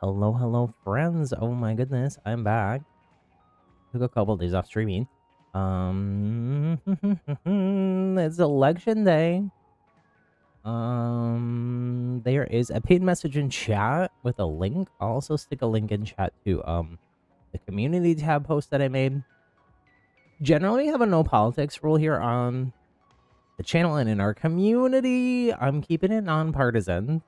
Hello, hello, friends. Oh my goodness, I'm back. Took a couple days off streaming. It's election day. There is a paid message in chat with a link. I'll also stick a link in chat to the community tab post that I made. Generally, have a no politics rule here on the channel and in our community. I'm keeping it nonpartisan.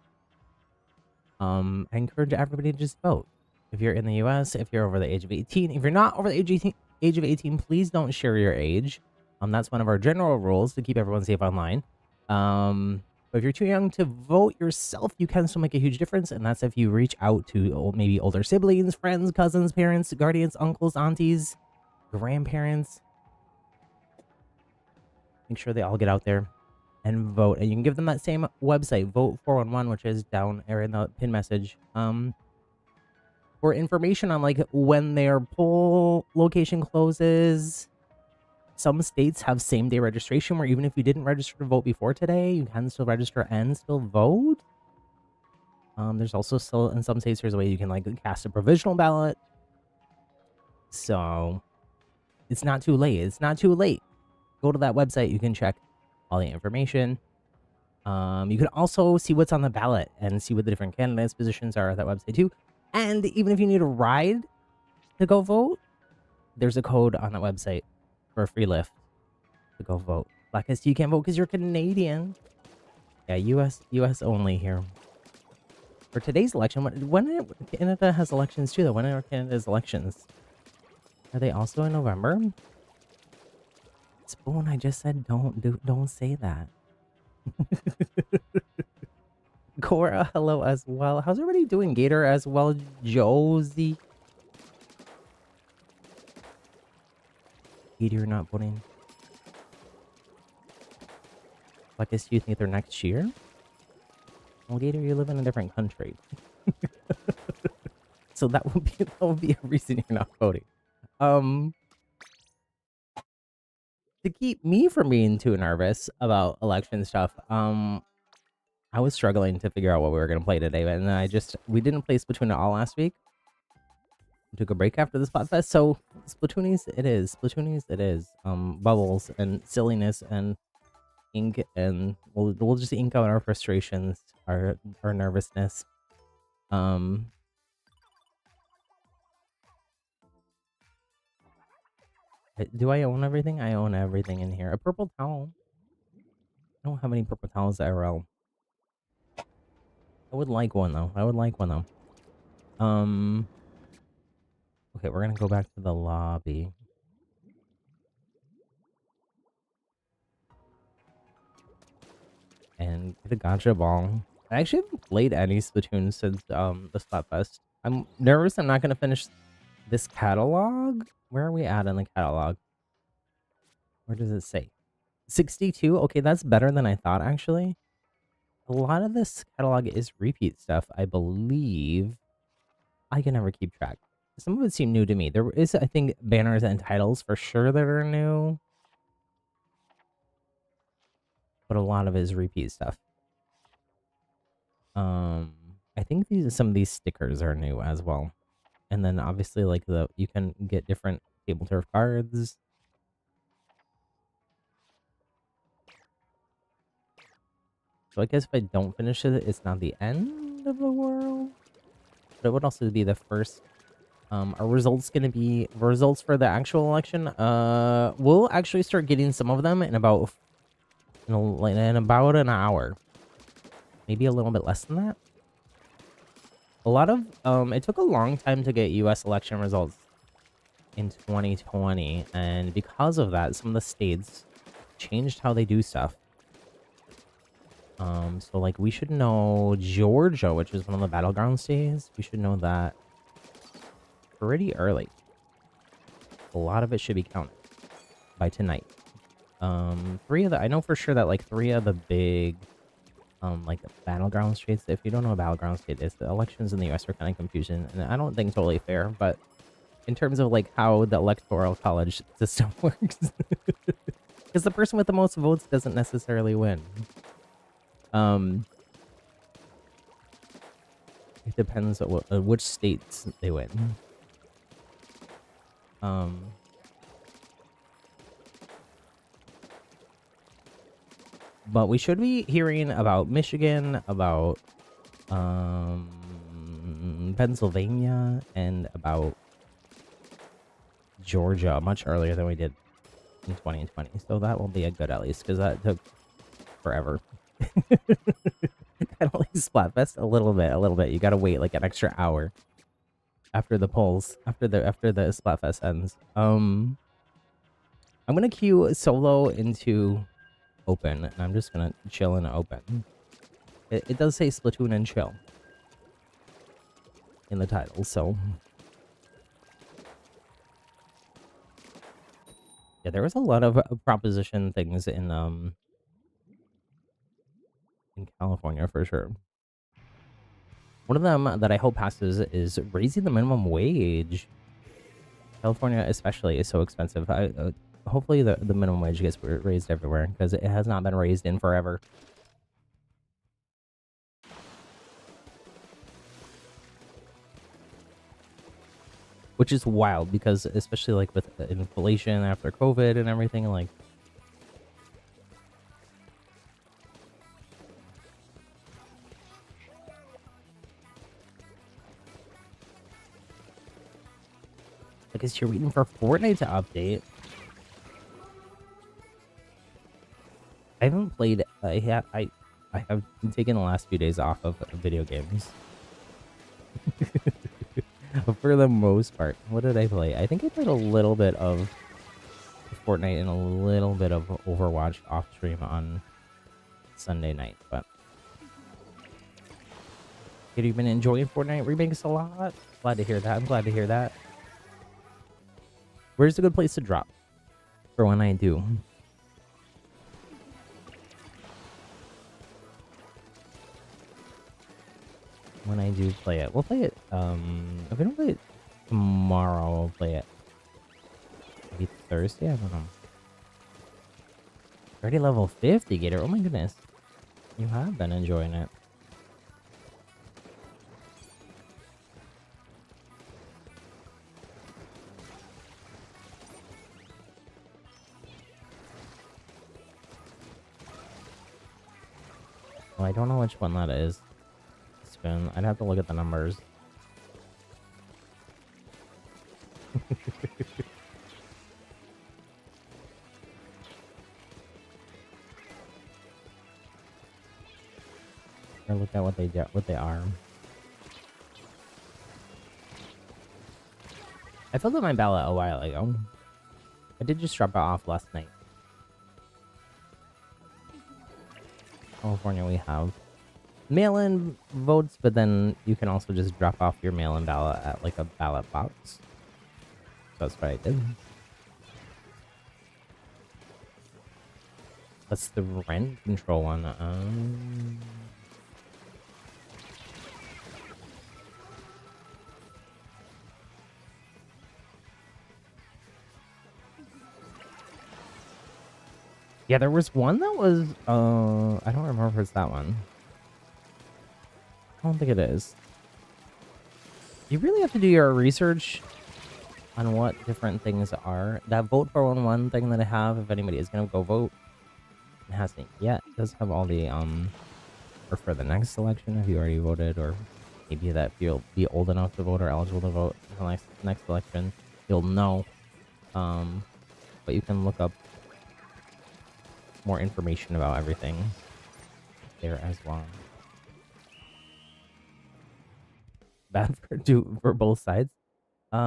I encourage everybody to just vote. If you're in the US, if you're over the age of 18, if you're not over the age of 18, please don't share your age. That's one of our general rules to keep everyone safe online. But if you're too young to vote yourself, you can still make a huge difference. And that's if you reach out to maybe older siblings, friends, cousins, parents, guardians, uncles, aunties, grandparents. Make sure they all get out there and vote. And you can give them that same website, Vote 411, which is down there in the pin message. For information on like when their poll location closes. Some states have same day registration where even if you didn't register to vote before today, you can still register and still vote. There's also still in some states there's a way you can like cast a provisional ballot. So it's not too late. It's not too late. Go to that website. You can check all the information. You can also see what's on the ballot and see what the different candidates' positions are at that website too. And even if you need a ride to go vote, there's a code on that website for a free lift to go vote. Blackest, you can't vote because you're Canadian. Yeah, US only here. For today's election, when Canada has elections too, though. When are Canada's elections? Are they also in November? Spoon, I just said don't say that. Cora, hello as well. How's everybody doing? Gator as well. Josie. Gator not voting. Like, do you think they're next year? Well, Gator, you live in a different country. So that would be a reason you're not voting. To keep me from being too nervous about election stuff, I was struggling to figure out what we were going to play today, and we didn't play Splatoon at all last week. We took a break after the Splatfest, so Splatoonies it is. Splatoonies it is. Bubbles and silliness and ink, and we'll just ink out our frustrations, our nervousness. Do I own everything? I own everything in here. A purple towel. I don't have any purple towels IRL. I would like one though. Okay, we're gonna go back to the lobby. And get a gotcha ball. I actually haven't played any Splatoon since the Splatfest. I'm nervous I'm not gonna finish this catalog. Where are we at in the catalog? Where does it say? 62? Okay, that's better than I thought actually. A lot of this catalog is repeat stuff, I believe. I can never keep track. Some of it seemed new to me. There is, I think, banners and titles for sure that are new. But a lot of it is repeat stuff. I think some of these stickers are new as well. And then obviously like you can get different table turf cards. So I guess if I don't finish it, it's not the end of the world. But it would also be the first. Are results going to be results for the actual election? We'll actually start getting some of them in about an hour. Maybe a little bit less than that. A lot of it took a long time to get US election results in 2020, and because of that, some of the states changed how they do stuff. So like we should know Georgia, which is one of the battleground states. We should know that pretty early. A lot of it should be counted by tonight. I know for sure that like 3 of the big like battleground states. If you don't know what battleground state is, the elections in the US are kind of confusing, and I don't think totally fair, but in terms of like how the electoral college system works, because the person with the most votes doesn't necessarily win. It depends on which states they win. But we should be hearing about Michigan, about Pennsylvania, and about Georgia much earlier than we did in 2020. So that will be a good at least, because that took forever. Kind of like Splatfest a little bit. You gotta wait like an extra hour after the polls, after the Splatfest ends. I'm gonna queue solo into open, and I'm just gonna chill in open. It does say Splatoon and chill in the title, so yeah, there was a lot of proposition things in California for sure. One of them that I hope passes is raising the minimum wage. California especially is so expensive. Hopefully the minimum wage gets raised everywhere, because it has not been raised in forever. Which is wild, because especially like with inflation after COVID and everything, like I guess you're waiting for Fortnite to update. I haven't played. I have taken the last few days off of video games. For the most part. What did I play? I think I played a little bit of Fortnite and a little bit of Overwatch off stream on Sunday night, but have you been enjoying Fortnite remakes a lot? Glad to hear that. I'm glad to hear that. Where's a good place to drop for when I do? When I do play it, we'll play it. If we don't play it tomorrow, we'll play it maybe Thursday. I don't know. Already level 50, Gator. Oh my goodness, you have been enjoying it. Well, I don't know which one that is. Spin. I'd have to look at the numbers. Or look at what they do, what they are. I filled out my ballot a while ago. I did just drop it off last night. California, we have mail-in votes, but then you can also just drop off your mail-in ballot at like a ballot box. So that's what I did. What's the rent control one? Yeah, there was one that was, I don't remember if it's that one. I don't think it is. You really have to do your research on what different things are. That vote for one thing that I have, if anybody is going to go vote, it hasn't yet. It does have all the, or for the next election, if you already voted, or maybe that you'll be old enough to vote or eligible to vote in the next election, you'll know. But you can look up more information about everything there as well. Bad for both sides. I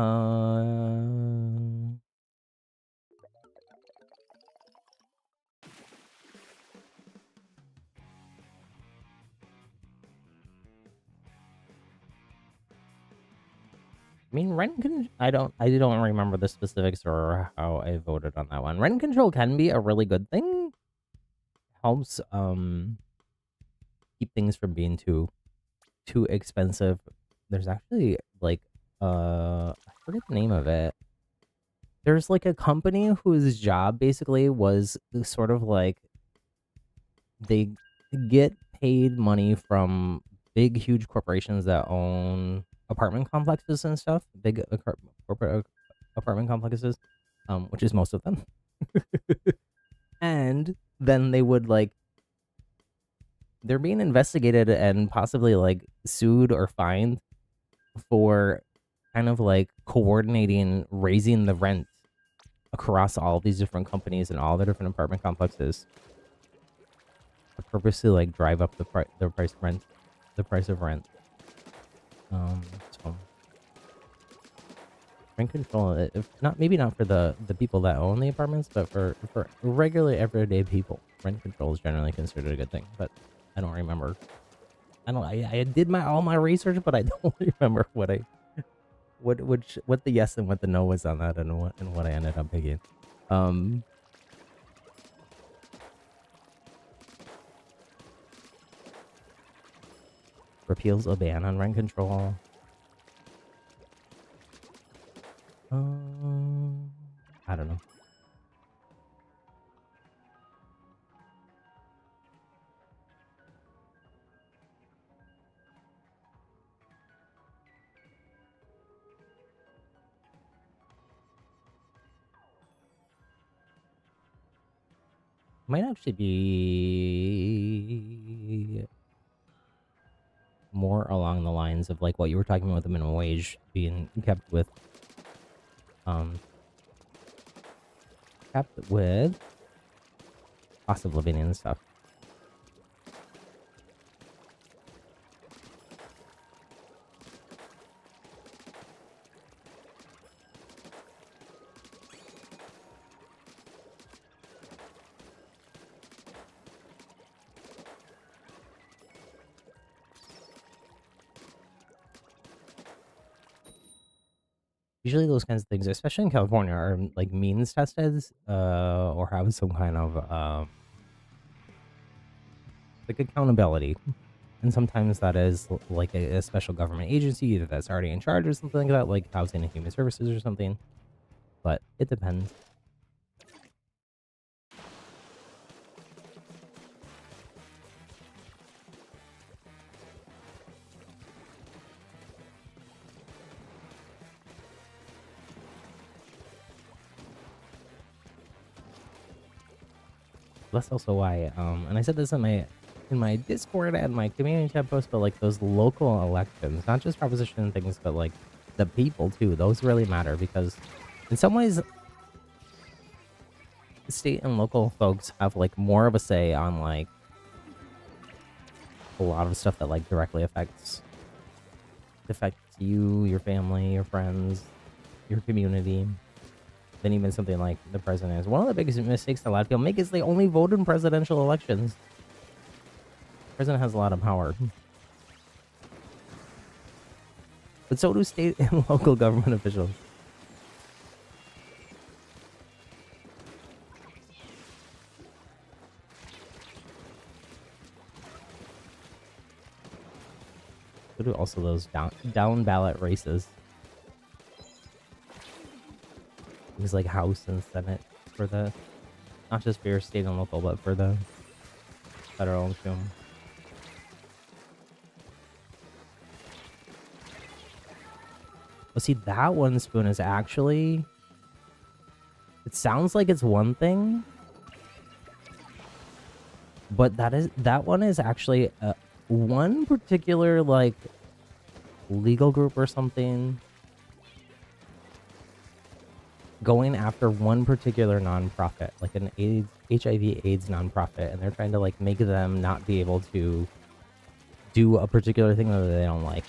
mean, I don't remember the specifics or how I voted on that one. Rent control can be a really good thing. Helps keep things from being too expensive. There's actually like I forget the name of it. There's like a company whose job basically was sort of like they get paid money from big, huge corporations that own apartment complexes and stuff, big corporate apartment complexes, which is most of them. And then they would like they're being investigated and possibly like sued or fined for kind of like coordinating raising the rent across all these different companies and all the different apartment complexes to purposely like drive up the price of rent. So rent control, if not maybe not for the people that own the apartments, but for regular everyday people, rent control is generally considered a good thing. But I don't remember. I did my all my research, but I don't remember what the yes and what the no was on that, and what I ended up picking. Um, repeals a ban on rent control. I don't know. Might actually be more along the lines of like what you were talking about with the minimum wage being um kept with cost of living and stuff. Usually those kinds of things, especially in California, are like means tested, or have some kind of like accountability. And sometimes that is like a special government agency, either that's already in charge or something like that, like Housing and Human Services or something. But it depends. That's also why, and I said this in my Discord and my community tab post, but like those local elections, not just proposition things, but like the people too. Those really matter because, in some ways, state and local folks have like more of a say on like a lot of stuff that like directly affects you, your family, your friends, your community, than even something like the president is. One of the biggest mistakes that a lot of people make is they only vote in presidential elections. The president has a lot of power. But so do state and local government officials. So do also those down ballot races. Things like House and Senate for the, not just for your state and local, but for the federal too. Well, see, that one, Spoon, is actually, it sounds like it's one thing, but that one is actually one particular like legal group or something going after one particular nonprofit, like an HIV/AIDS nonprofit, and they're trying to like make them not be able to do a particular thing that they don't like.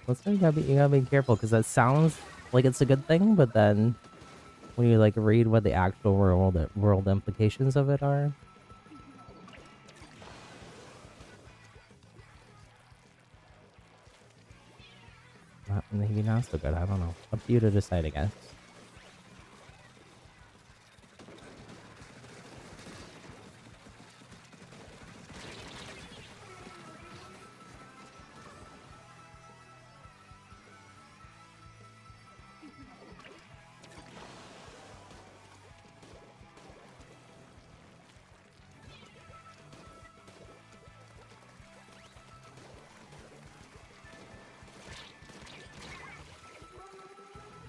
That's why you gotta be careful, because that sounds like it's a good thing, but then when you like read what the actual world implications of it are, maybe not so good. I don't know. Up to you to decide, I guess.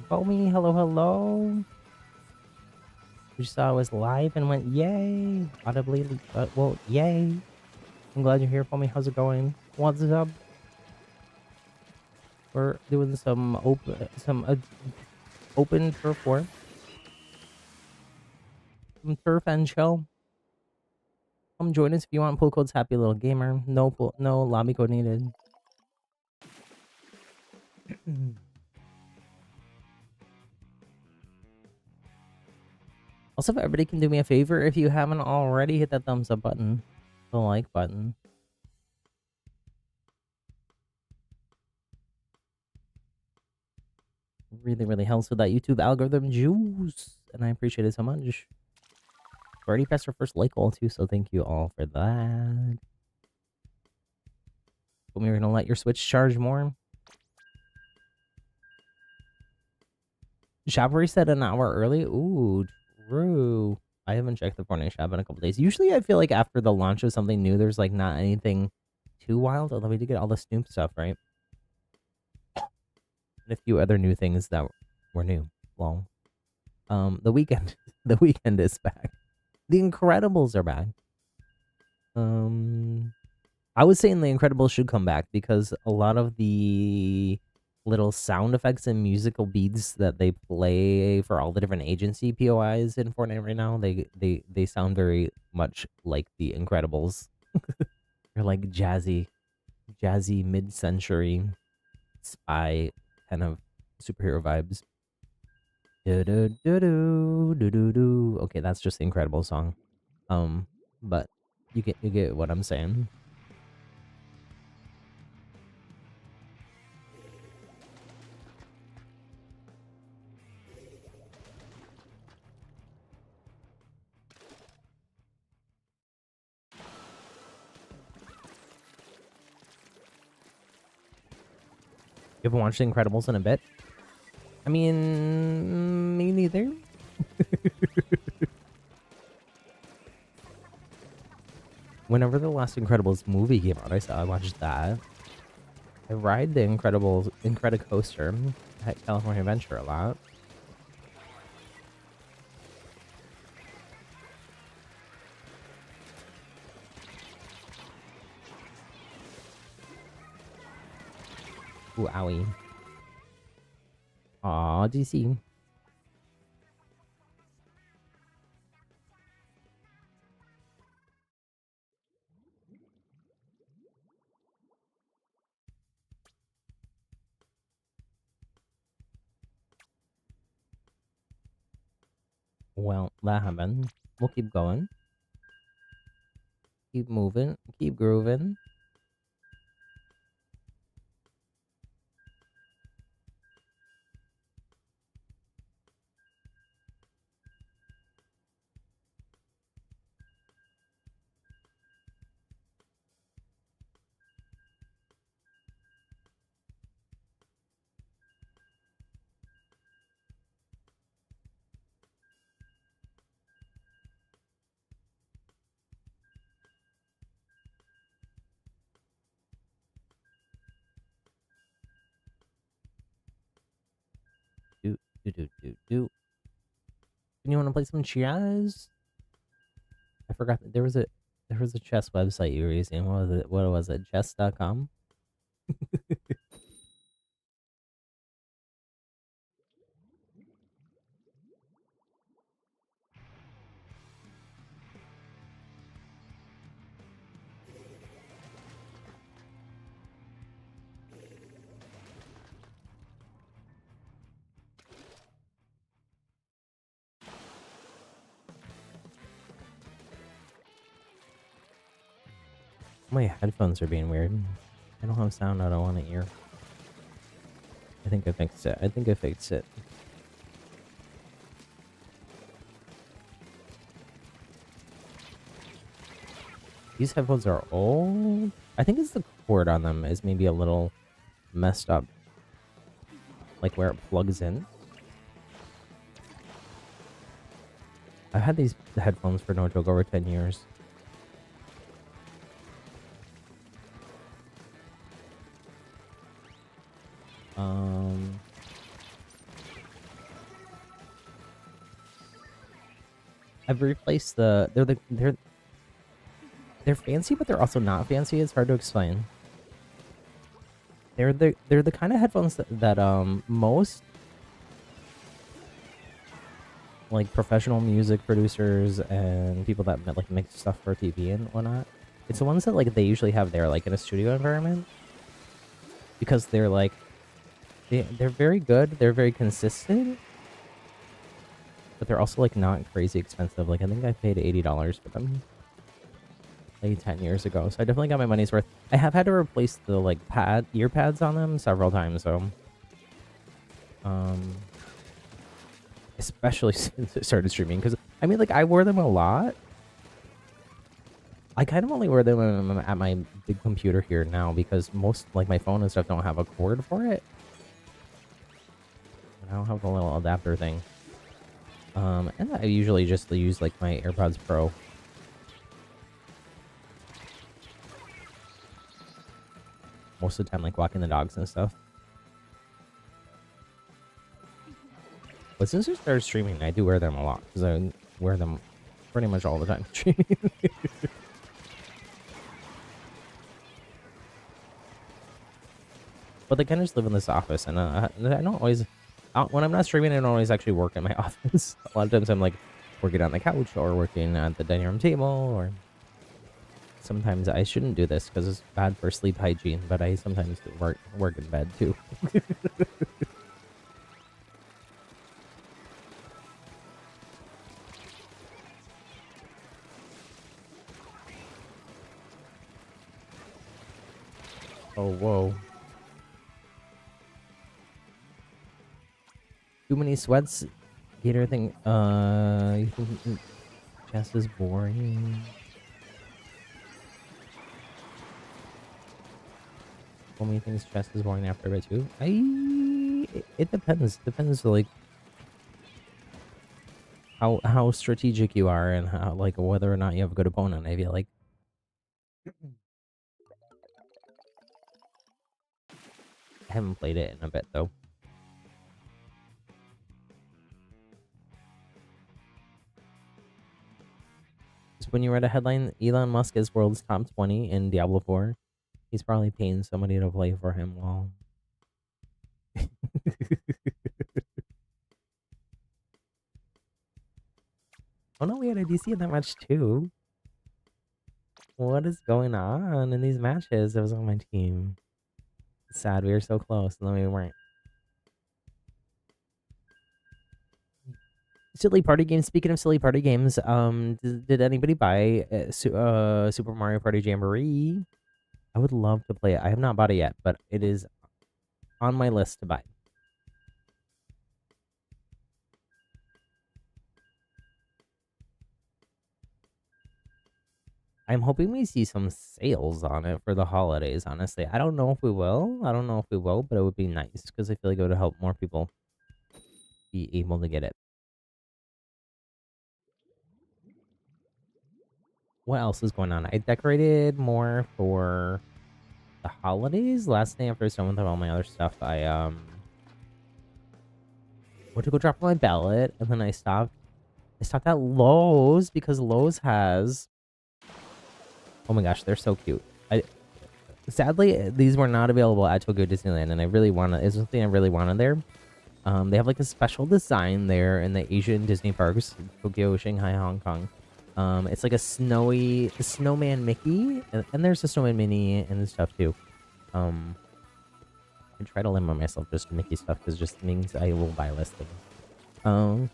Foamy, hello, hello. You saw I was live and went, yay. Audibly, well, yay. I'm glad you're here, Foamy. How's it going? What's up? We're doing some open turf war. Some turf and chill. Come join us if you want. Pool code's happy little gamer. No lobby code needed. Also, if everybody can do me a favor, if you haven't already, hit that thumbs up button, the like button. Really, really helps with that YouTube algorithm juice, and I appreciate it so much. We already passed our first like goal too, so thank you all for that. But we're gonna let your Switch charge more. Shop reset an hour early. Ooh, true. I haven't checked the Fortnite shop in a couple days. Usually, I feel like after the launch of something new, there's like not anything too wild. Although we did get all the Snoop stuff, right? And a few other new things that were new. Long. The weekend, the weekend is back. The Incredibles are back. I was saying The Incredibles should come back because a lot of the little sound effects and musical beats that they play for all the different agency POIs in Fortnite right now, they sound very much like The Incredibles. They're like jazzy mid-century spy kind of superhero vibes. Do-do-do-do, okay, that's just the Incredible song. But you get what I'm saying. You haven't watched The Incredibles in a bit? I mean, me neither. Whenever the last Incredibles movie came out, I watched that. I ride the Incredicoaster at California Adventure a lot. Ooh, owie. Aw, DC. Well, that happened. We'll keep going. Keep moving. Keep grooving. Do. And you want to play some chess? I forgot that there was a chess website you were using. What was it? What was it? Chess.com? My headphones are being weird. I don't have sound I don't want to hear. I think I fixed it. These headphones are old. I think it's the cord on them is maybe a little messed up. Like where it plugs in. I've had these headphones for no joke over 10 years. I've replaced they're fancy, but they're also not fancy. It's hard to explain. They're the kind of headphones that most like professional music producers and people that like make stuff for TV and whatnot. It's the ones that like they usually have there like in a studio environment because they're like they're very good. They're very consistent, but they're also like not crazy expensive. Like I think I paid $80 for them like 10 years ago, so I definitely got my money's worth. I have had to replace the like ear pads on them several times though. Especially since it started streaming, because I mean like I wore them a lot. I kind of only wear them when I'm at my big computer here now because most like my phone and stuff don't have a cord for it. I don't have the little adapter thing. And I usually just use like my AirPods Pro. Most of the time, like walking the dogs and stuff. But since I started streaming, I do wear them a lot because I wear them pretty much all the time streaming. But they kind of just live in this office, and I don't always. When I'm not streaming, I don't always actually work in my office. A lot of times, I'm like working on the couch or working at the dining room table, or sometimes I shouldn't do this because it's bad for sleep hygiene. But I sometimes work in bed too. Oh, whoa. Too many sweats. Gator thing. You think chess is boring? So many things chess is boring after a bit too. It depends. Depends like how strategic you are and how like whether or not you have a good opponent. I feel like. I haven't played it in a bit though. Just when you read a headline, Elon Musk is world's top 20 in Diablo 4. He's probably paying somebody to play for him while. Oh no, we had a DC in that match too. What is going on in these matches? That was on my team. Sad we were so close, and then we weren't. Silly party games. Speaking of silly party games, did anybody buy Super Mario Party Jamboree? I would love to play it. I have not bought it yet, but it is on my list to buy. I'm hoping we see some sales on it for the holidays, honestly. I don't know if we will. I don't know if we will, but it would be nice because I feel like it would help more people be able to get it. What else is going on? I decorated more for the holidays. Last night after I was done with all my other stuff, I went to go drop my ballot, and then I stopped. I stopped at Lowe's because Lowe's has. Oh my gosh, they're so cute. Sadly these were not available at Tokyo Disneyland, and I really wanted. It's something I really wanted there. They have like a special design there in the Asian Disney parks, Tokyo, Shanghai, Hong Kong. It's like a snowman Mickey, and there's a snowman Minnie and stuff too. I try to limit myself just to Mickey stuff because it just means I will buy less things.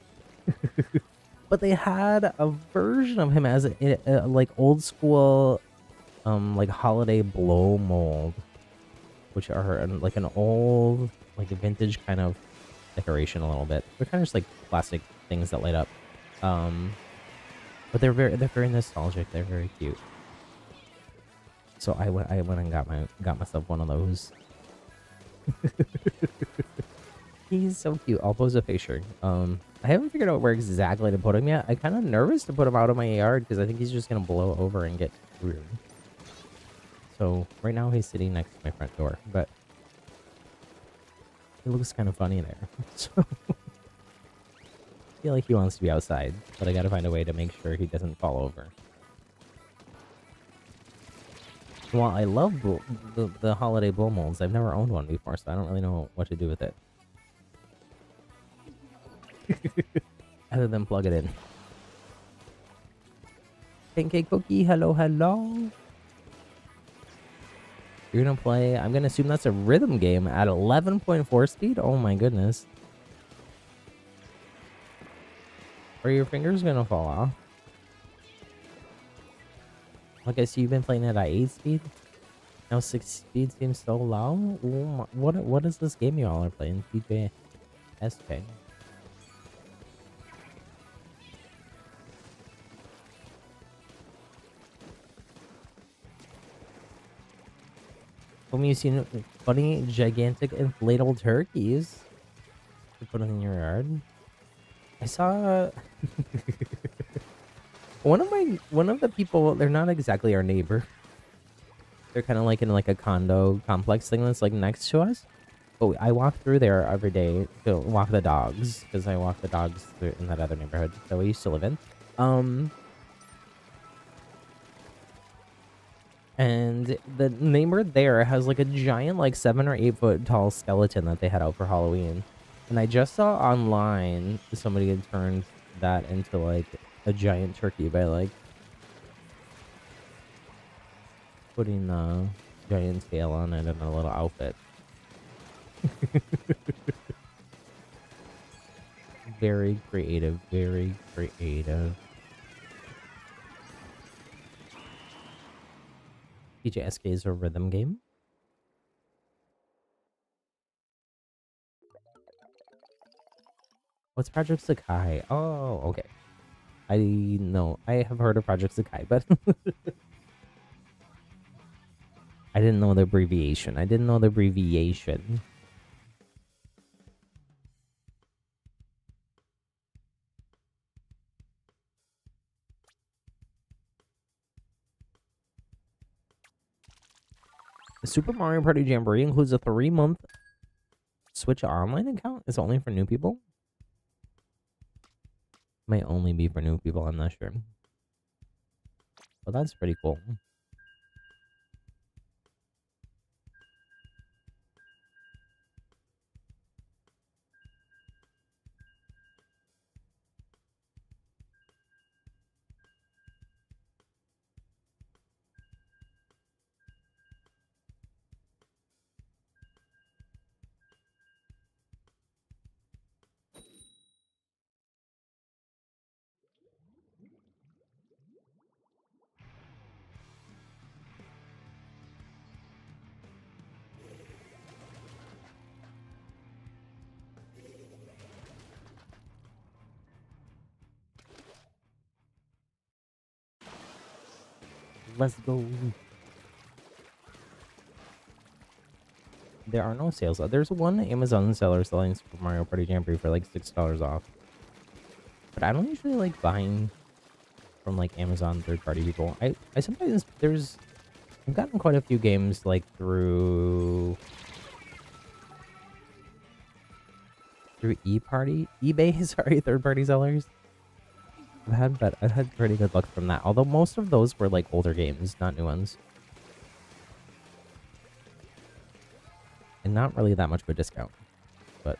But they had a version of him as a like old school, like holiday blow mold, which are like an old, like a vintage kind of decoration a little bit. They're kind of just like plastic things that light up. But they're very nostalgic. They're very cute. So I went and got myself one of those. He's so cute. I'll post a picture. I haven't figured out where exactly to put him yet. I'm kind of nervous to put him out of my yard because I think he's just gonna blow over and get weird. So right now he's sitting next to my front door, but it looks kind of funny there. So feel like he wants to be outside, but I gotta find a way to make sure he doesn't fall over. Well, I love the holiday blow molds. I've never owned one before, so I don't really know what to do with it. Other than plug it in. Pancake Cookie, hello, hello. You're gonna play, I'm gonna assume that's a rhythm game at 11.4 speed? Oh my goodness. Are your fingers gonna fall off? Like I see you've been playing it at 8 speed? Now 6 speed seems so low? Ooh, what is this game you all are playing? TJ SK. Have you seen funny, gigantic, inflatable turkeys to put in your yard? I saw one of the people. They're not exactly our neighbor. They're kind of like in like a condo complex thing that's like next to us. But I walk through there every day to walk the dogs because I walk the dogs through in that other neighborhood that we used to live in. And the neighbor there has like a giant, like 7 or 8 foot tall skeleton that they had out for Halloween. And I just saw online somebody had turned that into like a giant turkey by like putting a giant tail on it and a little outfit. Very creative, very creative. PJSK is a rhythm game. What's Project Sakai? Oh, okay. I know. I have heard of Project Sakai, but I didn't know the abbreviation. I didn't know the abbreviation. The Super Mario Party Jamboree includes a 3-month Switch Online account. It's only for new people. Might only be for new people. I'm not sure. Well, that's pretty cool. Let's go. There are no sales. There's one Amazon seller selling Super Mario Party Jamboree for like $6 off. But I don't usually like buying from like Amazon third-party people. I sometimes I've gotten quite a few games like through eBay, sorry, third-party sellers. I've had pretty good luck from that. Although most of those were like older games, not new ones. And not really that much of a discount. But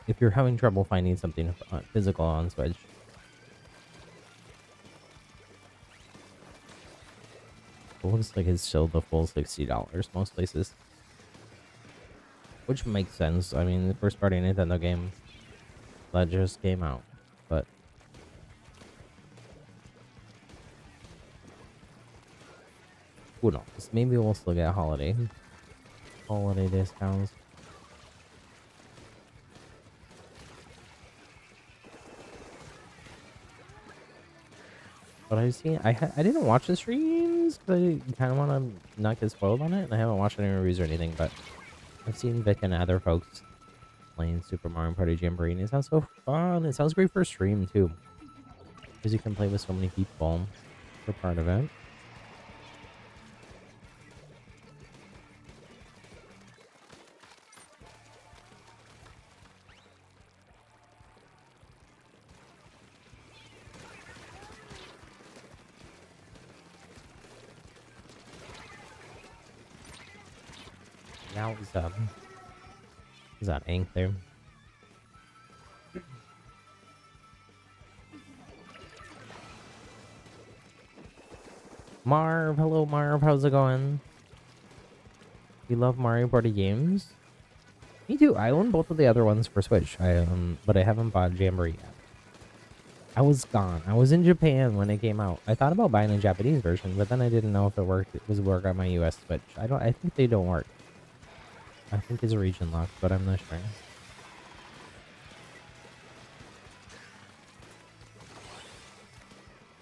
if you're having trouble finding something physical on Switch, it looks like it's still the full $60 most places. Which makes sense. I mean, the first party Nintendo game that just came out. But who knows? Maybe we'll still get holiday discounts. But I've seen, I didn't watch the streams because I kind of want to not get spoiled on it, and I haven't watched any reviews or anything. But I've seen Vic and other folks playing Super Mario Party Jamboree, and it sounds so fun. It sounds great for a stream too, because you can play with so many people for part of it. Yowza. Is that ink there? Marv, hello Marv, how's it going? You love Mario Party games? Me too. I own both of the other ones for Switch. But I haven't bought Jamboree yet. I was gone. I was in Japan when it came out. I thought about buying a Japanese version, but then I didn't know if it worked. It was work on my US Switch. I think they don't work. I think it's region locked, but I'm not sure.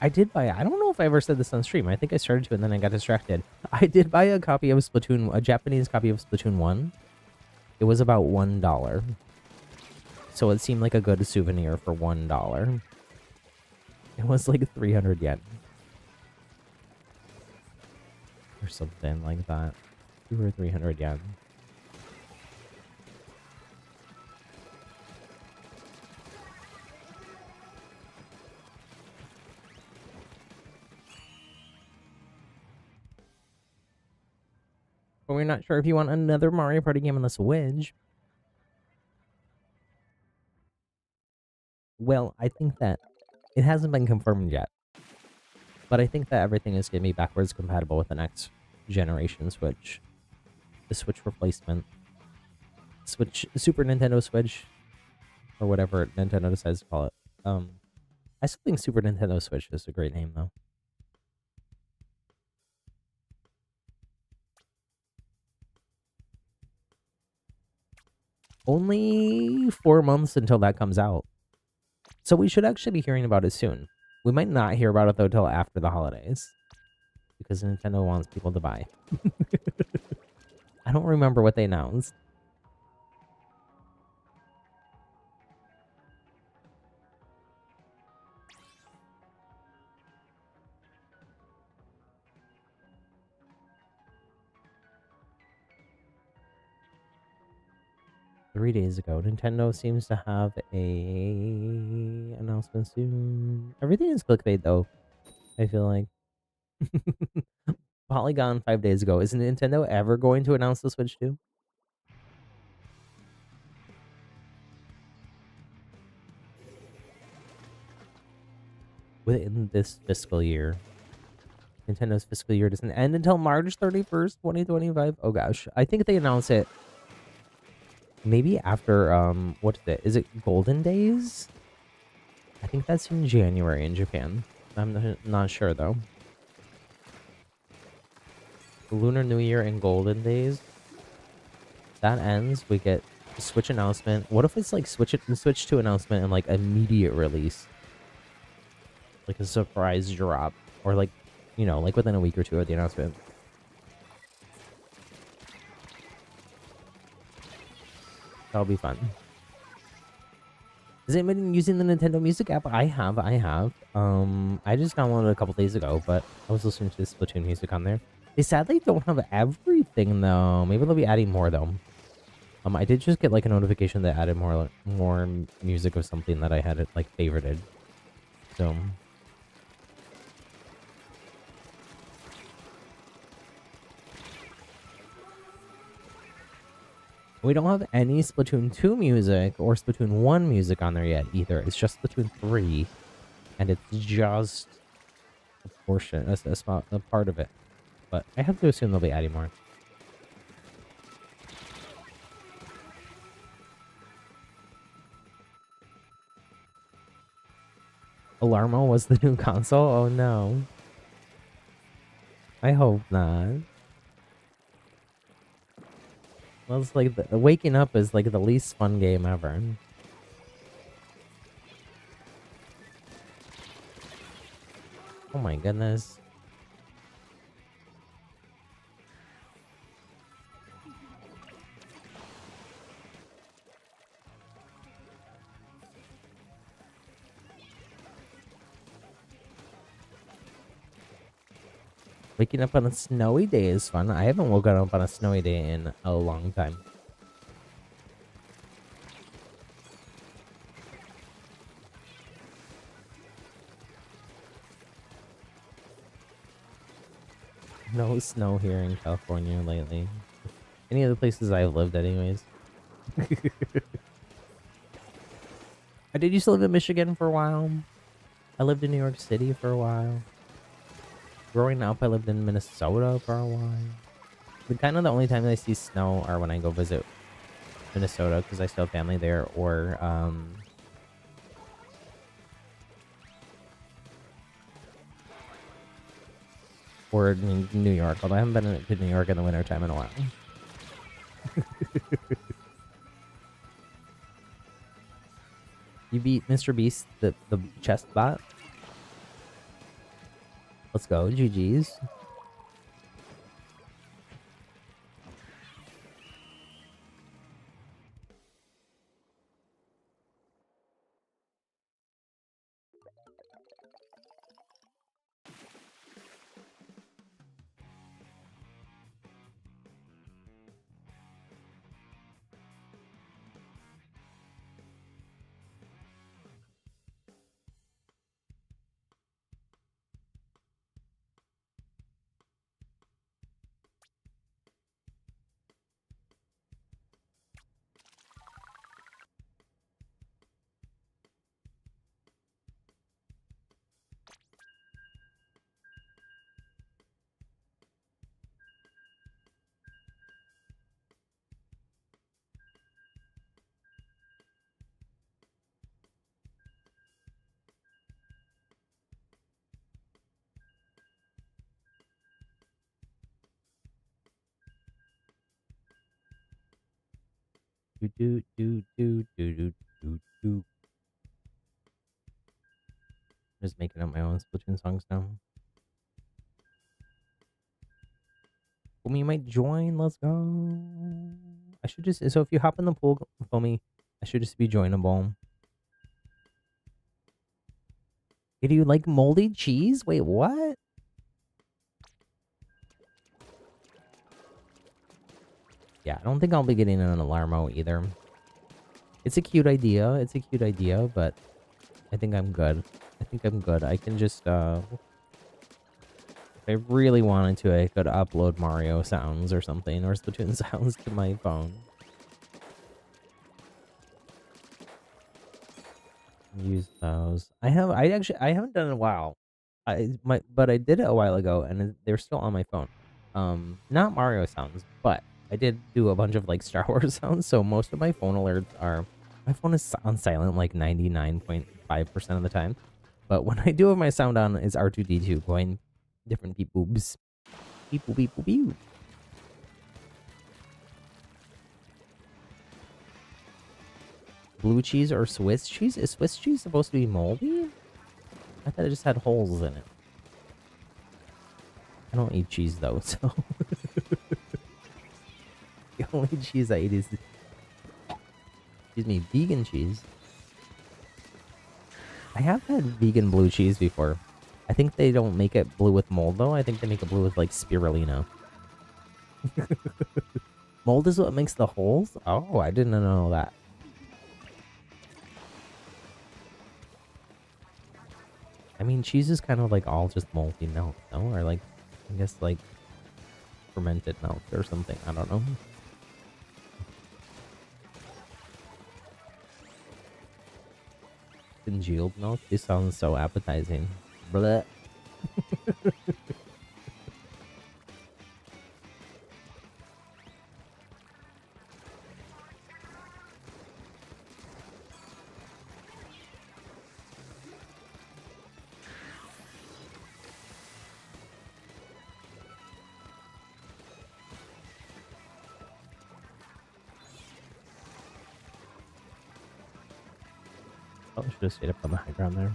I did buy. I don't know if I ever said this on stream. I think I started to, and then I got distracted. I did buy a copy of Splatoon, a Japanese copy of Splatoon 1. It was about $1. So it seemed like a good souvenir for $1. It was like 300 yen. Or something like that. 200 or 300 yen. But we're not sure if you want another Mario Party game on the Switch. Well, I think that it hasn't been confirmed yet. But I think that everything is going to be backwards compatible with the next generation Switch. The Switch replacement. Switch, Super Nintendo Switch. Or whatever Nintendo decides to call it. I still think Super Nintendo Switch is a great name, though. Only 4 months until that comes out. So we should actually be hearing about it soon. We might not hear about it, though, till after the holidays. Because Nintendo wants people to buy. I don't remember what they announced. Three days ago, Nintendo seems to have a announcement soon. Everything is clickbait, though. I feel like. Polygon 5 days ago. Is Nintendo ever going to announce the Switch 2? Within this fiscal year. Nintendo's fiscal year doesn't end until March 31st, 2025. Oh gosh. I think they announce it maybe after, what is it? Is it Golden Days? I think that's in January in Japan. I'm not sure, though. Lunar New Year and Golden Days. That ends, we get Switch announcement. What if it's like Switch 2 announcement and like immediate release? Like a surprise drop. Or like, you know, like within a week or two of the announcement. That'll be fun. Has anybody been using the Nintendo Music app? I have. I just downloaded it a couple days ago, but I was listening to Splatoon music on there. They sadly don't have everything, though. Maybe they'll be adding more, though. I did just get, like, a notification that added more music of something that I had, like, favorited. So... we don't have any Splatoon 2 music or Splatoon 1 music on there yet, either. It's just Splatoon 3. And it's just a portion, a part of it. But I have to assume they'll be adding more. Alarmo was the new console? Oh no. I hope not. Well, it's like the waking up is like the least fun game ever. Oh my goodness. Waking up on a snowy day is fun. I haven't woken up on a snowy day in a long time. No snow here in California lately. Any of the places I've lived, anyways. I did used to live in Michigan for a while. I lived in New York City for a while. Growing up, I lived in Minnesota for a while. But kind of the only time I see snow are when I go visit Minnesota because I still have family there, or in New York. Although I haven't been to New York in the wintertime in a while. You beat Mr. Beast, the chest bot. Let's go, GG's. Just making up my own Splatoon songs now. Foamy might join. Let's go. I should just... So if you hop in the pool, Foamy, I should just be joinable. Hey, do you like moldy cheese? Wait, what? Yeah, I don't think I'll be getting an Alarmo either. It's a cute idea. It's a cute idea, but I think I'm good. I think I'm good. I can just, if I really wanted to, I could upload Mario sounds or something, or Splatoon sounds to my phone. Use those. I haven't done it in a while. But I did it a while ago, and they're still on my phone. Not Mario sounds, but I did do a bunch of like Star Wars sounds. So most of my phone alerts are, my phone is on silent like 99.5% of the time. But when I do have my sound on, is R2D2 going different beep boobs, beep boop beep boop beep. Blue cheese or Swiss cheese? Is Swiss cheese supposed to be moldy? I thought it just had holes in it. I don't eat cheese though, so the only cheese I eat is, excuse me, vegan cheese. I have had vegan blue cheese before. I think they don't make it blue with mold though. I think they make it blue with like spirulina. Mold is what makes the holes? Oh, I didn't know that. I mean, cheese is kind of like all just moldy milk, no? Or like, I guess like fermented milk or something. I don't know. Congealed milk? This sounds so appetizing. Blech. Oh, I should have stayed up on the high ground there.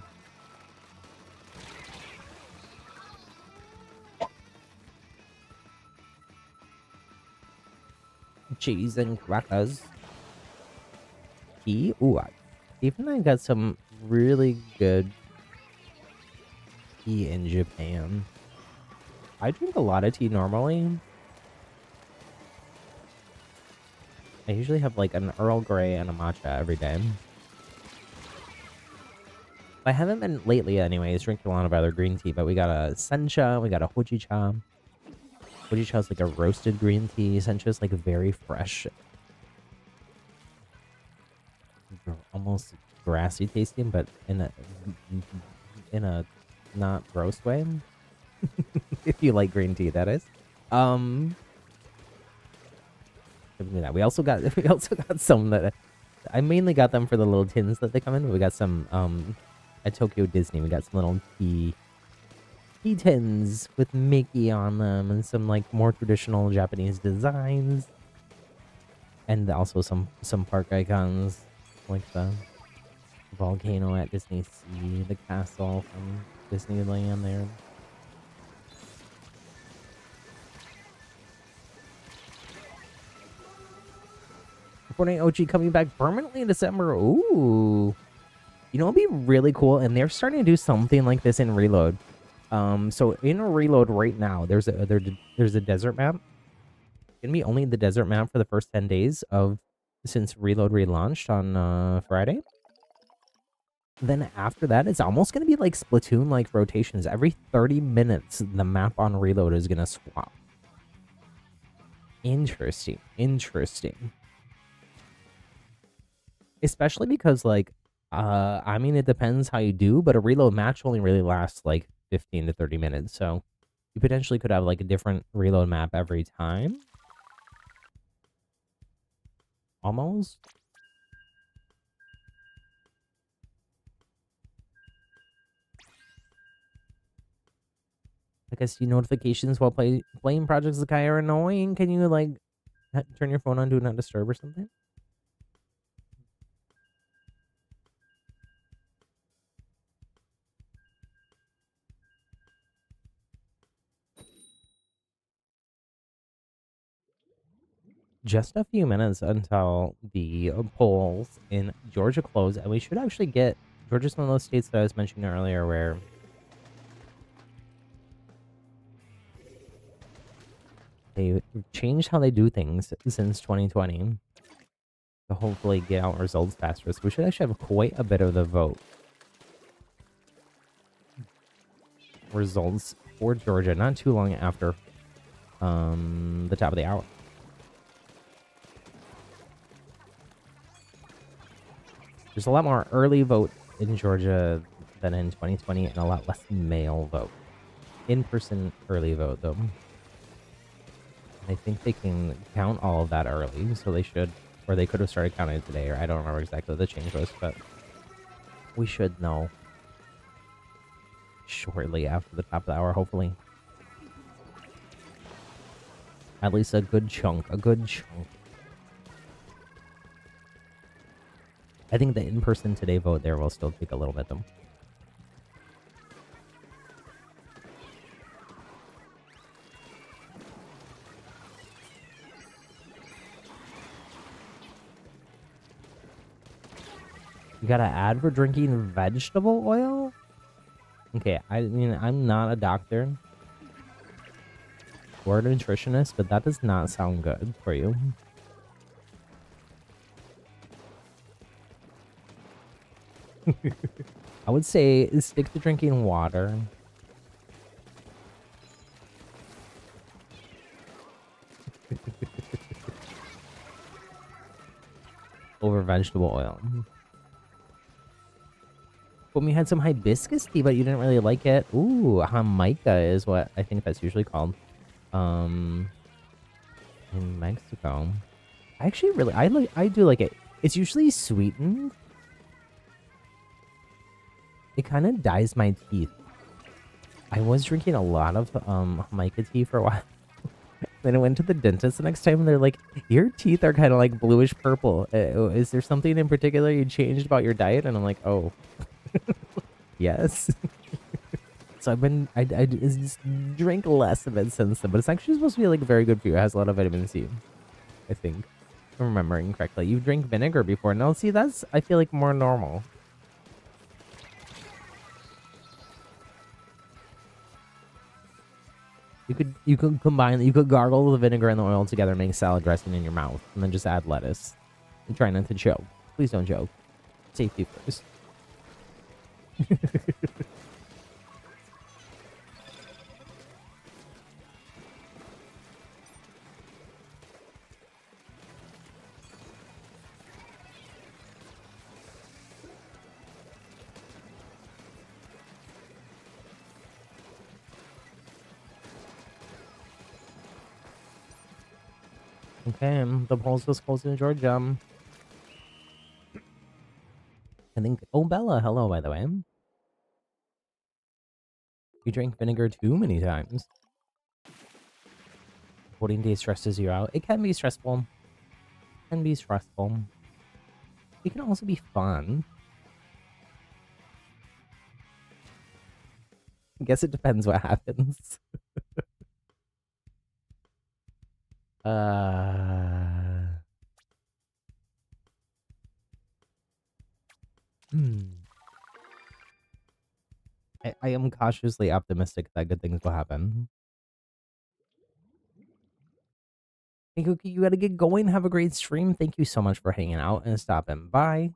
Cheese and crackers. Tea? Ooh, even I got some really good tea in Japan. I drink a lot of tea normally. I usually have like an Earl Grey and a matcha every day. I haven't been lately anyways, drinking a lot of other green tea, but we got a sencha, we got a hojicha. Fujicha has like a roasted green tea, essentially just like very fresh, almost grassy tasting, but in a not gross way. If you like green tea, that is. Um, we also got some that I mainly got them for the little tins that they come in. We got some at Tokyo Disney. We got some little tea tins with Mickey on them and some like more traditional Japanese designs, and also some park icons like the volcano at Disney Sea, the castle from Disneyland there. Fortnite OG coming back permanently in December. Ooh. You know, it'd be really cool, and they're starting to do something like this in Reload. So in Reload right now, there's a desert map. It's gonna be only the desert map for the first 10 days of since Reload relaunched on Friday. Then after that, it's almost gonna be like Splatoon like rotations. Every 30 minutes, the map on Reload is gonna swap. Interesting. Especially because like I mean it depends how you do, but a reload match only really lasts like 15 to 30 minutes. So you potentially could have like a different reload map every time. Almost. Like I see notifications while playing Project Zakai are annoying. Can you like turn your phone on do not disturb or something? Just a few minutes until the polls in Georgia close, and we should actually get Georgia's one of those states that I was mentioning earlier where they changed how they do things since 2020 to hopefully get out results faster. So we should actually have quite a bit of the vote results for Georgia not too long after the top of the hour. There's a lot more early vote in Georgia than in 2020 and a lot less mail vote. In-person early vote, though. I think they can count all of that early, so they should, or they could have started counting it today, or I don't remember exactly what the change was, but we should know shortly after the top of the hour, hopefully. At least a good chunk, I think the in-person today vote there will still take a little bit, though. You got an ad for drinking vegetable oil? Okay, I mean, I'm not a doctor or a nutritionist, but that does not sound good for you. I would say stick to drinking water. Over vegetable oil. But we had some hibiscus tea, but you didn't really like it. Ooh, Jamaica is what I think that's usually called. In Mexico. I actually really, I do like it. It's usually sweetened. It kind of dyes my teeth. I was drinking a lot of Jamaica tea for a while. Then I went to the dentist the next time and they're like, your teeth are kind of like bluish purple. Is there something in particular you changed about your diet? And I'm like, oh, yes. So I just drink less of it since then, but it's actually supposed to be like very good for you. It has a lot of vitamin C, I think, if I'm remembering correctly. You drink vinegar before. No, see, that's, I feel like, more normal. You could combine, you could gargle the vinegar and the oil together and make salad dressing in your mouth, and then just add lettuce. And try not to choke. Please don't choke. Safety first. Okay, the polls is close in Georgia. I think. Oh, Bella, hello, by the way. You drank vinegar too many times. Voting day stresses you out. It can be stressful. It can be stressful. It can also be fun. I guess it depends what happens. Hmm. I am cautiously optimistic that good things will happen. Hey, Cookie, you gotta get going. Have a great stream. Thank you so much for hanging out and stopping by.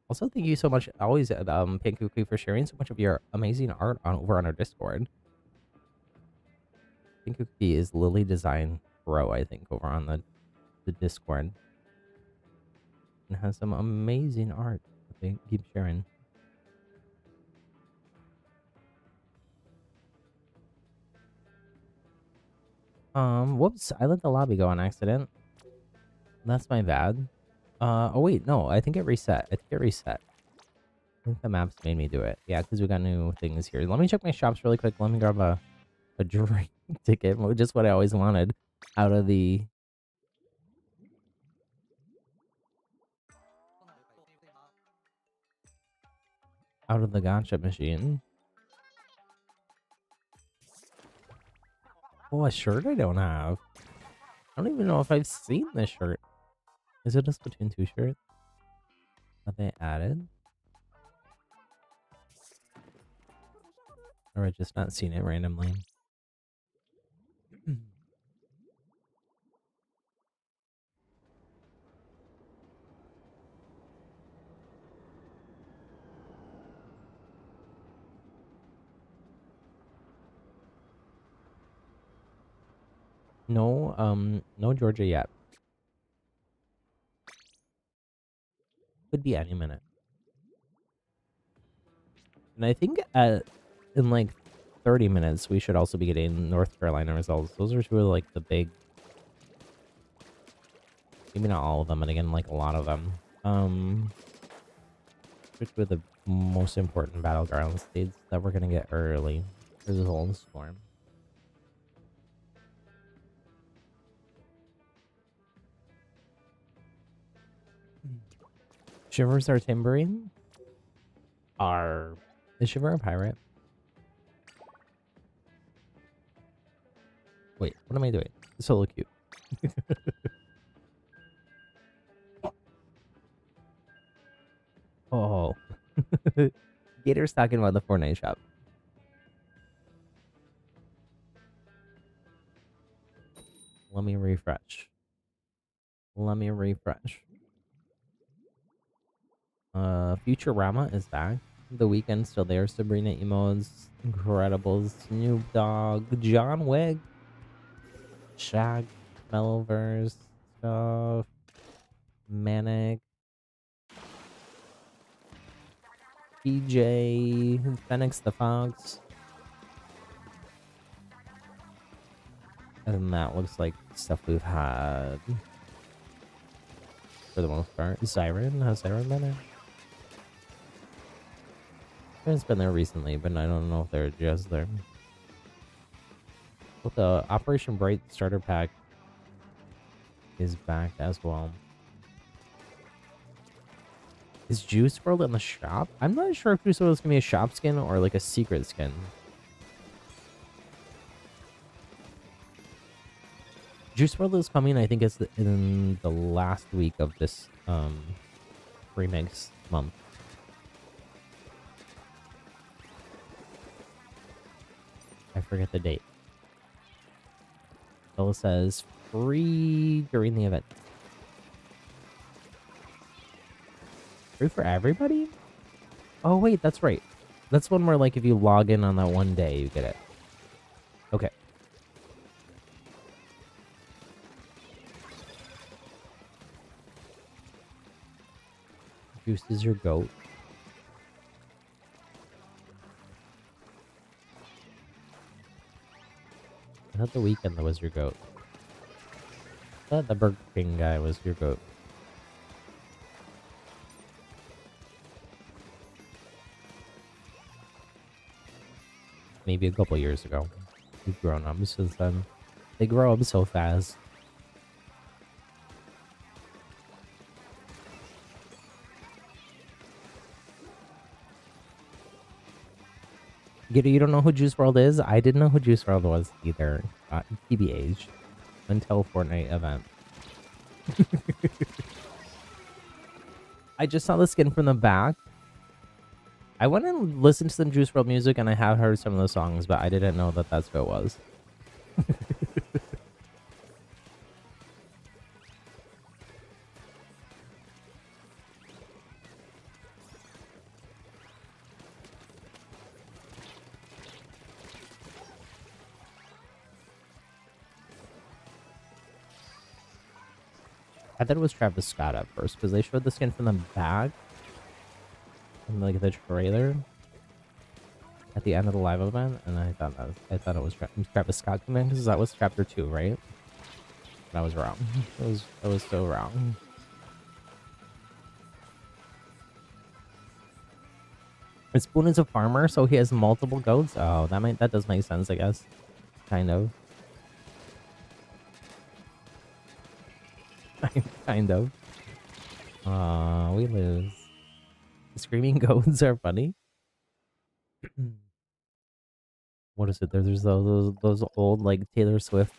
Also, thank you so much, always, Pink Cookie, for sharing so much of your amazing art over on our Discord. Pink Cookie is Lily Design Pro, I think, over on the Discord. And has some amazing art that they keep sharing. Whoops, I let the lobby go on accident. That's my bad. Oh wait, no, I think it reset. I think it reset. I think the maps made me do it. Yeah, because we got new things here. Let me check my shops really quick. Let me grab a drink ticket, just what I always wanted out of the gacha machine. Oh, a shirt I don't have. I don't even know if I've seen this shirt. Is it a Splatoon 2 shirt that they added? Or I just not seen it randomly? No, no Georgia yet. Could be any minute. And I think in like 30 minutes, we should also be getting North Carolina results. Those are two of like the big, maybe not all of them, and again, like a lot of them. Which were the most important battleground states that we're gonna get early for this whole storm. Shivers are timbering? Is Shiver a pirate? Wait, what am I doing? It's so cute. Oh. Gator's talking about the Fortnite shop. Let me refresh. Futurama is back. The Weeknd still there. Sabrina emotes. Incredibles. Snoop Dogg. John Wick. Shag. Mellowverse. Stuff. Manic. PJ. Phoenix the Fox. And that looks like stuff we've had for the most part. Siren? Has Siren been there? Siren's been there recently, but I don't know if they're just there. But the Operation Bright starter pack is back as well. Is Juice WRLD in the shop? I'm not sure if Juice WRLD is going to be a shop skin or like a secret skin. Juice WRLD is coming, I think it's in the last week of this remix month. I forget the date. Bella says free during the event. Free for everybody? Oh wait, that's right. That's one where like if you log in on that one day, you get it. Okay. Juice is your goat. I thought the Weeknd that was your goat. The Burger King guy was your goat. Maybe a couple years ago. We've grown up since then. They grow up so fast. You don't know who Juice World is? I didn't know who Juice World was either. TBH. Until Fortnite event. I just saw the skin from the back. I went and listened to some Juice World music, and I have heard some of the songs, but I didn't know that that's who it was. I thought it was Travis Scott at first, because they showed the skin from the back in like the trailer at the end of the live event, and I thought it was Travis Scott coming, because that was chapter 2, right? But I was wrong. I was so wrong. And Spoon is a farmer, so he has multiple goats. Oh, that does make sense, I guess. Kind of. Kind of. We lose. Screaming goats are funny. What is it? There's those old like Taylor Swift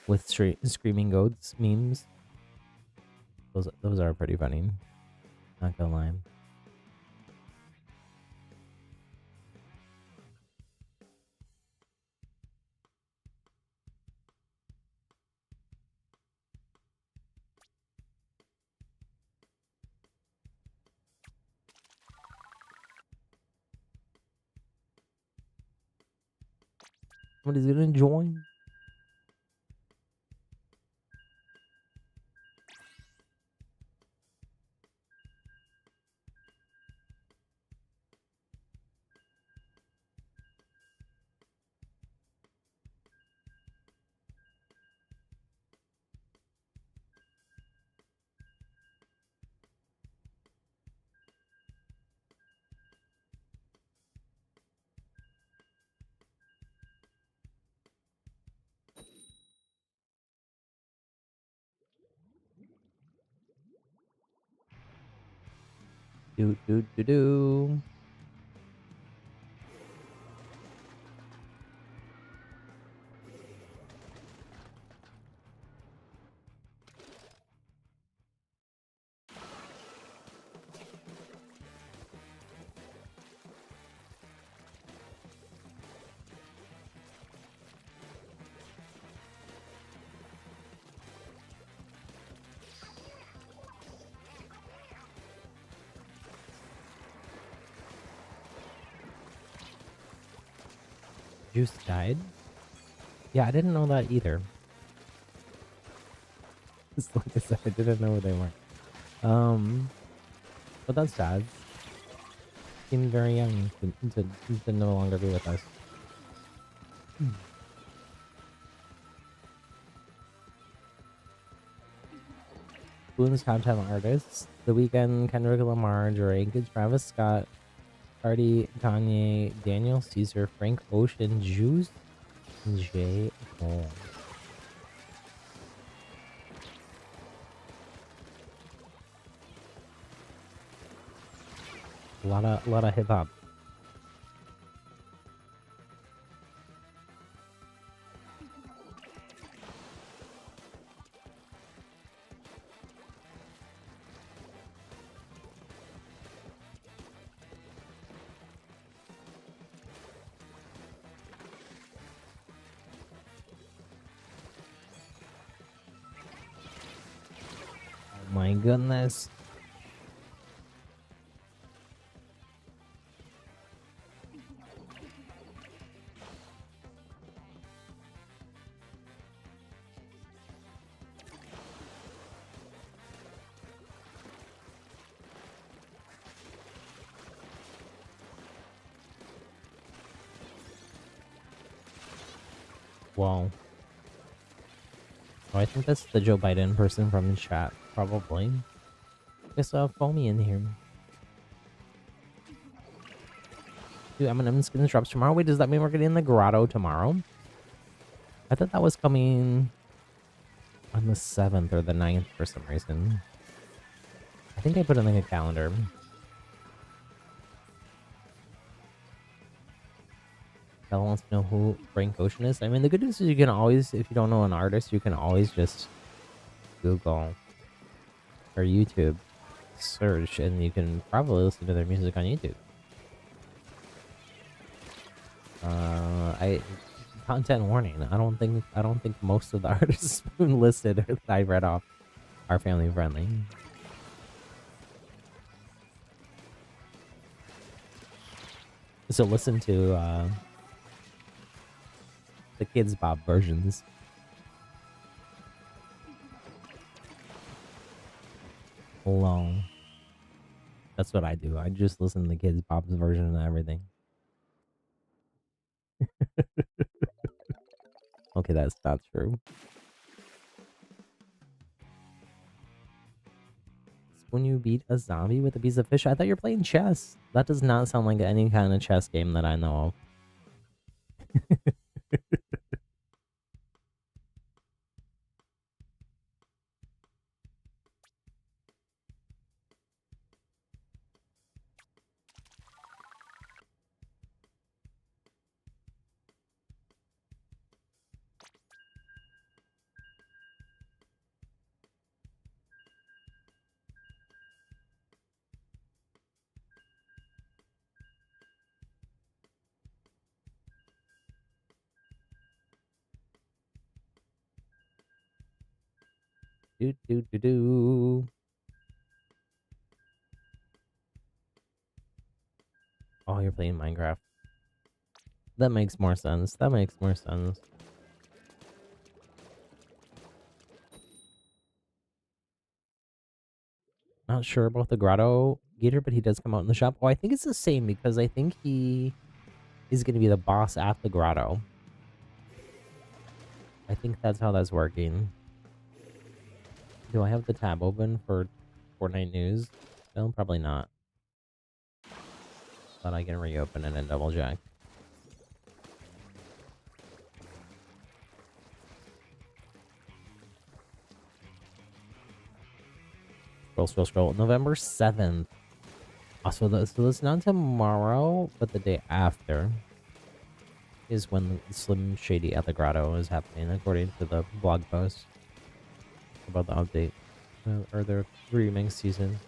with screaming goats memes. Those are pretty funny. Not gonna lie. Somebody's gonna join. Do. Juice died? Yeah, I didn't know that either. Just like I said, I didn't know where they went. But that's sad. Seemed very young to no longer be with us. Bloom's top 10 artists: The Weeknd, Kendrick Lamar, Drake, Travis Scott, Cardi, Kanye, Daniel Caesar, Frank Ocean, Juice, and J. Cole. A lot of hip hop. Oh my goodness. Wow. Oh, I think that's the Joe Biden person from the chat, probably. Guess I'll Foamy in here. Dude, M&M skins drops tomorrow. Wait, does that mean we're getting the grotto tomorrow? I thought that was coming on the 7th or the 9th for some reason. I think I put it in like a calendar. Bella wants to know who Frank Ocean is. I mean, the good news is you can always, if you don't know an artist, you can always just Google or YouTube search, and you can probably listen to their music on YouTube. I content warning. I don't think most of the artists listed or that I read off are family friendly. So listen to the Kids Bob versions. Long. That's what I do. I just listen to the Kids Bob's version of everything. Okay, that's not true. When you beat a zombie with a piece of fish, I thought you were playing chess. That does not sound like any kind of chess game that I know of. Do do do do. Oh, you're playing Minecraft. That makes more sense. That makes more sense. Not sure about the Grotto Gator, but he does come out in the shop. Oh, I think it's the same because I think he is going to be the boss at the Grotto. I think that's how that's working. Do I have the tab open for Fortnite news? No, probably not. But I can reopen it and double check. Scroll. November 7th. Oh, so that's not tomorrow, but the day after is when Slim Shady at the Grotto is happening, according to the blog post about the update or the remix season.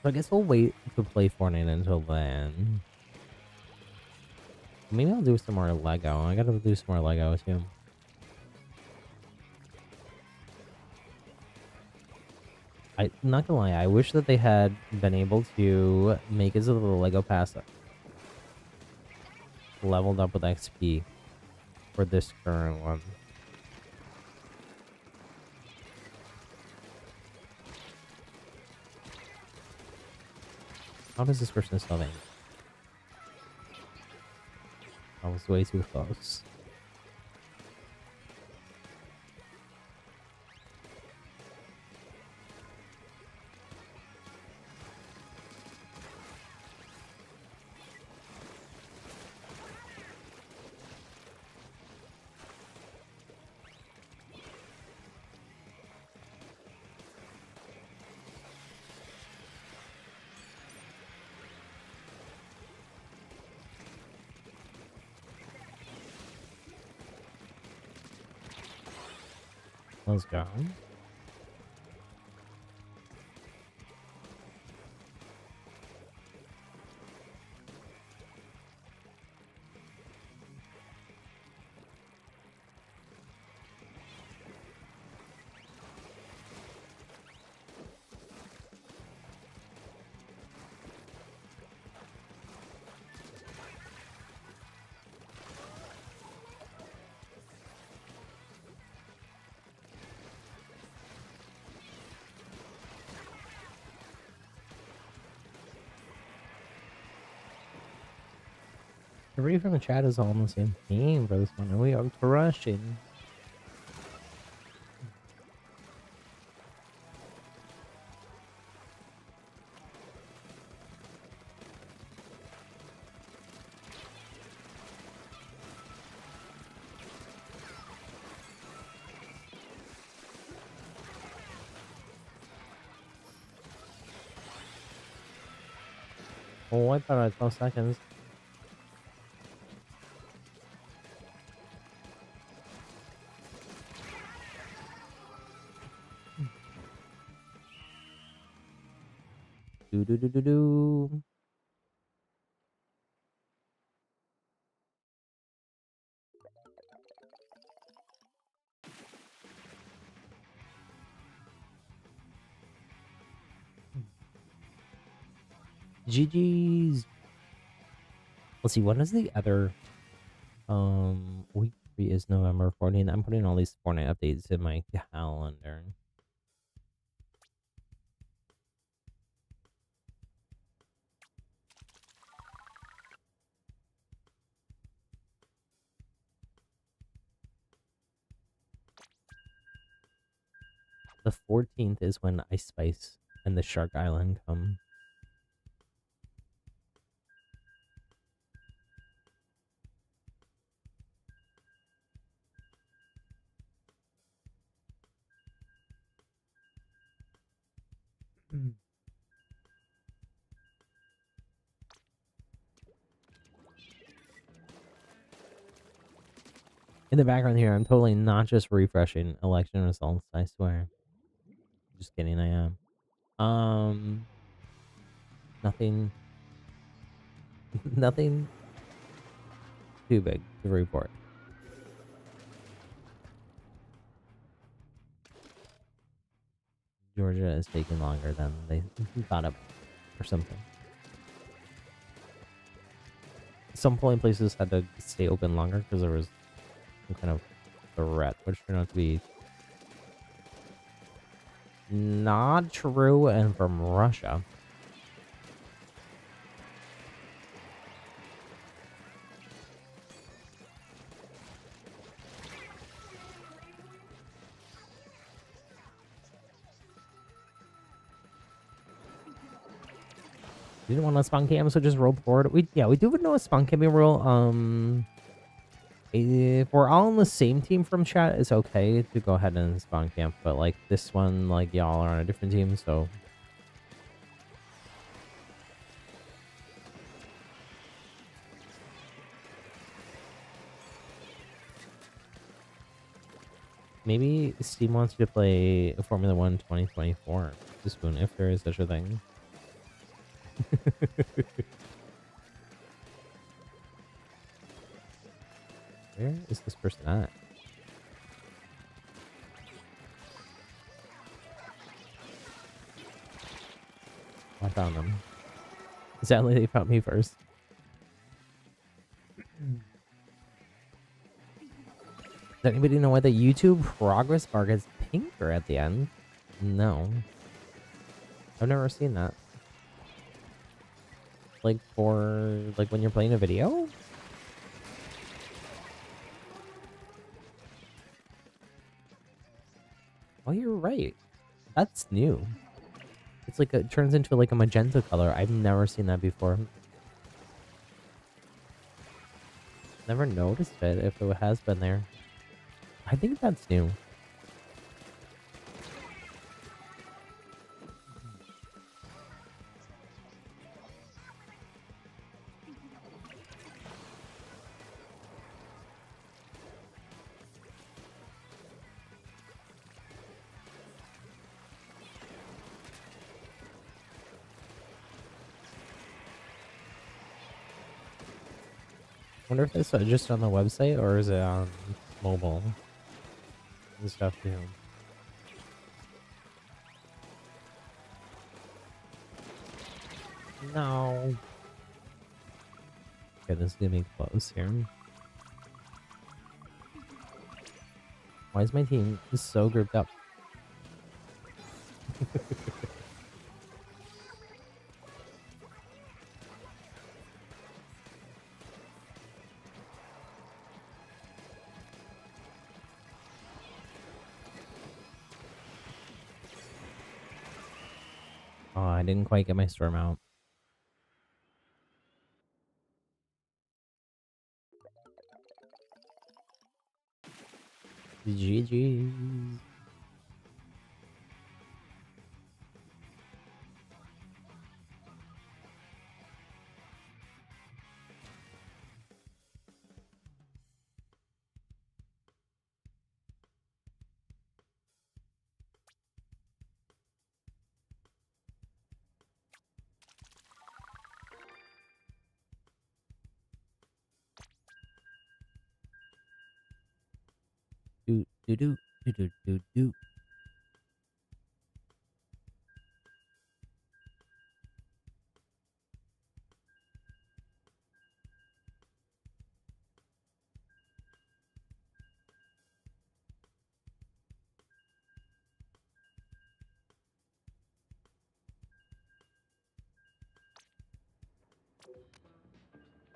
So I guess we'll wait to play Fortnite until then. Maybe I'll do some more Lego. I gotta do some more Lego too. I'm not gonna lie, I wish that they had been able to make it so that the Lego Pass leveled up with XP for this current one. How does this person still think? I was way too close. Let's go. Everybody from the chat is all on the same team for this one, and we are crushing. Oh, I thought I had 12 seconds. Do do do do do. GG's. Let's see, when is the other week 3 is November 14th. I'm putting all these Fortnite updates in my calendar. The 14th is when Ice Spice and the Shark Island come. In the background here, I'm totally not just refreshing election results, I swear. Just kidding, I am. Nothing nothing too big to report. Georgia is taking longer than they thought it or something. Some polling places had to stay open longer because there was some kind of threat, which turned out to be not true and from Russia. You didn't want to spawn cam, so just roll forward. We do know a spawn camping rule. If we're all on the same team from chat, it's okay to go ahead and spawn camp. But like this one, like y'all are on a different team, so maybe Steam wants you to play Formula 1 2024 this Spoon, if there is such a thing. Where is this person at? I found them. Sadly, they found me first. Does anybody know why the YouTube progress bar gets pinker at the end? No. I've never seen that. Like for, like when you're playing a video? Oh, you're right. That's new. It's like, it turns into like a magenta color. I've never seen that before. Never noticed it if it has been there. I think that's new. I wonder if it's just on the website or is it on mobile and stuff too. No. Okay, this is gonna be close here. Why is my team so grouped up? Oh, I didn't quite get my storm out. GG. Do do do do do do do.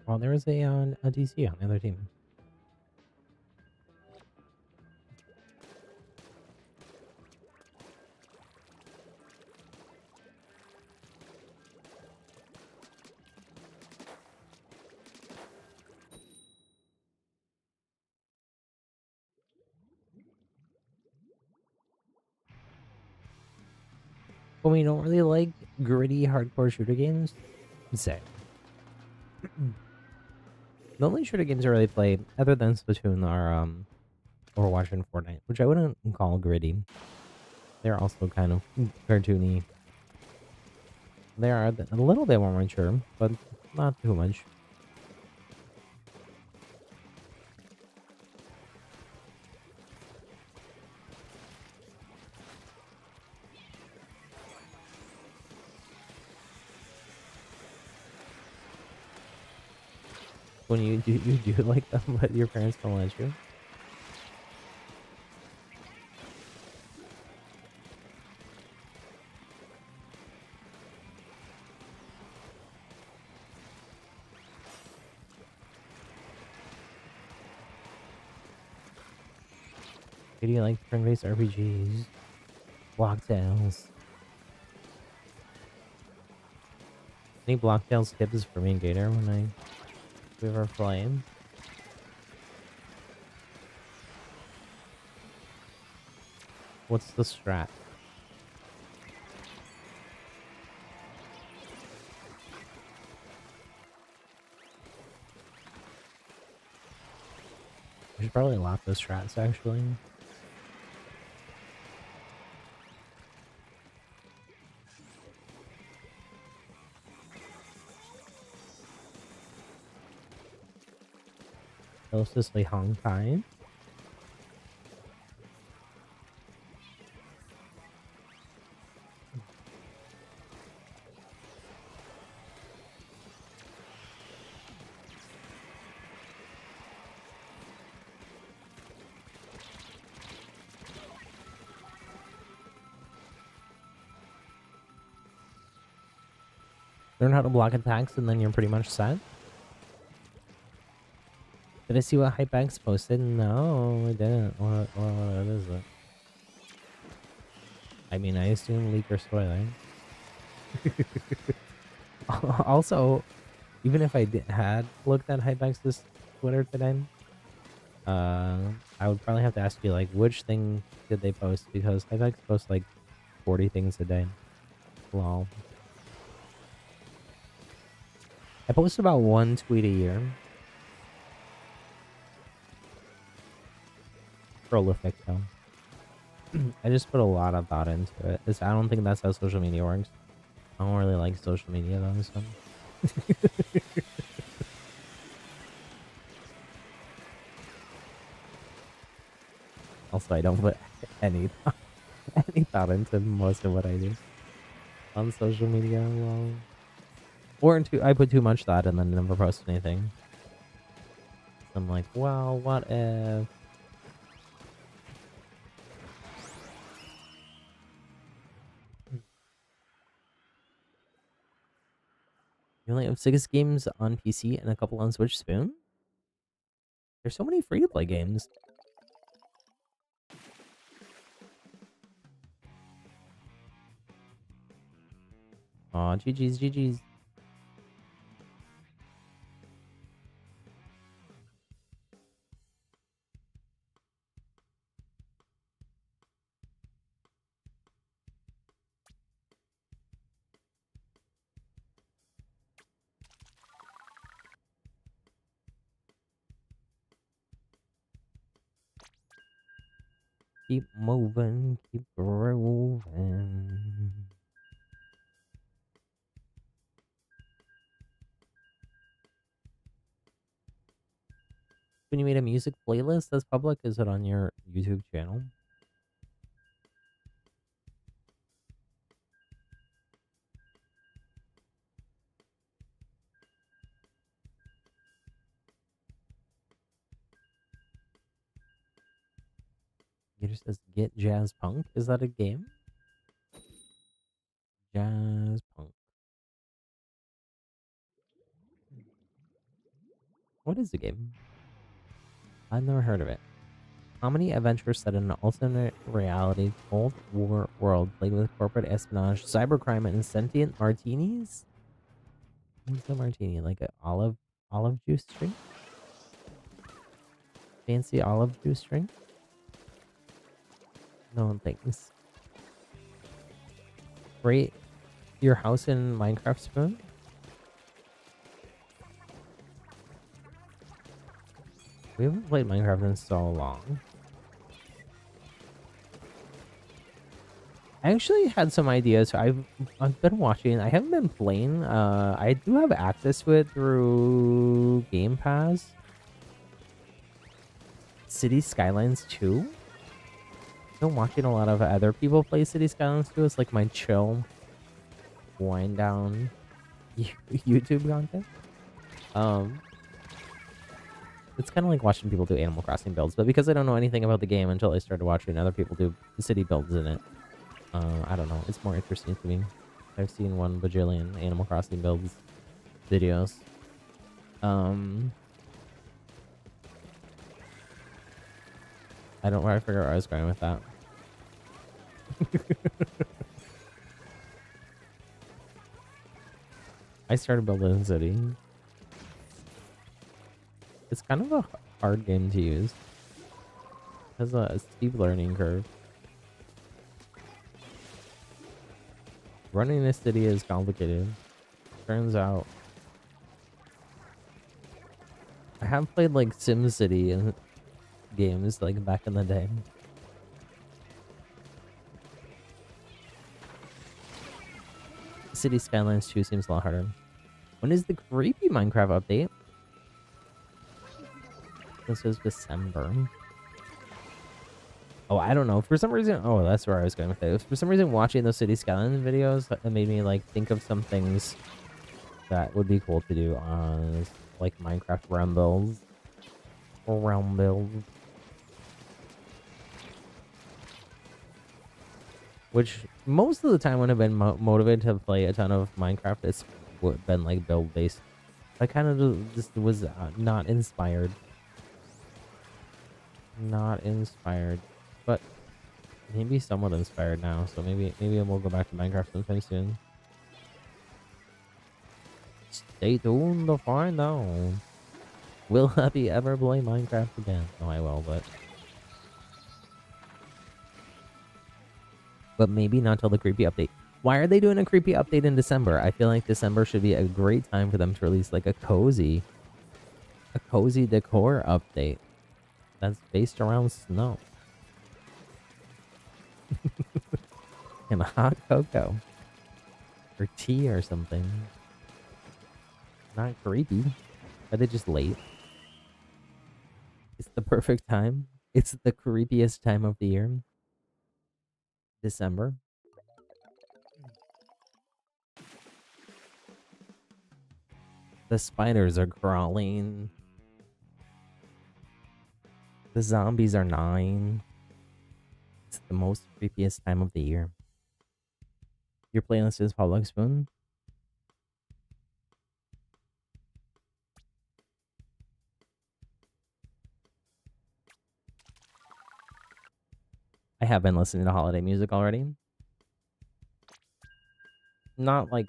Well, there is a DC on the other team. But we don't really like gritty, hardcore shooter games. Say. The only shooter games I really play, other than Splatoon, are Overwatch and Fortnite, which I wouldn't call gritty. They're also kind of cartoony. They are a little bit more mature, but not too much. When you do like them, but your parents don't let you. Do you like turn-based RPGs? Blocktails. Any Blocktails tips for me, Gator, when we were playing? What's the strat? I should probably lock the strats, actually. Mostly Honkai. Learn how to block attacks and then you're pretty much set. Did I see what Hypex posted? No, I didn't. What is it? I mean, I assume leak or spoiling. Also, even if I had looked at Hypex's Twitter today, I would probably have to ask you, like, which thing did they post? Because Hypex posts, like, 40 things a day. Lol. I post about one tweet a year. Prolific, though. I just put a lot of thought into it. I don't think that's how social media works. I don't really like social media, though, so. Also, I don't put any thought into most of what I do on social media. Well, I put too much thought and then never post anything. I'm like, well, what if? You only have 6 games on PC and a couple on Switch Spoon? There's so many free-to-play games. Aw, GG's, GG's. Keep moving, keep grooving. When you made a music playlist that's public, is it on your YouTube channel? It just says Get Jazz Punk. Is that a game? Jazz Punk. What is the game? I've never heard of it. Comedy adventure set in an alternate reality Cold War world played with corporate espionage, cybercrime, and sentient martinis? What's a martini? Like an olive juice drink? Fancy olive juice drink? No thanks. Rate your house in Minecraft Spoon? We haven't played Minecraft in so long. I actually had some ideas. I've been watching. I haven't been playing. I do have access to it through Game Pass. City Skylines 2. I've been watching a lot of other people play City Skylines 2. It's like my chill, wind down YouTube content. It's kind of like watching people do Animal Crossing builds, but because I don't know anything about the game until I started watching other people do city builds in it, I don't know. It's more interesting to me. I've seen 1 bajillion Animal Crossing builds videos. I don't I figure out where I was going with that. I started building a city. It's kind of a hard game to use. It has a steep learning curve. Running a city is complicated. Turns out. I have played like SimCity and games like back in the day. City Skylines 2 seems a lot harder. When is the creepy Minecraft update? This is December. Oh, I don't know. For some reason, oh, that's where I was going with it. For some reason, watching those City Skylines videos, it made me like think of some things that would be cool to do on like Minecraft realm builds. Or realm builds. Which most of the time when I've been motivated to play a ton of Minecraft, it's been like build based. I kind of just was not inspired. Not inspired, but maybe somewhat inspired now. So maybe we'll go back to Minecraft sometime soon. Stay tuned to find out. Will Happy ever play Minecraft again? No, I will, but maybe not till the creepy update. Why are they doing a creepy update in December? I feel like December should be a great time for them to release like a cozy decor update that's based around snow and a hot cocoa or tea or something. Not creepy. Are they just late? It's the perfect time. It's the creepiest time of the year. December. The spiders are crawling. The zombies are gnawing. It's the most creepiest time of the year. Your playlist is Public Spoon? I have been listening to holiday music already. Not like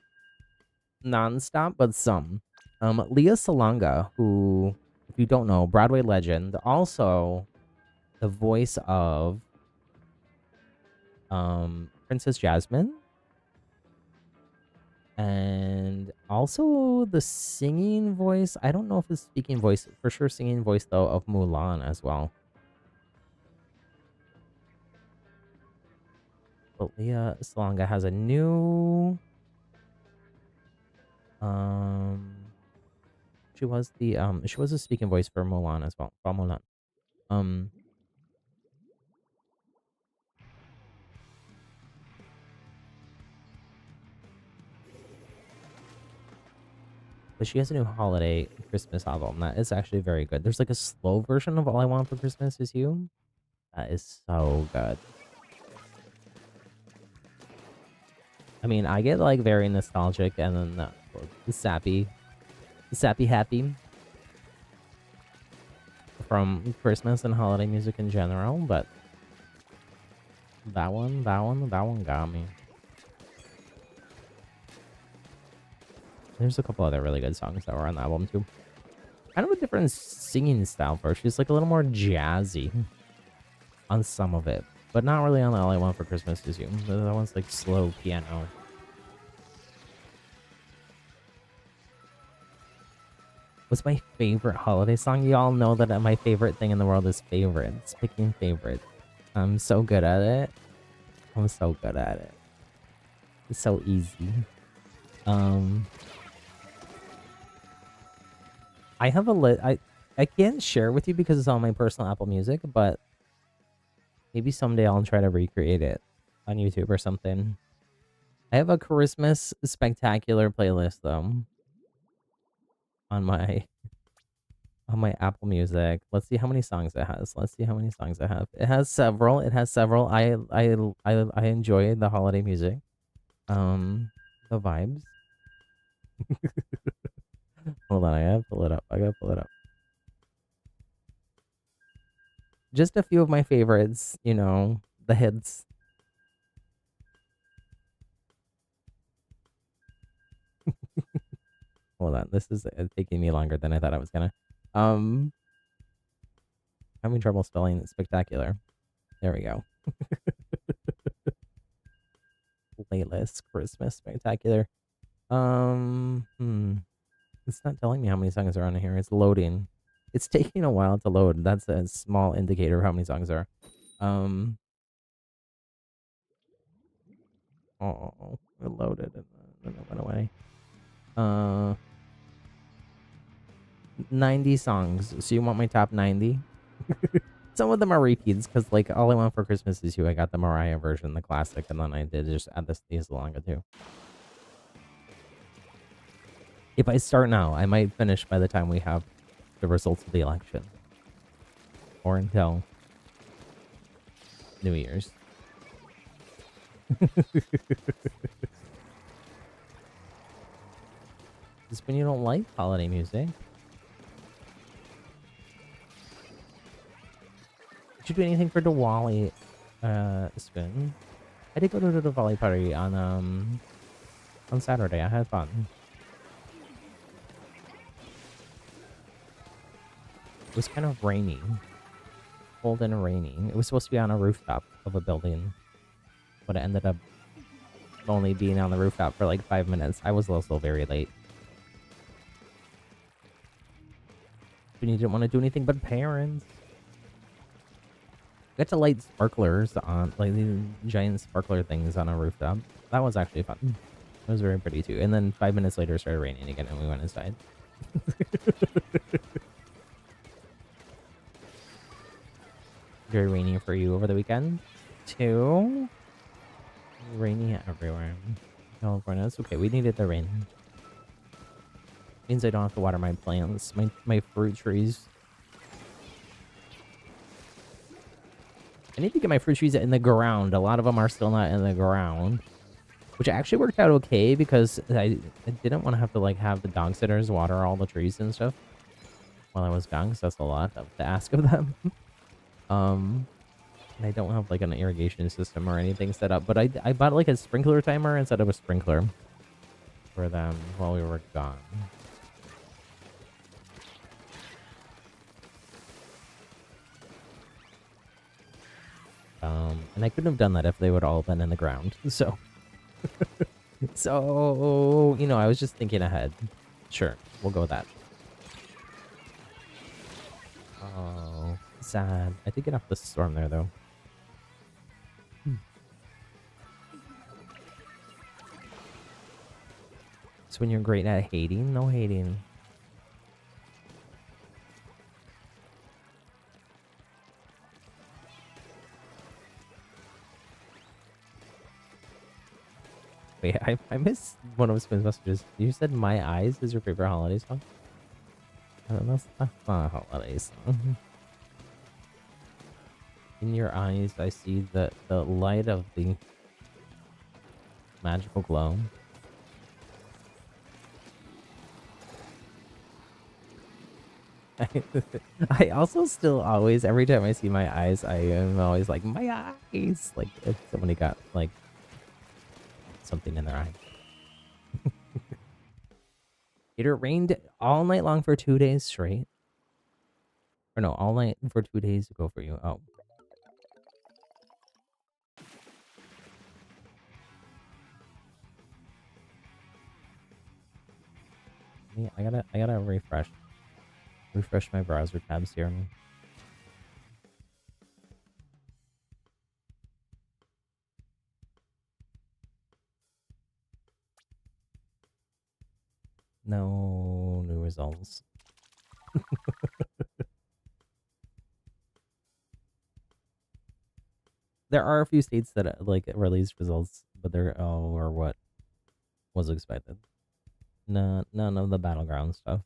non-stop, but some. Leah Salonga, who, if you don't know, Broadway legend, also the voice of Princess Jasmine, and also the singing voice. I don't know if it's speaking voice, for sure singing voice though, of Mulan as well. But Leah Salonga has a new she was a speaking voice for Mulan as well. For Mulan. Um but she has a new holiday Christmas album that is actually very good. There's like a slow version of All I Want for Christmas Is You. That is so good. I mean, I get like very nostalgic and then the sappy happy from Christmas and holiday music in general, but that one got me. There's a couple other really good songs that were on the album too. Kind of a different singing style for her. She's like a little more jazzy on some of it, but not really on All I Want for Christmas Is You. That one's like slow piano. What's my favorite holiday song? You all know that my favorite thing in the world is favorites. Picking favorites. I'm so good at it. I'm so good at it. It's so easy. I have I can't share with you because it's on my personal Apple Music, but maybe someday I'll try to recreate it on YouTube or something. I have a Christmas spectacular playlist though on my Apple Music. Let's see how many songs it has. Let's see how many songs it has. It has several. It has several. I enjoy the holiday music. The vibes. Hold on, I gotta pull it up. Just a few of my favorites, you know, the hits. Hold on, this is taking me longer than I thought I was gonna. Having trouble spelling spectacular. There we go. Playlist Christmas spectacular. It's not telling me how many songs are on here. It's loading. It's taking a while to load. That's a small indicator of how many songs are. Oh, it loaded and then it went away. 90 songs. So you want my top 90? Some of them are repeats because like All I Want for Christmas Is You. I got the Mariah version, the classic, and then I did just add this these longer too. If I start now, I might finish by the time we have the results of the election. Or until New Year's. Just when you don't like holiday music. Did you do anything for Diwali, Spoon? I did go to the Diwali party on Saturday. I had fun. It was kind of rainy. Cold and rainy. It was supposed to be on a rooftop of a building. But it ended up only being on the rooftop for like 5 minutes. I was also very late. When you didn't want to do anything but parents. Got to light sparklers on, like these giant sparkler things on a rooftop. That was actually fun. It was very pretty too. And then 5 minutes later it started raining again and we went inside. Very rainy for you over the weekend too. Rainy everywhere. California. It's okay. We needed the rain. Means I don't have to water my plants, my fruit trees. I need to get my fruit trees in the ground. A lot of them are still not in the ground, which actually worked out okay because I didn't want to have to like have the dog sitters water all the trees and stuff while I was gone, because that's a lot to ask of them. And I don't have like an irrigation system or anything set up, but I bought like a sprinkler timer instead of a sprinkler for them while we were gone. And I couldn't have done that if they would all been in the ground. So, you know, I was just thinking ahead. Sure, we'll go with that. Oh, sad. I did get off the storm there, though. So when you're great at hating, no hating. Wait, I missed one of Spin's messages. You said My Eyes is your favorite holiday song? That's not a holiday song. In your eyes, I see the light of the magical glow. I also still always, every time I see My Eyes, I am always like, my eyes! Like, if somebody got, like, something in their eye. It rained all night long for 2 days straight. Or no, all night for 2 days to go for you. Oh. Yeah, I gotta refresh my browser tabs here. No new results. There are a few states that like released results, but they're all or what was expected. No, none of the battleground stuff.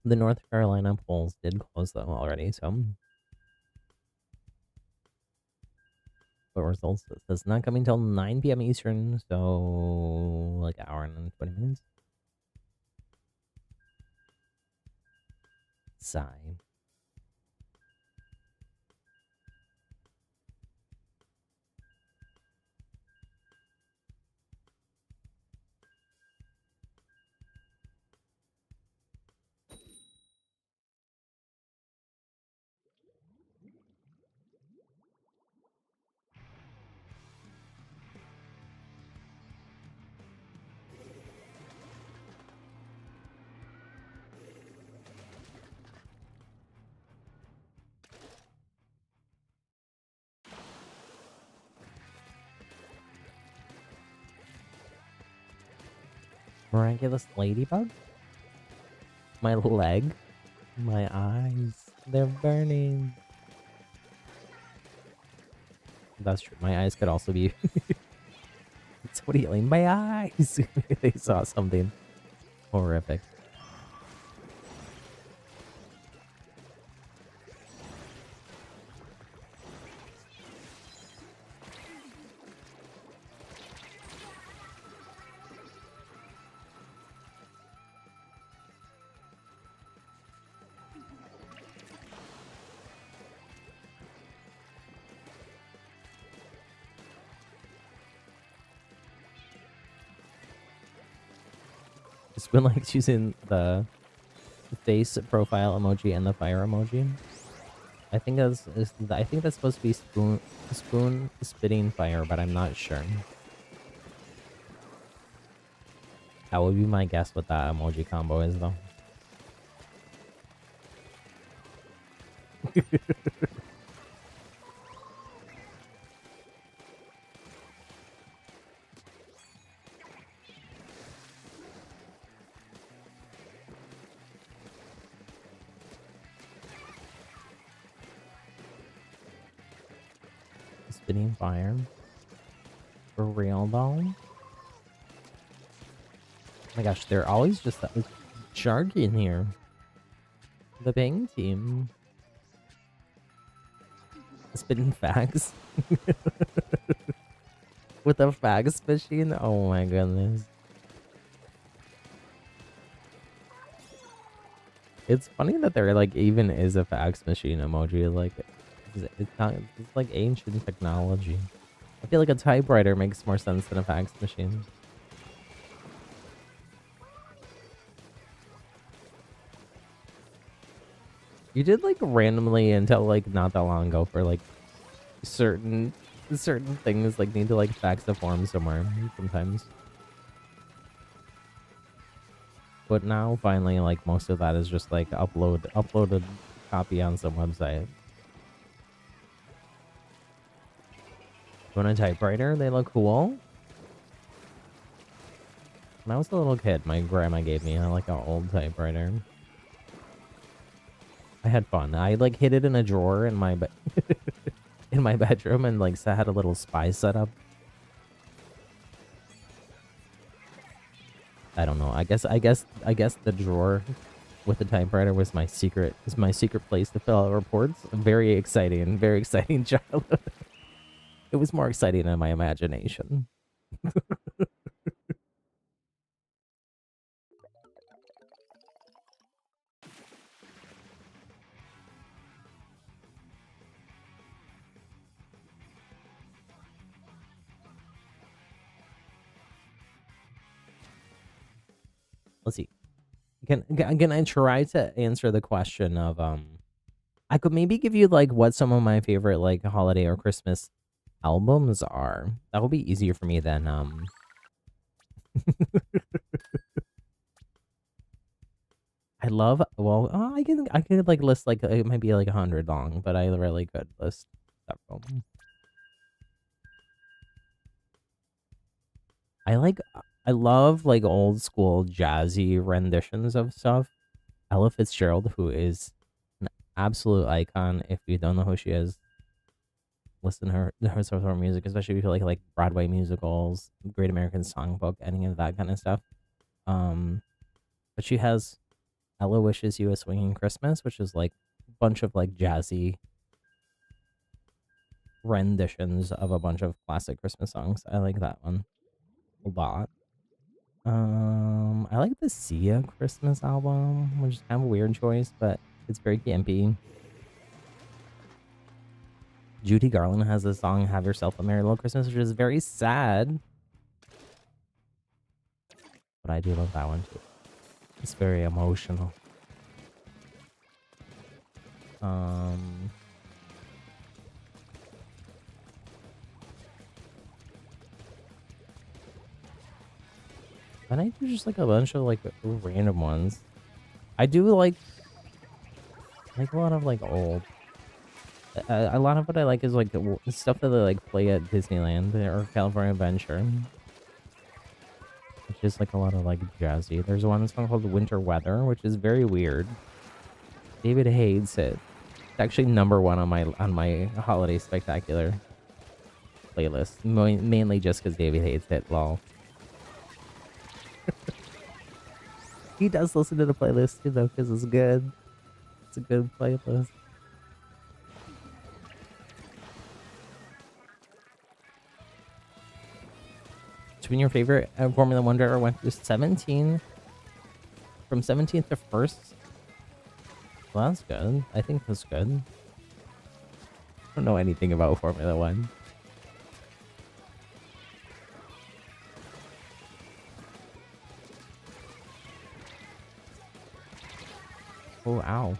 The North Carolina polls did close them already, so. But results it says not coming till 9 p.m. Eastern, so like an hour and 20 minutes. Sigh. Miraculous ladybug? My leg? My eyes? They're burning. That's true. My eyes could also be... Somebody yelling, my eyes! They saw something horrific. It's been like using the face profile emoji and the fire emoji. I think that's supposed to be spoon spitting fire, but I'm not sure. That would be my guess what that emoji combo is, though. Spitting fire. For real, though? Oh my gosh, they're always just Sharky in here. The Bang team. Spitting facts. With a fax machine? Oh my goodness. It's funny that there like even is a fax machine emoji. Like it's not. It's like ancient technology. I feel like a typewriter makes more sense than a fax machine. You did like randomly until like not that long ago for like certain things like need to like fax the form somewhere sometimes. But now finally like most of that is just like uploaded copy on some website. You want a typewriter? They look cool. When I was a little kid, my grandma gave me like an old typewriter. I had fun. I like hid it in a drawer in my in my bedroom and like had a little spy setup. I don't know. I guess the drawer with the typewriter was my secret place to fill out reports. Very exciting childhood. It was more exciting in my imagination. Let's see. Can I try to answer the question of I could maybe give you like what some of my favorite like holiday or Christmas albums are. That would be easier for me than I love well I could like list like it might be like 100 long, but I really could list several. I love like old school jazzy renditions of stuff. Ella Fitzgerald, who is an absolute icon. If you don't know who she is, listen to her sort of music, especially if you like Broadway musicals, Great American Songbook, any of that kind of stuff. But she has Ella Wishes You a Swinging Christmas, which is like a bunch of like jazzy renditions of a bunch of classic Christmas songs. I like that one a lot. I like the Sia Christmas album, which is kind of a weird choice, but it's very campy. Judy Garland has the song "Have Yourself a Merry Little Christmas," which is very sad, but I do love that one too. It's very emotional. And I do just like a bunch of like random ones. I do like a lot of like old. A lot of what I like is like the stuff that they like play at Disneyland or California Adventure. It's just like a lot of like jazzy. There's one song called "Winter Weather," which is very weird. David hates it. It's actually number one on my holiday spectacular playlist, mainly just because David hates it. Lol. He does listen to the playlist too, though, because it's good. It's a good playlist. Between your favorite Formula One driver went through 17, from 17th to 1st. Well, that's good. I think that's good. I don't know anything about Formula One. Oh, ow.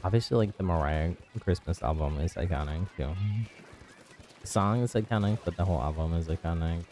Obviously, like, the Mariah Christmas album is iconic, too. The song is iconic, but the whole album is iconic.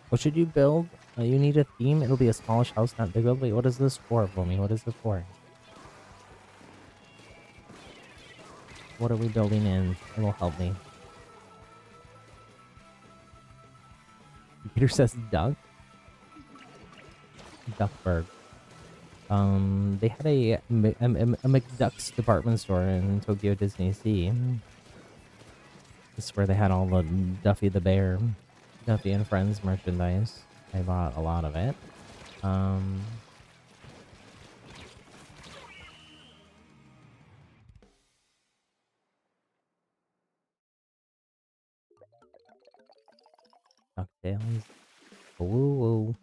What should you build? You need a theme. It'll be a smallish house, not big. Wait, what is this for, Boomy? What is this for? What are we building in? It will help me. Peter says duck. Duckburg. They had a McDuck's department store in Tokyo Disney Sea. This is where they had all the Duffy the Bear, Duffy and Friends merchandise. I bought a lot of it. DuckTales. Woo woo.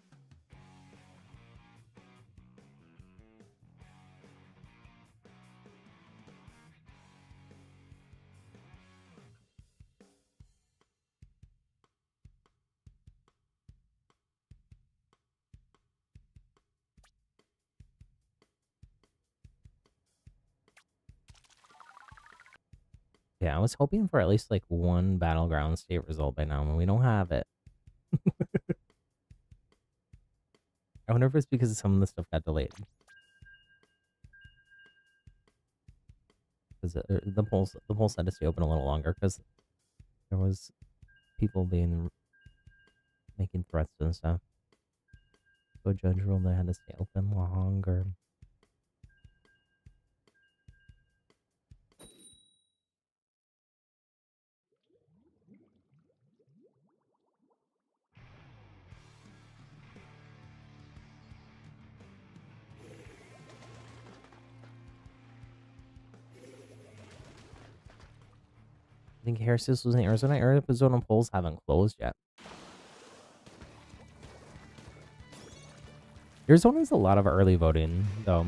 Yeah, I was hoping for at least like one battleground state result by now, and we don't have it. I wonder if it's because some of the stuff got delayed. Because the polls had to stay open a little longer because there was people making threats and stuff. So a judge ruled they had to stay open longer. I think Harris's was in Arizona. Arizona polls haven't closed yet. Arizona's a lot of early voting, though.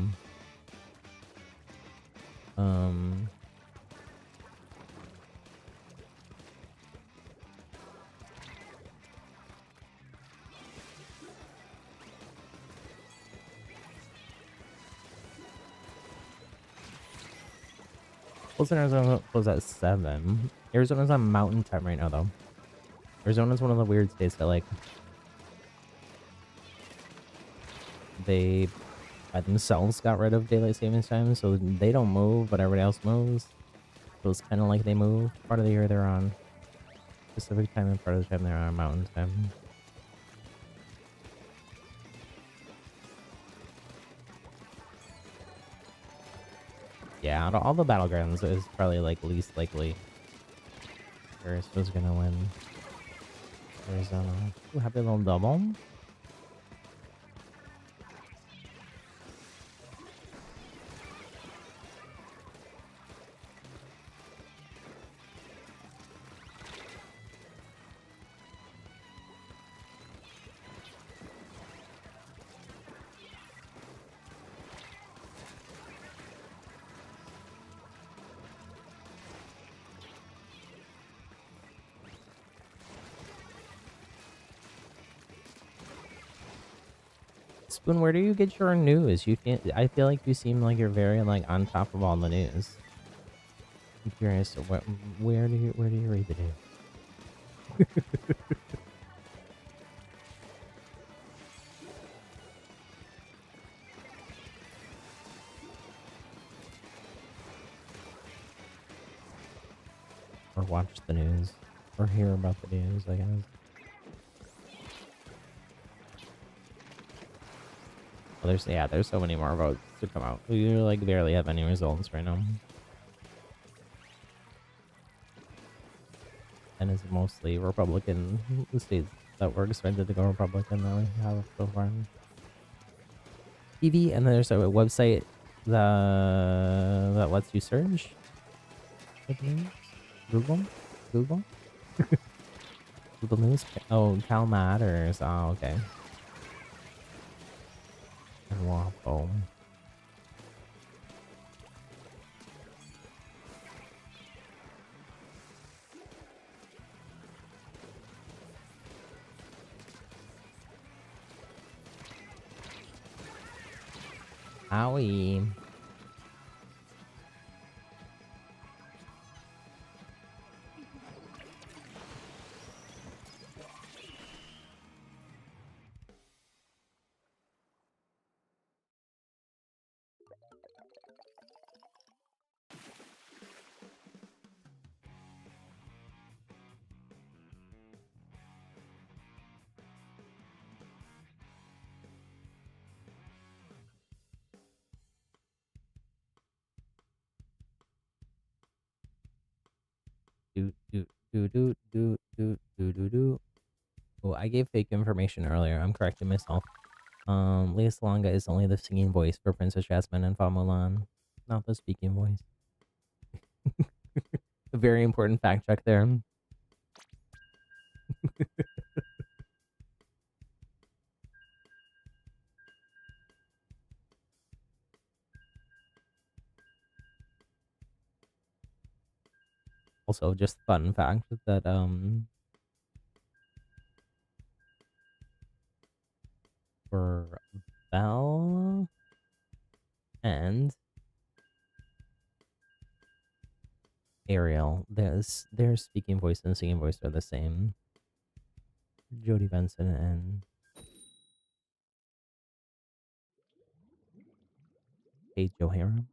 Polls in Arizona close at 7. Arizona's on mountain time right now, though. Arizona's one of the weird states that, like, they by themselves got rid of daylight savings time, so they don't move, but everybody else moves. So it's kind of like they move. Part of the year they're on Pacific time, and part of the time they're on mountain time. Yeah, out of all the battlegrounds, it was probably like least likely Paris was gonna win. Arizona. Ooh, happy little double. Spoon, where do you get your news? I feel like you seem like you're very like on top of all the news. I'm curious, where do you read the news? Or watch the news, or hear about the news, I guess. Well, there's so many more votes to come out. We like barely have any results right now. And it's mostly Republican states that were expected to go Republican that we have so far. TV, and then there's a website that lets you search. Google? Google? Google News? Oh, Cal Matters. Oh, okay. And Waffle. Owie. Do do do do do do do do do. Oh, I gave fake information earlier. I'm correcting myself. Lea Salonga is only the singing voice for Princess Jasmine and Fa Mulan, not the speaking voice. A very important fact check there. Also, just fun fact that for Belle and Ariel, their speaking voice and singing voice are the same. Jodie Benson and Kate O'Hara.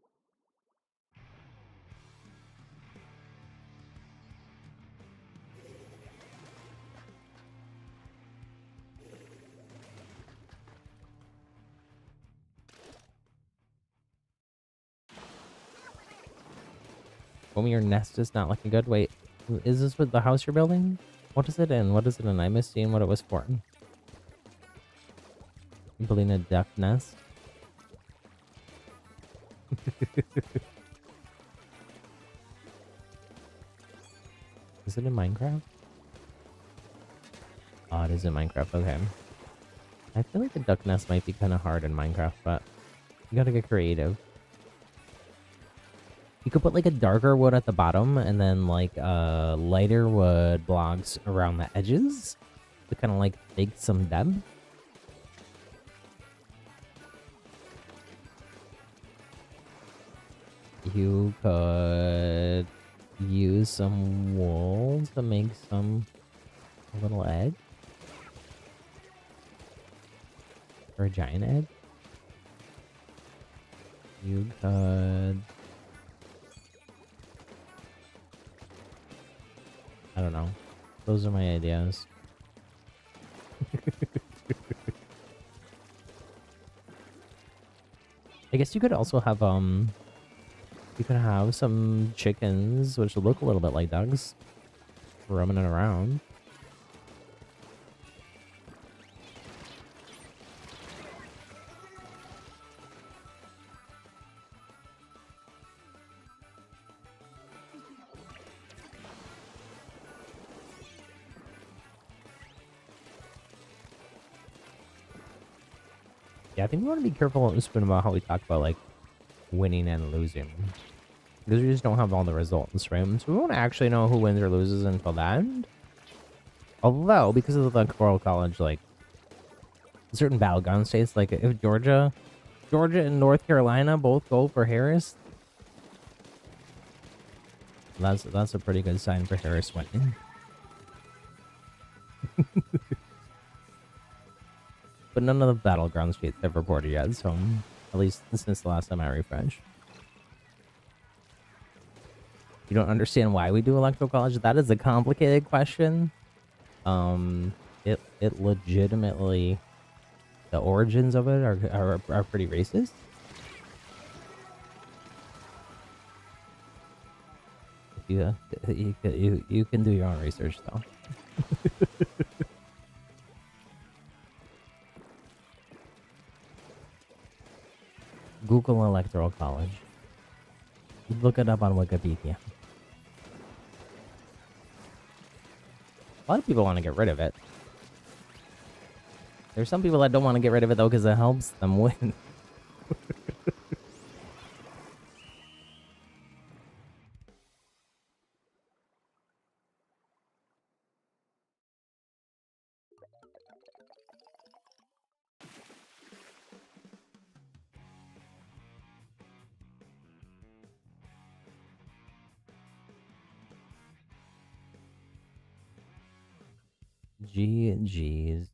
Homie, your nest is not looking good. Wait, is this with the house you're building? What is it in? What is it in? I missed seeing what it was for. I'm building a duck nest. Is it in Minecraft? Oh, it is in Minecraft. Okay. I feel like a duck nest might be kind of hard in Minecraft, but you gotta get creative. You could put like a darker wood at the bottom and then like lighter wood blocks around the edges to kind of like take some depth. You could use some wool to make some little egg. Or a giant egg. You could... I don't know. Those are my ideas. I guess you could also have, you could have some chickens, which look a little bit like dogs, roaming around. Yeah, I think we want to be careful and spoon about how we talk about, like, winning and losing. Because we just don't have all the results, right? So we won't actually know who wins or loses until the end. Although, because of the Electoral College, like, certain battleground states, like, if Georgia and North Carolina both go for Harris, that's a pretty good sign for Harris winning. But none of the battleground states have reported yet, so at least since the last time I refreshed. You don't understand why we do electoral college? That is a complicated question. It legitimately, the origins of it are pretty racist. You can do your own research though. Google electoral college. Look it up on Wikipedia. A lot of people want to get rid of it. There's some people that don't want to get rid of it though because it helps them win. GG's.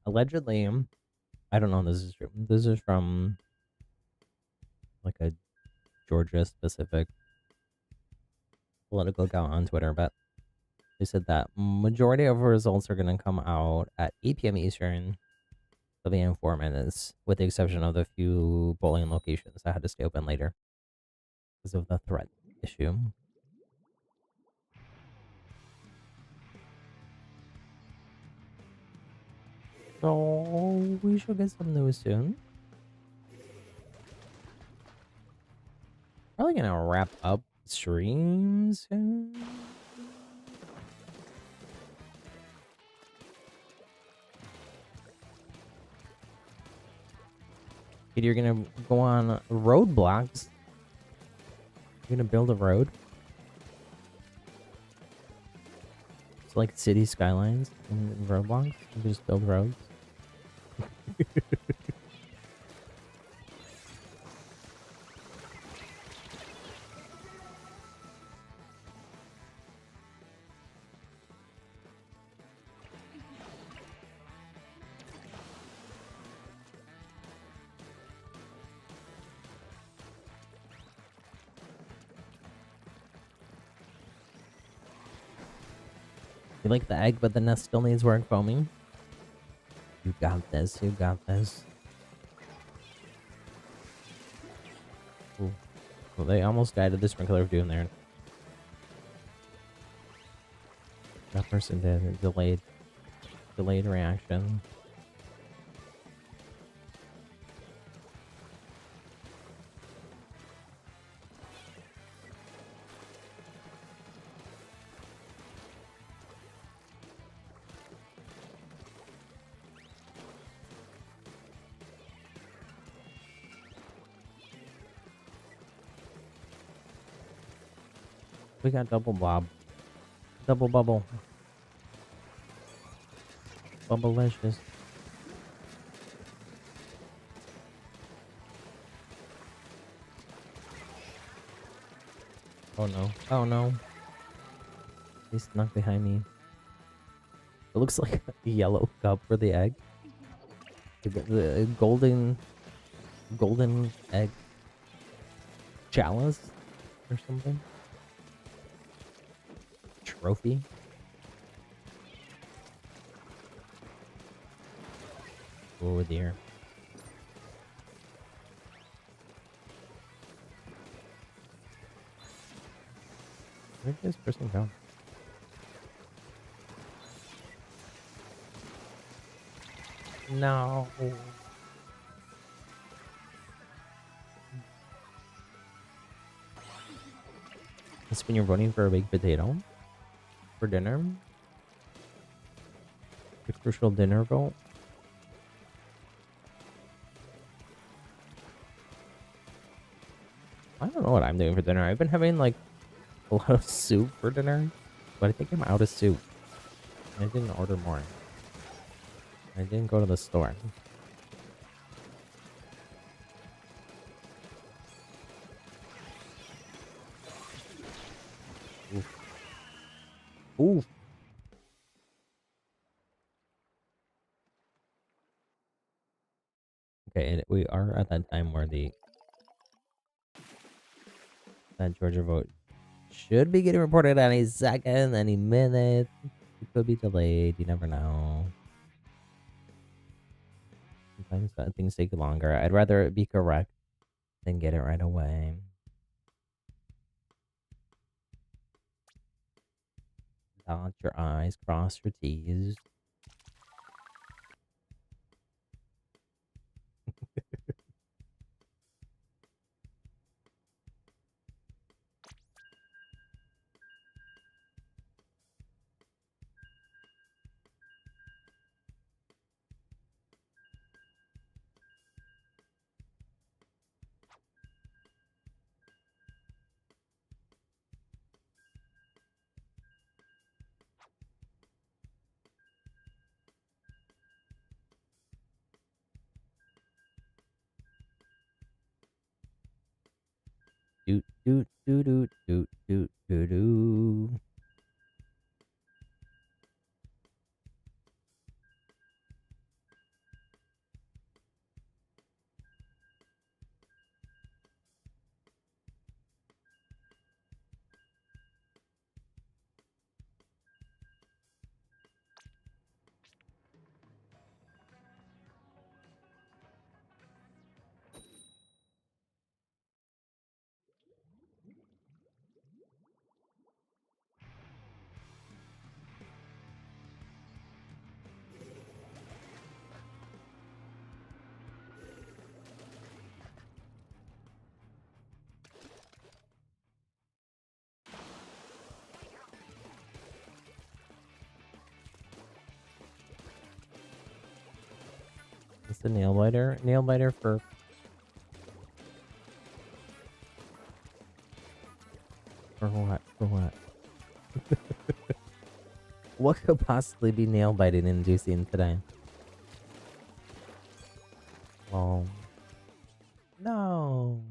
Allegedly, I don't know if this is true. This is from like a Georgia specific political account on Twitter, but they said that majority of results are going to come out at 8 p.m. Eastern. They'll be in 4 minutes, with the exception of the few polling locations that had to stay open later because of the threat issue. So we should get some news soon. Probably gonna wrap up stream soon. You're gonna go on roadblocks. You're gonna build a road. It's like city skylines and roadblocks. You just build roads. You like the egg, but the nest still needs work, foaming. You got this. You got this. Ooh. Well, they almost died to the sprinkler doing there. That person did a delayed reaction. We got double blob. Double bubble. Bubblicious. Oh no. Oh no. He snuck behind me. It looks like a yellow cup for the egg. The golden egg chalice or something. Trophy. Oh dear. Where did this person go? No. It's when you're voting for a baked potato for dinner. The crucial dinner vote. I don't know what I'm doing for dinner. I've been having like a lot of soup for dinner, but I think I'm out of soup. I didn't order more. I didn't go to the store. Oof. Oof. Okay, we are at that time where that Georgia vote should be getting reported any second, any minute. It could be delayed. You never know. Sometimes things take longer. I'd rather it be correct than get it right away. Dot your I's, cross your T's. Doot doot doot doot doot doot doot doot. the nail biter? Nail biter for what? For what? What could possibly be nail biting inducing today? Oh no.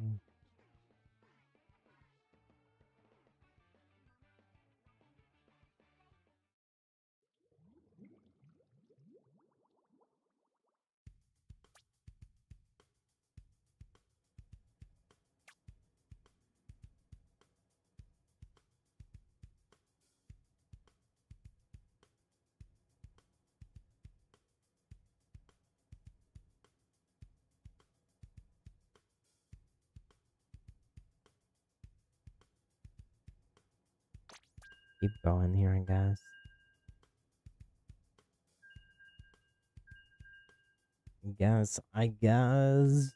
Keep going here, I guess. I guess.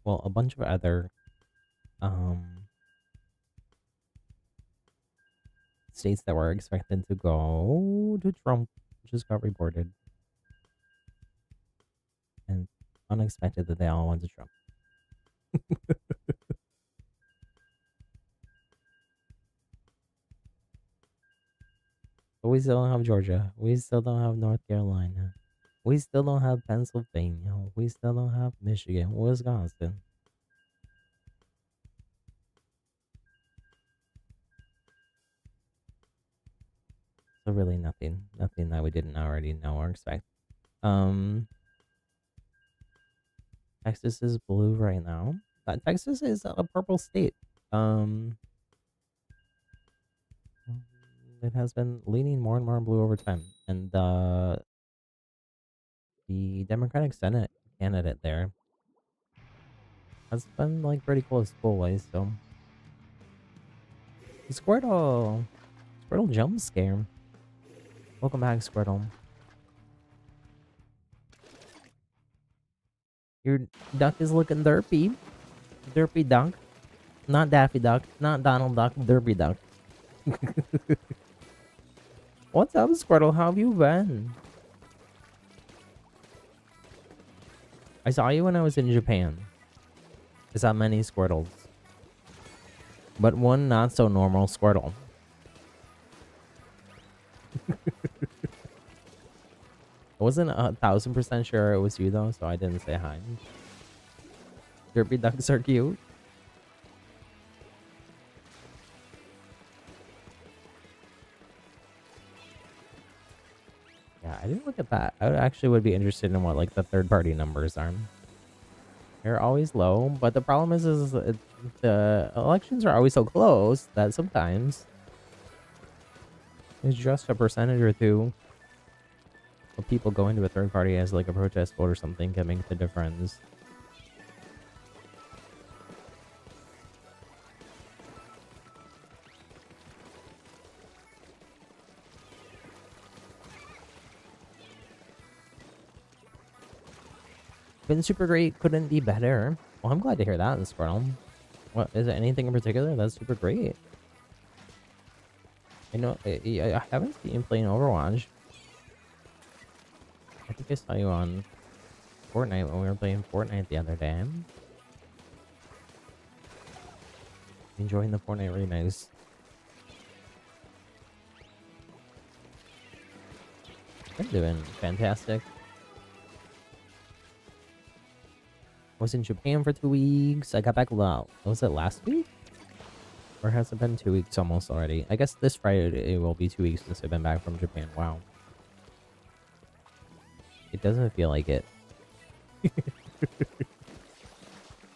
Well, a bunch of other states that were expected to go to Trump just got reported. And unexpected that they all went to Trump. But we still don't have Georgia. We still don't have North Carolina. We still don't have Pennsylvania. We still don't have Michigan, Wisconsin. So really nothing that we didn't already know or expect. Texas is blue right now. Texas is a purple state. It has been leaning more and more blue over time, and the Democratic Senate candidate there has been like pretty close always. So Squirtle, Squirtle jump scare. Welcome back, Squirtle. Your duck is looking derpy. Derpy duck. Not Daffy Duck. Not Donald Duck. Derpy Duck. What's up, Squirtle? How have you been? I saw you when I was in Japan. I saw many Squirtles. But one not so normal Squirtle. I wasn't 1000% sure it was you though, so I didn't say hi. Derpy ducks are cute. Yeah, I didn't look at that. I actually would be interested in what like the third-party numbers are. They're always low, but the problem is the elections are always so close that sometimes it's just a percentage or two of people going to a third party as like a protest vote or something can make the difference. Been super great, couldn't be better. Well, I'm glad to hear that in this realm. What is it? Anything in particular that's super great? I know I haven't seen you playing Overwatch. I think I saw you on Fortnite when we were playing Fortnite the other day. Enjoying the Fortnite remix. I'm doing fantastic. I was in Japan for 2 weeks. I got back, was it last week? Or has it been 2 weeks almost already? I guess this Friday it will be 2 weeks since I've been back from Japan. Wow. It doesn't feel like it.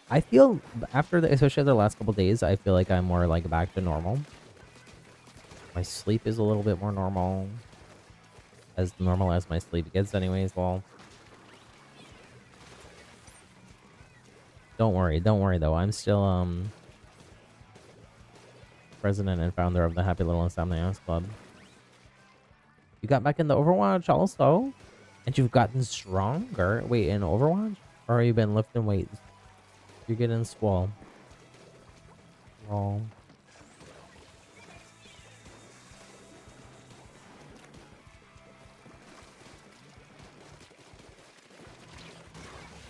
I feel, after especially the last couple days, I feel like I'm more like back to normal. My sleep is a little bit more normal. As normal as my sleep gets anyways, well. Don't worry though. I'm still president and founder of the Happy Little Insomniacs Club. You got back into Overwatch also? And you've gotten stronger? Wait, in Overwatch? Or have you been lifting weights? You're getting swole. Oh.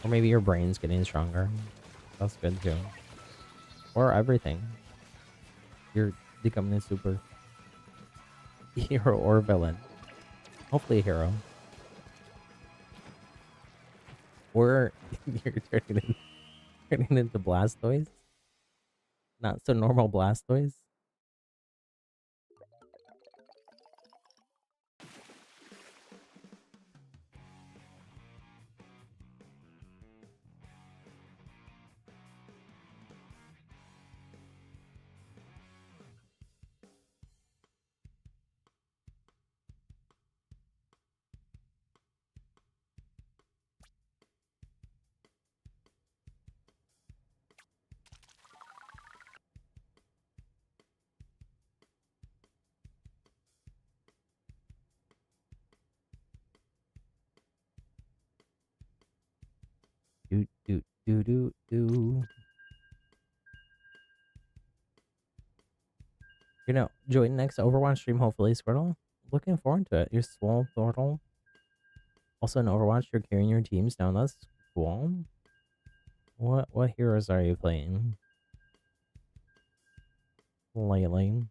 Or maybe your brain's getting stronger. That's good too. Or everything. You're becoming a super hero or villain. Hopefully a hero. Or you're turning into Blastoise. Not so normal Blastoise. Do do do do do. You know, join next Overwatch stream, hopefully, Squirtle. Looking forward to it. You're swole, Thortle. Also in Overwatch, you're carrying your teams down. That's cool. What heroes are you playing lately?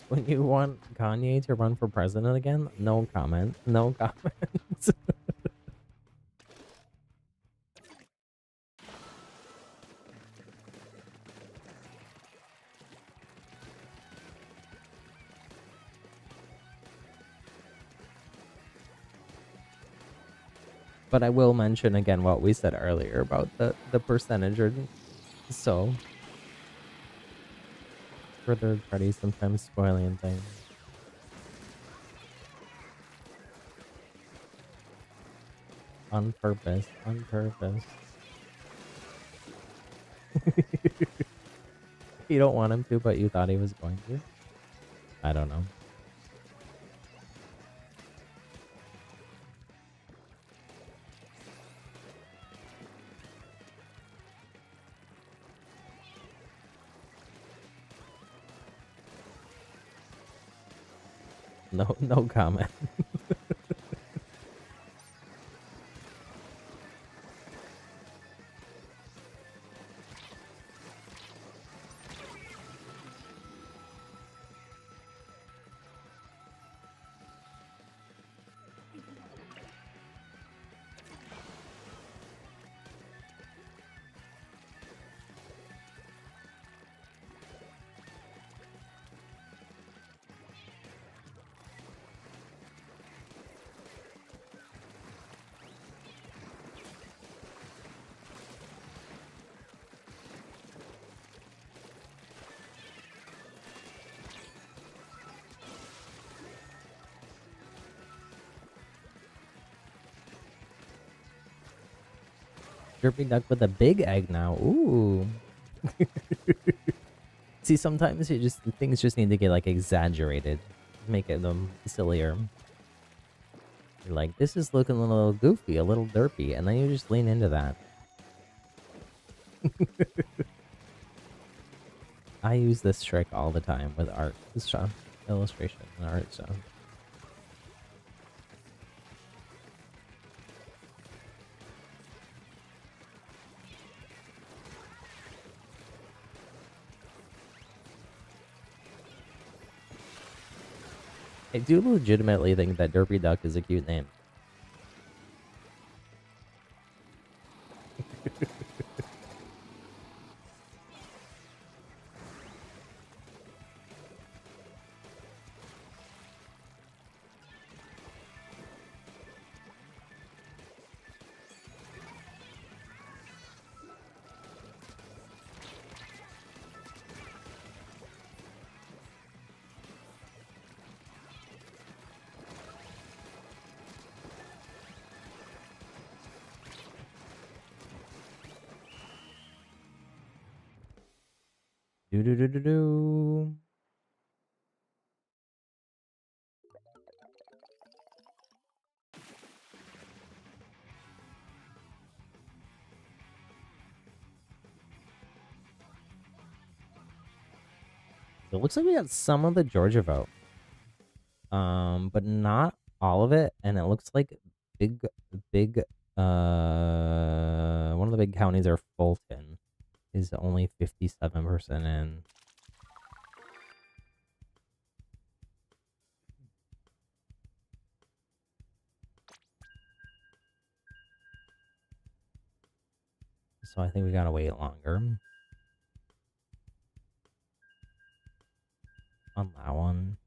When you want Kanye to run for president again? No comment. No comments. But I will mention again what we said earlier about the percentage or so. For third parties sometimes spoiling things. On purpose. On purpose. You don't want him to, but you thought he was going to? I don't know. No comment. Derpy duck with a big egg now. Ooh. See, sometimes things just need to get like exaggerated, make it sillier. You're like, this is looking a little goofy, a little derpy, and then you just lean into that. I use this trick all the time with art stuff, illustration and art stuff. I do legitimately think that Derpy Duck is a cute name. Do do do do do. It looks like we got some of the Georgia vote, but not all of it. And it looks like big, one of the big counties are Fulton, is only 57% in. So I think we gotta wait longer on that one.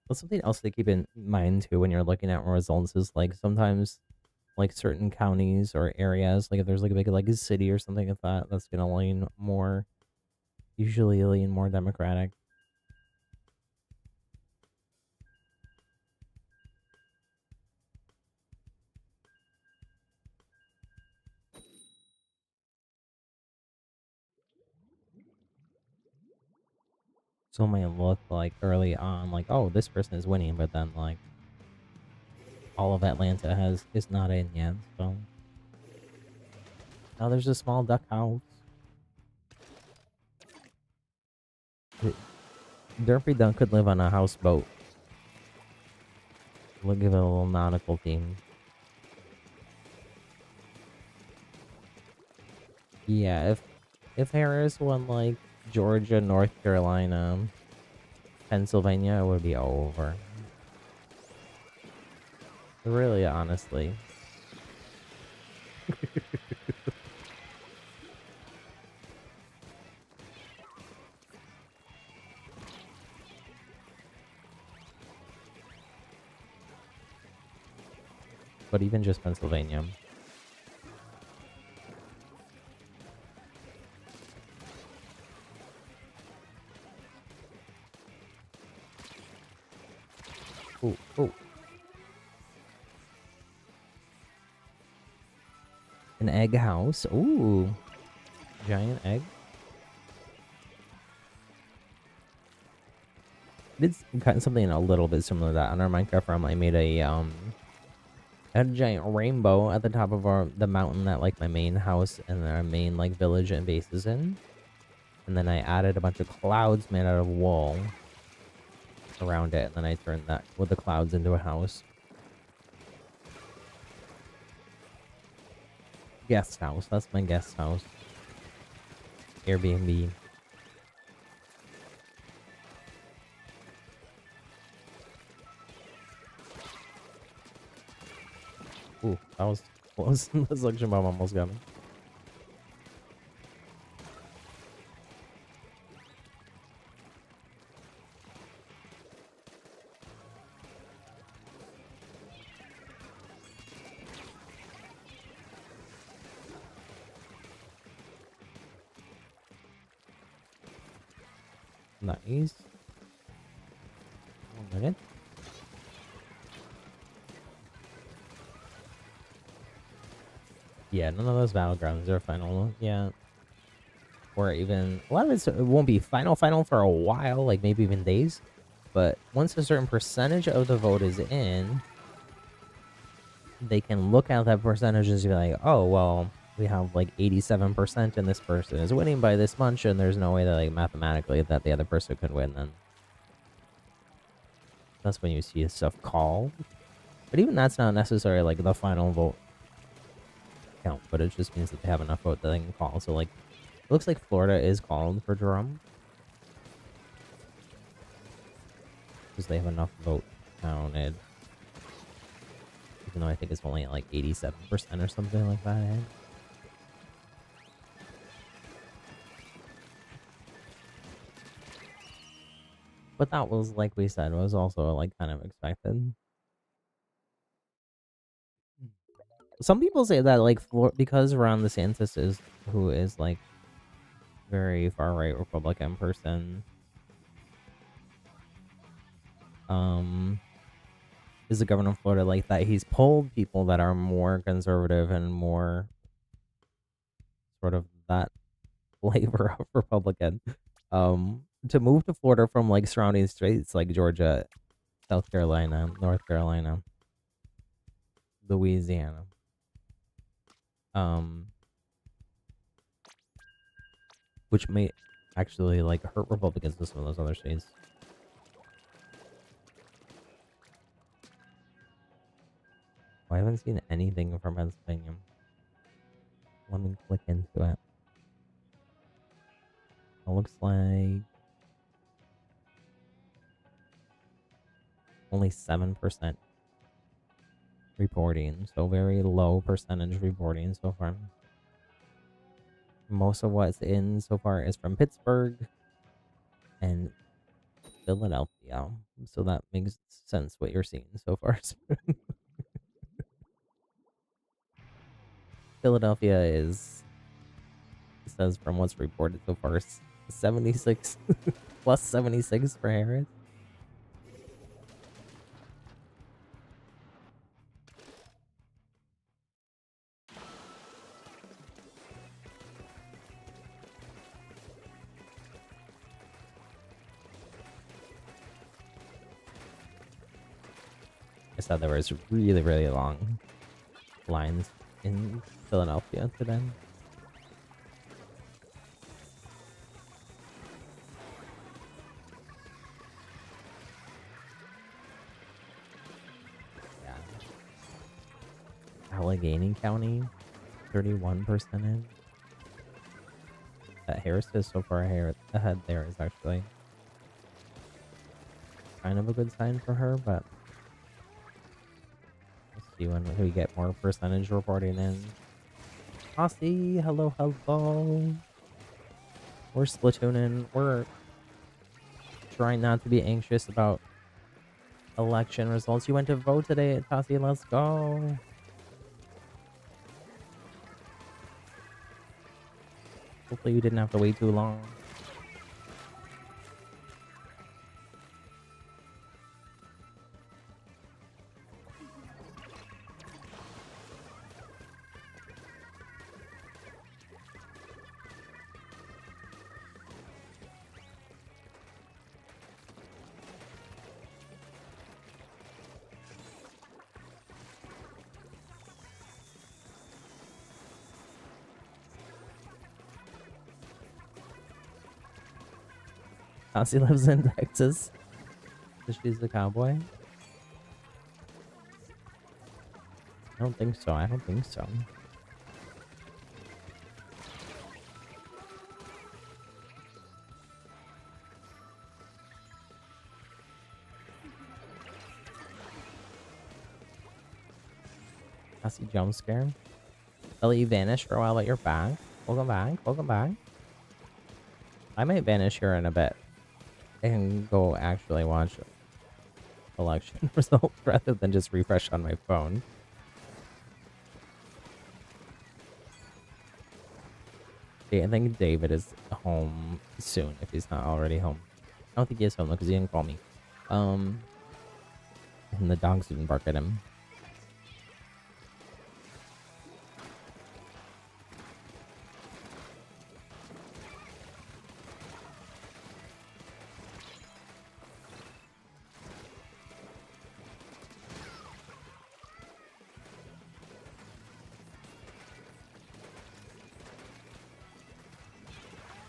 But something else to keep in mind too when you're looking at results is like sometimes like certain counties or areas, like if there's like a big like a city or something like that, that's gonna lean more, usually lean more Democratic. So it might look like early on like, oh, this person is winning, but then like all of Atlanta is not in yet. So now there's a small duck house. Derpy Duck could live on a houseboat. We'll give it a little nautical theme. Yeah, if Harris won like Georgia, North Carolina, Pennsylvania, it would be over. Really, honestly. But even just Pennsylvania. Ooh, ooh. An egg house. Ooh. Giant egg. Did kind of something a little bit similar to that on our Minecraft realm. I made a had a giant rainbow at the top of the mountain that like my main house and our main like village and base is in. And then I added a bunch of clouds made out of wool around it, and then I turned that with the clouds into a house. Guest house. That's my guest house. Airbnb. Ooh, that was close. The suction bomb almost got me. Nice. 1 minute. Yeah, none of those battlegrounds are final yet. Or even a lot of it won't be final for a while, like maybe even days. But once a certain percentage of the vote is in, they can look at that percentage and be like, oh well, we have like 87% and this person is winning by this much, and there's no way that like mathematically that the other person could win. Then that's when you see stuff called. But even that's not necessarily like the final vote count, but it just means that they have enough vote that they can call. So like, it looks like Florida is called for Durham because they have enough vote counted. Even though I think it's only at like 87% or something like that. Eh? But that was, like we said, was also like kind of expected. Some people say that like because Ron DeSantis is who is like very far right Republican person, is the governor of Florida, like that he's polled people that are more conservative and more sort of that flavor of Republican, to move to Florida from like surrounding states like Georgia, South Carolina, North Carolina, Louisiana. Um, which may actually like hurt Republicans in some of those other states. I haven't seen anything from Pennsylvania. Let me click into it. It looks like only 7% reporting, so very low percentage reporting so far. Most of what's in so far is from Pittsburgh and Philadelphia, so that makes sense what you're seeing so far. Philadelphia is, says from what's reported so far, 76 plus 76 for Harris. I saw there was really, really long lines in Philadelphia today. Yeah. Allegheny County, 31% in. That Harris is so far ahead there is actually kind of a good sign for her, but we'll see when we get more percentage reporting in. Aussie, hello, hello. We're Splatooning. We're trying not to be anxious about election results. You went to vote today, Tassie. Let's go. Hopefully you didn't have to wait too long. Tassie lives in Texas. She's a cowboy. I don't think so. I don't think so. Tassie jump scare. Ellie, you vanished for a while, but you're back. Welcome back. Welcome back. I might vanish here in a bit and go actually watch election results rather than just refresh on my phone. I think David is home soon if he's not already home. I don't think he is home though because he didn't call me. And the dogs didn't bark at him.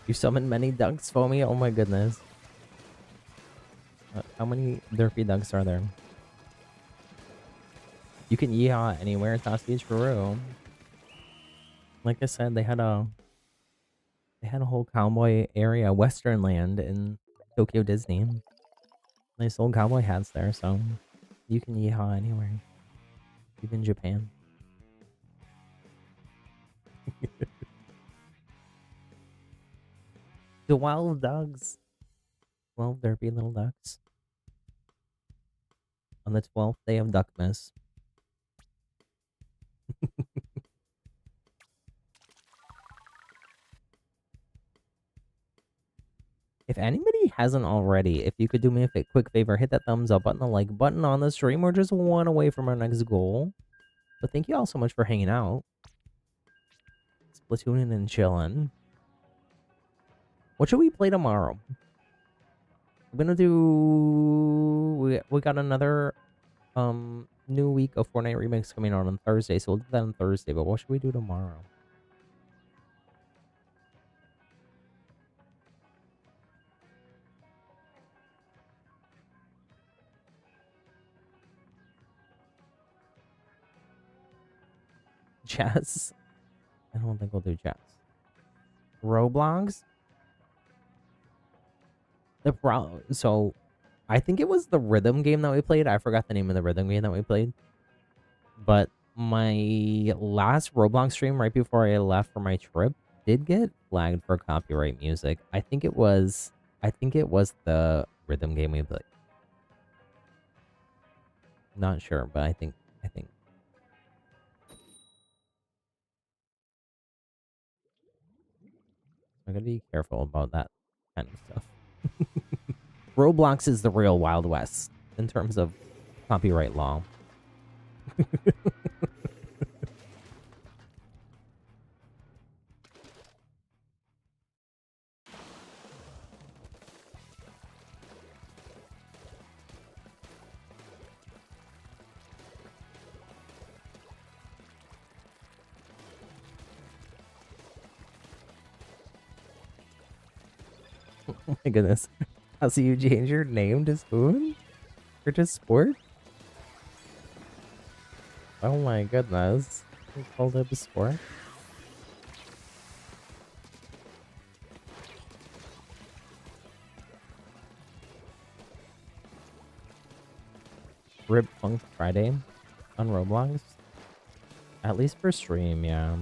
You summoned many ducks for me? Oh my goodness. How many derpy ducks are there? You can yeehaw anywhere, Tassie, true. Like I said, they had a whole cowboy area, Western land in Tokyo Disney. They sold cowboy hats there, so you can yeehaw anywhere. Even Japan. The wild dogs. 12 derpy little ducks. On the 12th day of Duckmas. If anybody hasn't already, if you could do me a quick favor, hit that thumbs up button, the like button on the stream. We're just one away from our next goal. But thank you all so much for hanging out. Splatooning and chilling. What should we play tomorrow? I'm gonna do... We got another new week of Fortnite Remix coming out on Thursday, so we'll do that on Thursday. But what should we do tomorrow? Chess? I don't think we'll do chess. Roblox? So I think it was the rhythm game that we played. I forgot the name of the rhythm game that we played. But my last Roblox stream right before I left for my trip did get flagged for copyright music. I think it was the rhythm game we played. Not sure, but I think I gotta be careful about that kind of stuff. Roblox is the real Wild West in terms of copyright law. Oh my goodness. How so you change your name to Spoon? Or to Sport? Oh my goodness. You called it a sport? Rip Funk Friday on Roblox? At least for stream, yeah.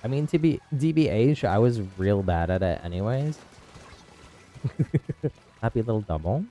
I mean, to be DBH, I was real bad at it anyways. Happy little double.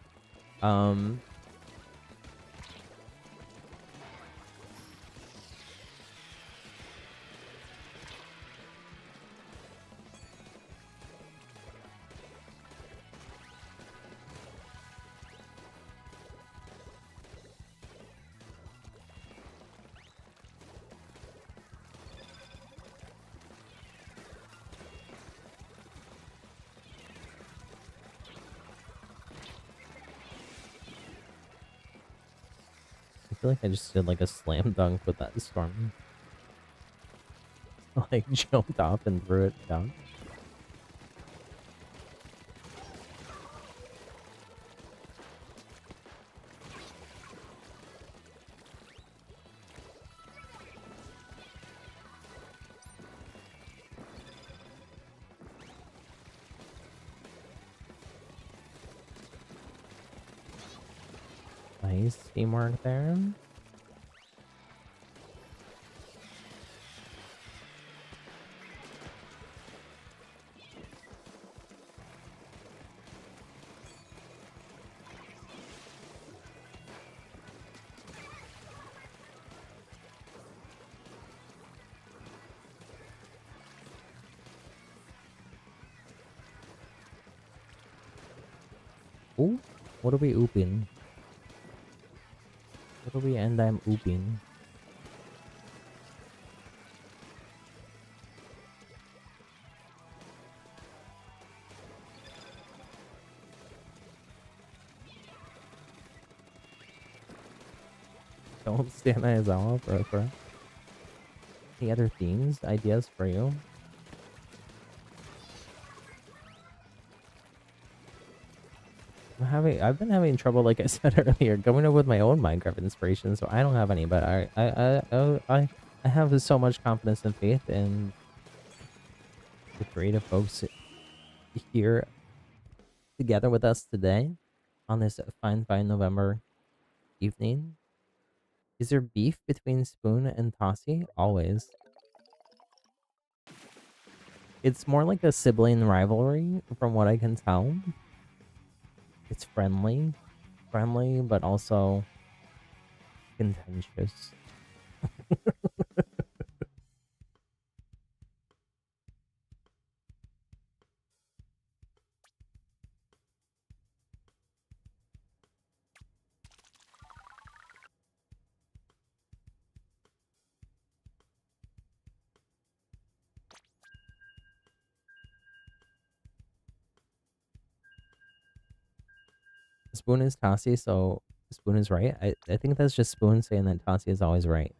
I feel like I just did like a slam dunk with that storm. Like jumped off and threw it down. Nice teamwork there. Ooh, what are we ooping? What are we and I'm ooping? Don't stand Aizawa, bro. Any other themes, ideas for you? I've been having trouble, like I said earlier, coming up with my own Minecraft inspiration, so I don't have any, but I have so much confidence and faith in the creative folks here together with us today on this fine November evening. Is there beef between Spoon and Tossie? Always. It's more like a sibling rivalry from what I can tell. It's friendly, but also contentious. Spoon is Tassie, so Spoon is right. I think that's just Spoon saying that Tassie is always right.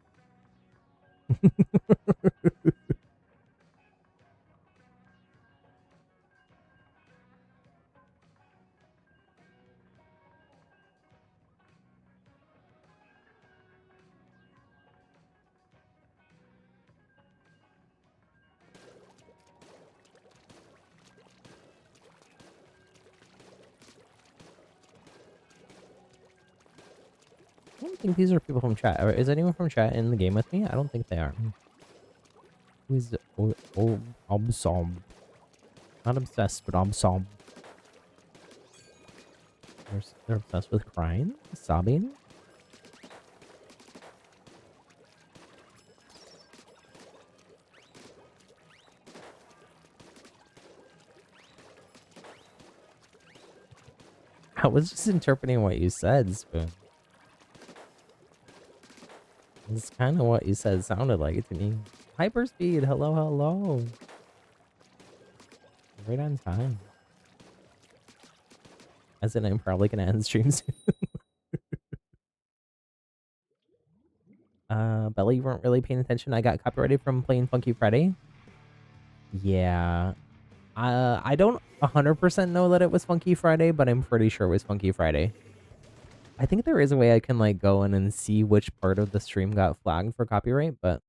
I don't think these are people from chat. Is anyone from chat in the game with me? I don't think they are. Who's Obsom? Not obsessed, but Obsom. They're obsessed with crying? Sobbing? I was just interpreting what you said, Spoon. It's kind of what you said sounded like it to me. Hyperspeed, hello, hello. Right on time. As in, I'm probably gonna end stream soon. Bella, you weren't really paying attention. I got copyrighted from playing Funky Friday. Yeah. I don't 100% know that it was Funky Friday, but I'm pretty sure it was Funky Friday. I think there is a way I can like go in and see which part of the stream got flagged for copyright, but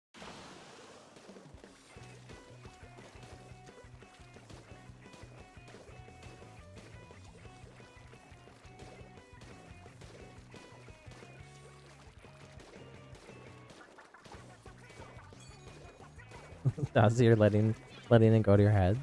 that's you're letting it go to your head.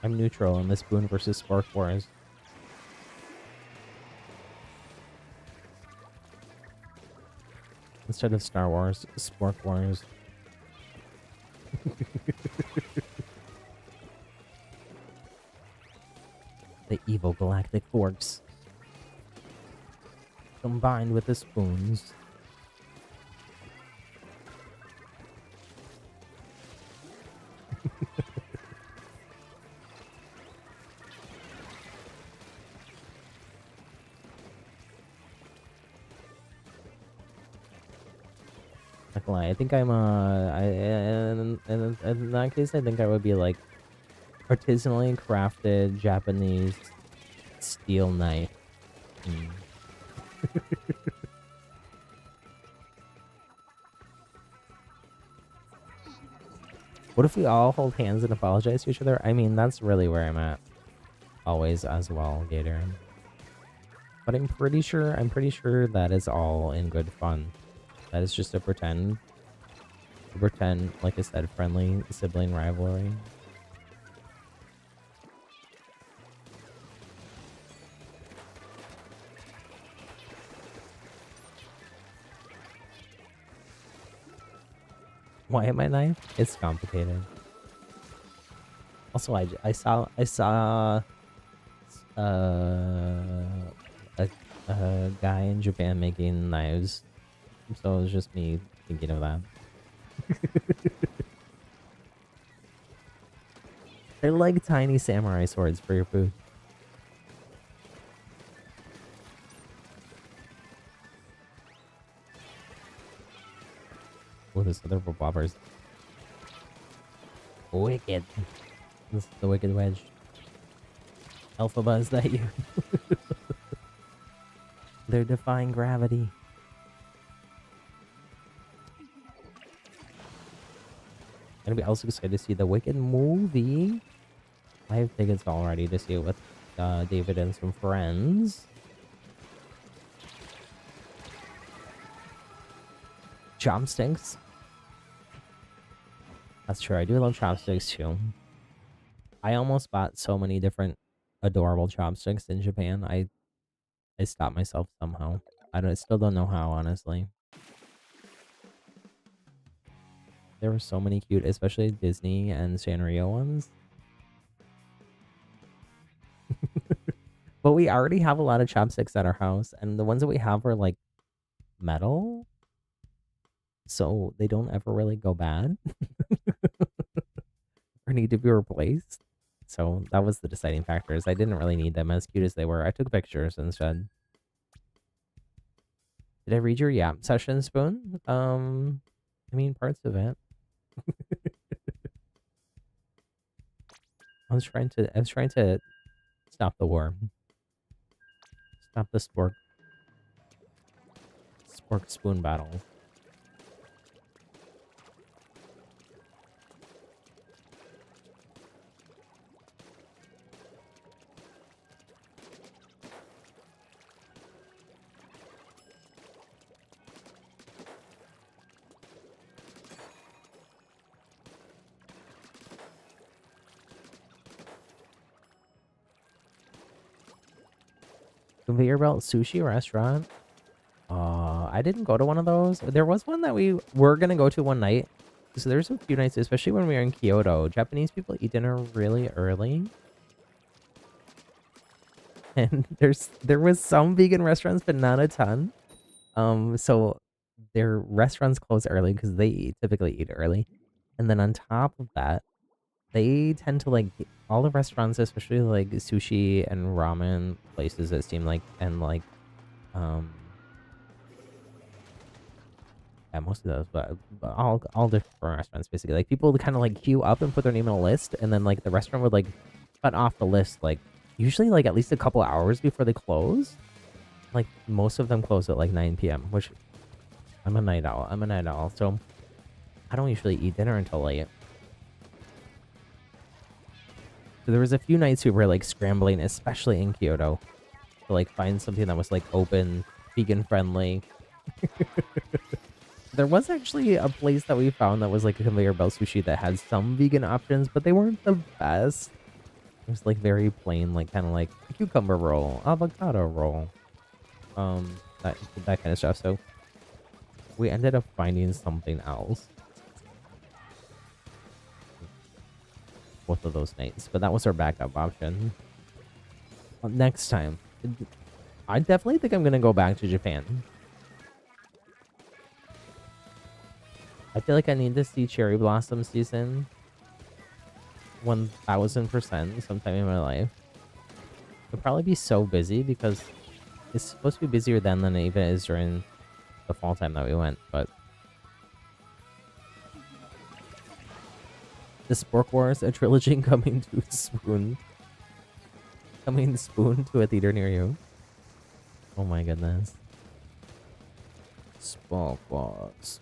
I'm neutral in this Spoon versus Spark Wars. Instead of Star Wars, Spork Wars. The evil galactic forks. Combined with the spoons. Not gonna lie, I think I'm in that case I think I would be like artisanally crafted Japanese steel knife. What if we all hold hands and apologize to each other? I mean, that's really where I'm at. Always as well, Gator. But I'm pretty sure that is all in good fun. That is just a pretend, like I said, friendly sibling rivalry. Why am I knife? It's complicated. Also, I saw a guy in Japan making knives, so it was just me thinking of that. They're like tiny samurai swords for your food. Oh, there's other bobbers. Wicked. This is the Wicked Wedge. Alphaba, is that you? They're defying gravity. I'm also excited to see the Wicked movie. I have tickets already to see it with David and some friends. Chopsticks. That's true. I do love chopsticks too. I almost bought so many different adorable chopsticks in Japan. I stopped myself somehow. I still don't know how, honestly. There were so many cute, especially Disney and Sanrio ones. But we already have a lot of chopsticks at our house, and the ones that we have are like metal, so they don't ever really go bad or need to be replaced. So that was the deciding factor. Is I didn't really need them, as cute as they were. I took pictures instead. Did I read your yap session, Spoon? I mean parts of it. I was trying to stop the war. Stop the spork spoon battle. Conveyor belt sushi restaurant. I didn't go to one of those. There was one that we were gonna go to one night. So there's a few nights, especially when we were in Kyoto. Japanese people eat dinner really early. And there was some vegan restaurants, but not a ton. So their restaurants close early because they typically eat early. And then on top of that, they tend to like all the restaurants, especially like sushi and ramen places that seem like and like um yeah, most of those, but all different restaurants basically. Like people kind of like queue up and put their name on a list, and then like the restaurant would like cut off the list like usually like at least a couple hours before they close. Like most of them close at like 9 p.m. Which I'm a night owl. So I don't usually eat dinner until late. So there was a few nights we were like scrambling, especially in Kyoto, to like find something that was like open, vegan friendly. There was actually a place that we found that was like a conveyor belt sushi that had some vegan options, but they weren't the best. It was like very plain, like kind of like cucumber roll, avocado roll, that kind of stuff. So we ended up finding something else both of those nights, but that was our backup option. Next time, I definitely think I'm gonna go back to Japan. I feel like I need to see cherry blossom season 1000% sometime in my life. It'll probably be so busy because it's supposed to be busier then than it even is during the fall time that we went, but the Spork Wars, a trilogy coming to Spoon. Coming Spoon to a theater near you. Oh my goodness. Spork Wars.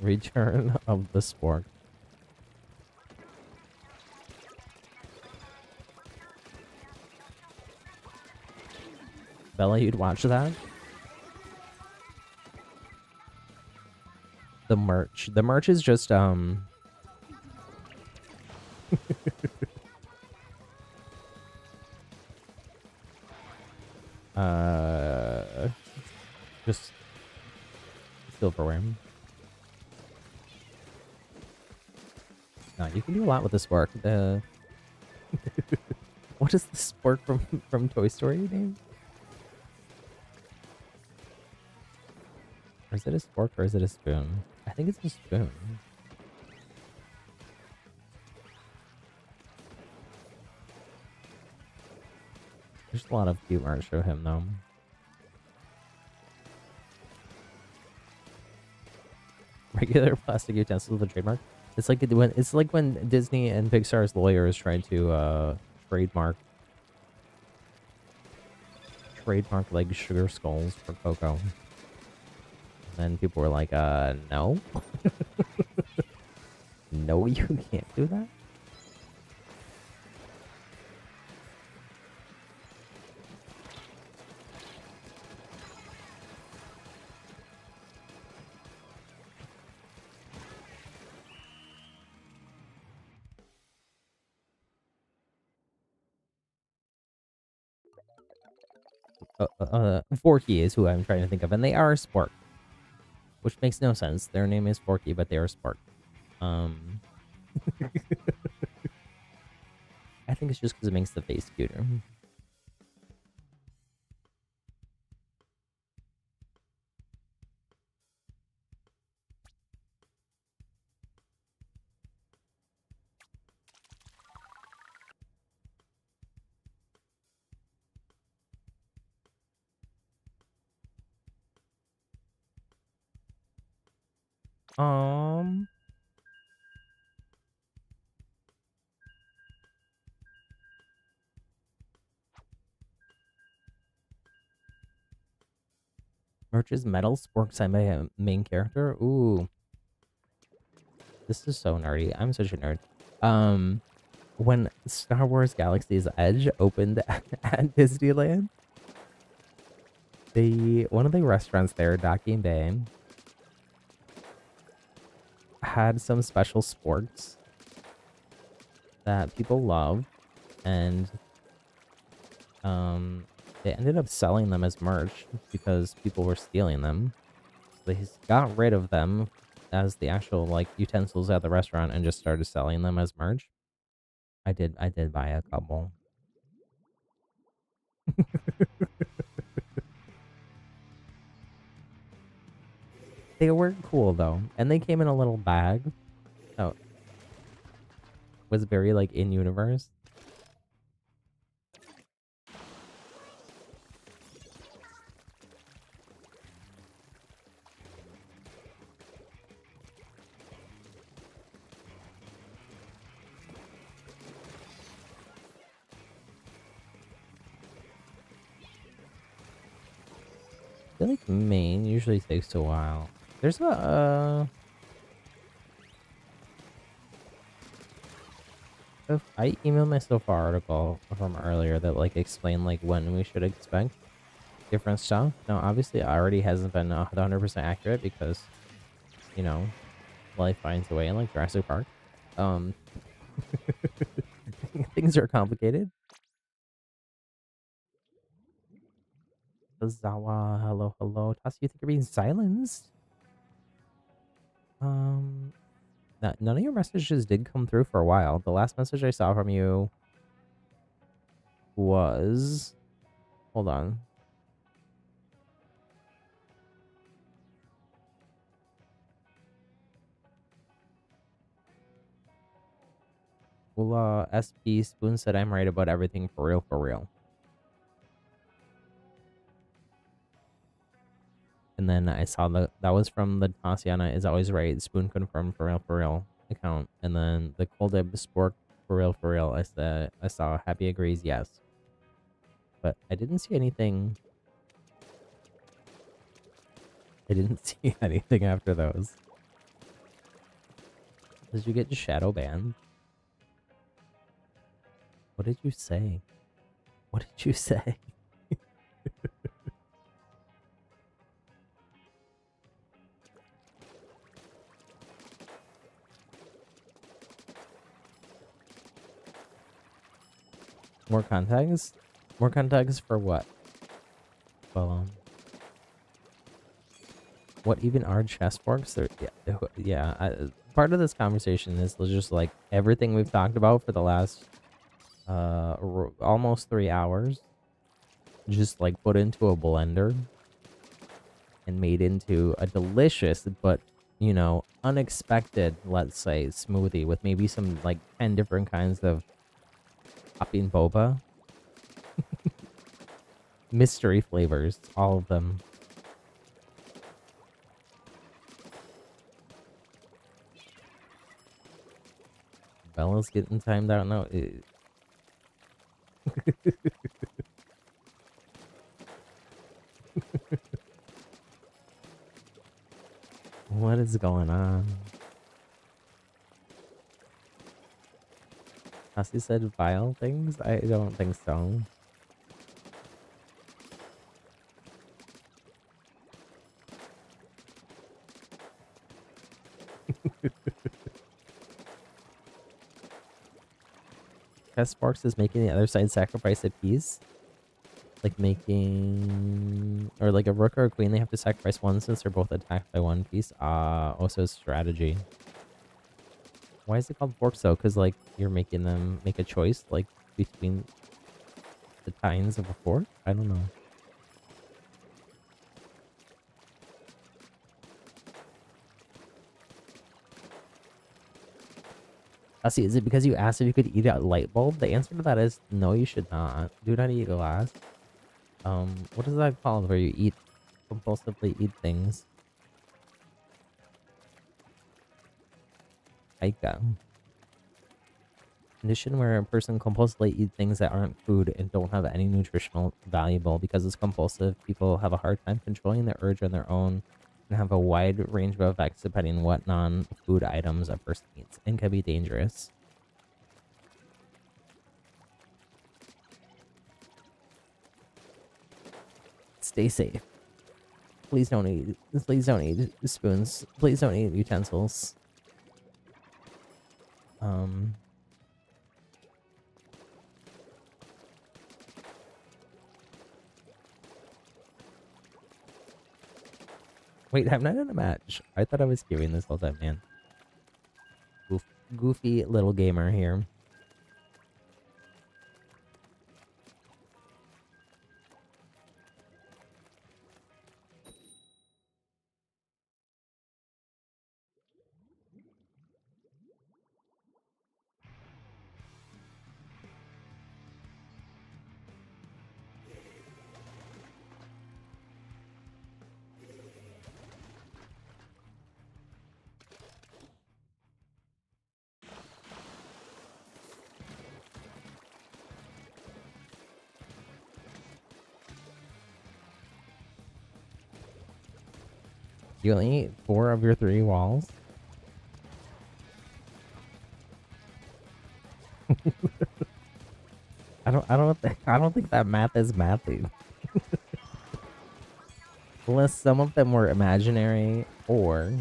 Return of the Spork. Bella, you'd watch that? The merch. The merch is just just silverware. No, you can do a lot with the Spork. The what is the Spork from Toy Story name? Or is it a Spork or is it a spoon? I think it's a spoon. There's a lot of cute art show him though. Regular plastic utensils with a trademark. It's like when Disney and Pixar's lawyers tried to trademark like sugar skulls for Coco. And then people were like, no. No, you can't do that. Forky is who I'm trying to think of, and they are a sport, which makes no sense. Their name is Forky, but they are a sport. I think it's just because it makes the face cuter. Merch's Metal Sporks, I'm a main character. Ooh, this is so nerdy. I'm such a nerd. When Star Wars Galaxy's Edge opened at Disneyland, one of the restaurants there, Docking Bay, had some special sports that people love, and they ended up selling them as merch because people were stealing them. So they got rid of them as the actual like utensils at the restaurant and just started selling them as merch. I did buy a couple. They were cool though, and they came in a little bag. So was very like in universe. I feel like Maine usually takes a while. There's a I emailed myself an article from earlier that like explained like when we should expect different stuff. Now obviously it already hasn't been 100% accurate because, you know, life finds a way in like Jurassic Park. Things are complicated. Zawa, hello, hello. Tassi, you think you're being silenced? None of your messages did come through for a while. The last message I saw from you was... Hold on. Ula SP Spoon said I'm right about everything for real, for real. And then I saw that was from the Tatiana is always right. Spoon confirmed for real account. And then the Coldeb Spork for real. I saw Happy agrees yes. But I didn't see anything. I didn't see anything after those. Did you get shadow banned? What did you say? What did you say? More contacts? More contacts for what? Well, what even are chest forks? Part of this conversation is just like everything we've talked about for the last almost 3 hours, just like put into a blender and made into a delicious but, you know, unexpected, let's say, smoothie with maybe some like 10 different kinds of popping boba. Mystery flavors, all of them. Bella's getting timed out now. What is going on? Cassie said vile things? I don't think so. Test Sparks is making the other side sacrifice a piece. Like making, or like a rook or a queen, they have to sacrifice one since they're both attacked by one piece. Also strategy. Why is it called forks though? Because like you're making them make a choice like between the tines of a fork? I don't know. See, is it because you asked if you could eat a light bulb? The answer to that is no, you should not. Do not eat glass. What is that called where you eat, compulsively eat things? Aika. Condition where a person compulsively eat things that aren't food and don't have any nutritional valuable. Because it's compulsive, people have a hard time controlling their urge on their own and have a wide range of effects depending on what non-food items a person eats and can be dangerous. Stay safe. Please don't eat spoons. Please don't eat utensils. Wait, I'm not in a match. I thought I was queuing this whole time, man. Goofy little gamer here. You only eat 4 of your 3 walls? I don't think that math is mathy. Unless some of them were imaginary, or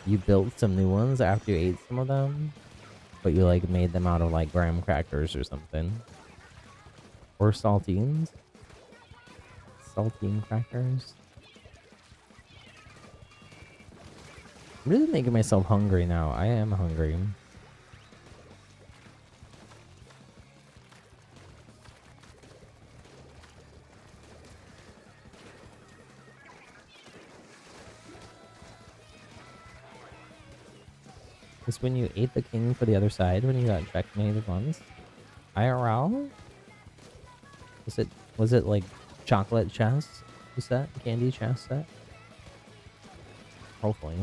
you built some new ones after you ate some of them, but you like made them out of like graham crackers or something. Or saltines. Saltine crackers. I'm really making myself hungry now. I am hungry. Is when you ate the king for the other side when you got checkmated once? IRL? Was it like chocolate chest? Was that candy chest set? Hopefully.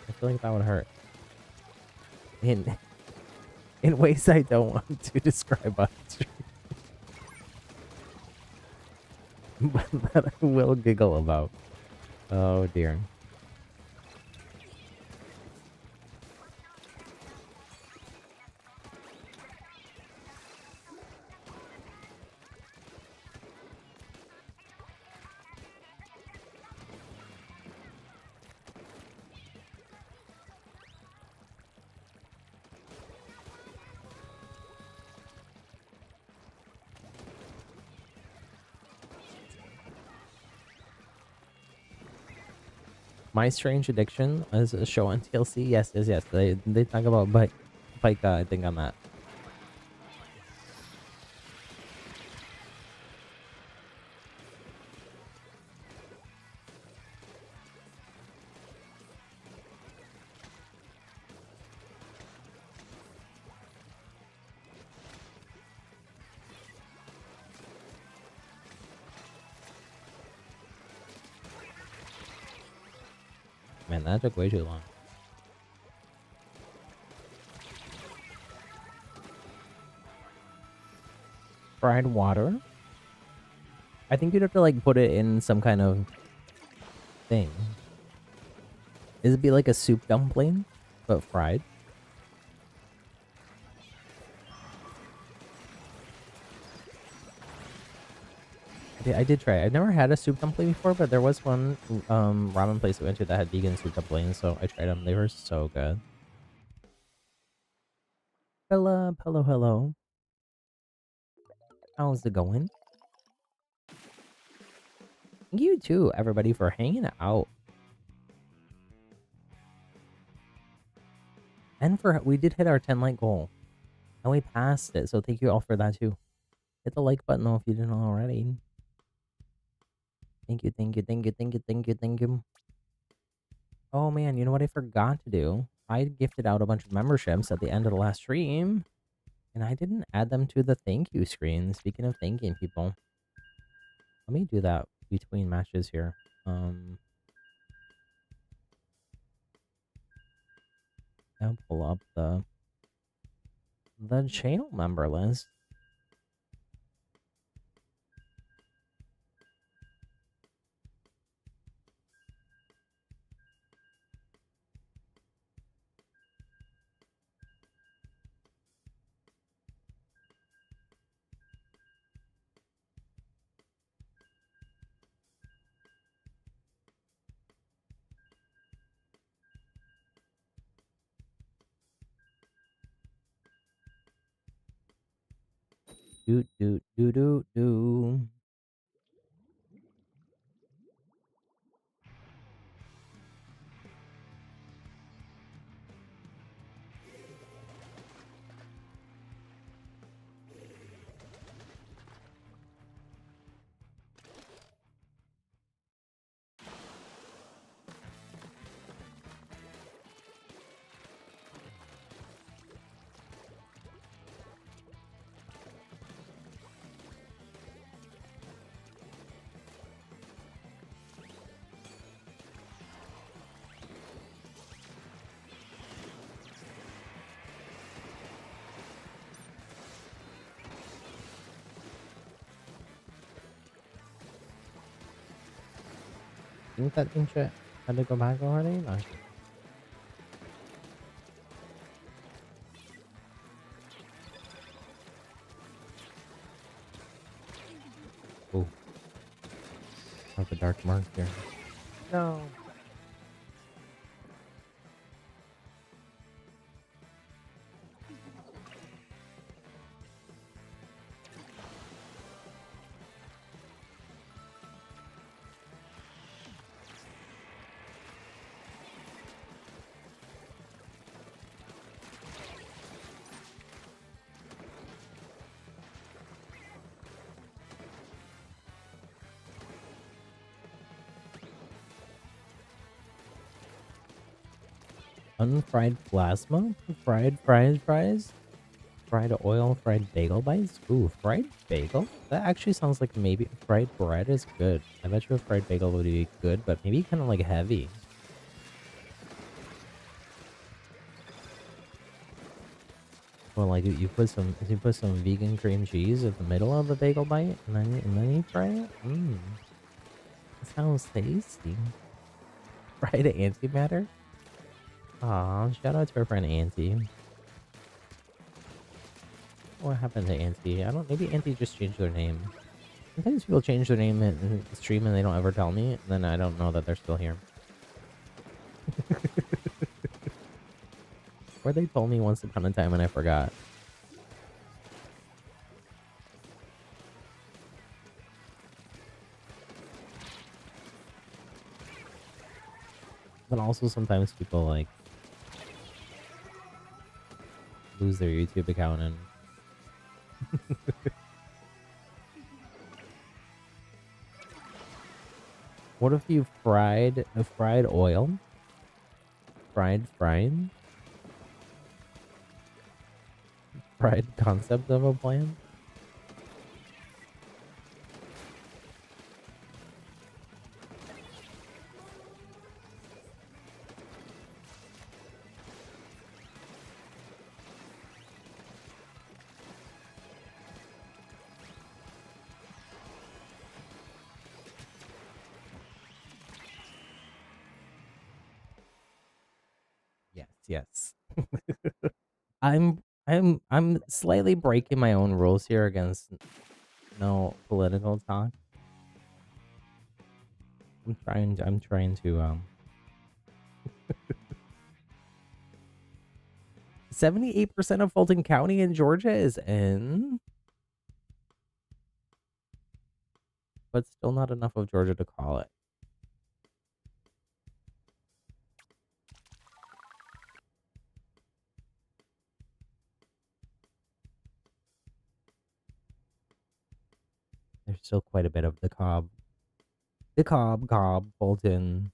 I feel like that would hurt. In ways I don't want to describe on stream. But that I will giggle about. Oh dear. My Strange Addiction is a show on TLC. Yes. They talk about Pika, I think, on that. Man, that took way too long. Fried water? I think you'd have to like put it in some kind of thing. Is it be like a soup dumpling, but fried? I did try it. I've never had a soup dumpling before, but there was one ramen place I went to that had vegan soup dumplings, so I tried them. They were so good. Hello. How's it going? You too, everybody, for hanging out. And for we did hit our 10 like goal. And we passed it, so thank you all for that too. Hit the like button though if you didn't already. Thank you, thank you, thank you, thank you, thank you, thank you. Oh man, you know what I forgot to do? I gifted out a bunch of memberships at the end of the last stream, and I didn't add them to the thank you screen. Speaking of thanking people, let me do that between matches here. I'll pull up the channel member list. Doot doot doot doot doo. Think that thing shit had to go back already? No. Oh, have a dark mark here. No. Unfried plasma? Fried fries? Fried oil, fried bagel bites? Ooh, fried bagel? That actually sounds like maybe fried bread is good. I bet you a fried bagel would be good, but maybe kind of like heavy. Well, like you put some vegan cream cheese at the middle of the bagel bite, and then you fry it. Mmm, that sounds tasty. Fried antimatter? Aw, shout out to our friend Auntie. What happened to Auntie? I don't. Maybe Auntie just changed their name. Sometimes people change their name in the stream and they don't ever tell me, and then I don't know that they're still here. Or they told me once upon a time and I forgot. But also sometimes people like lose their YouTube account and what if you fried oil? Fried concept of a plan? Yes, yes. I'm slightly breaking my own rules here against no political talk. I'm trying to 78% of Fulton County in Georgia is in. but still not enough of Georgia to call it. There's still quite a bit of the Cobb. The Cobb, Bolton.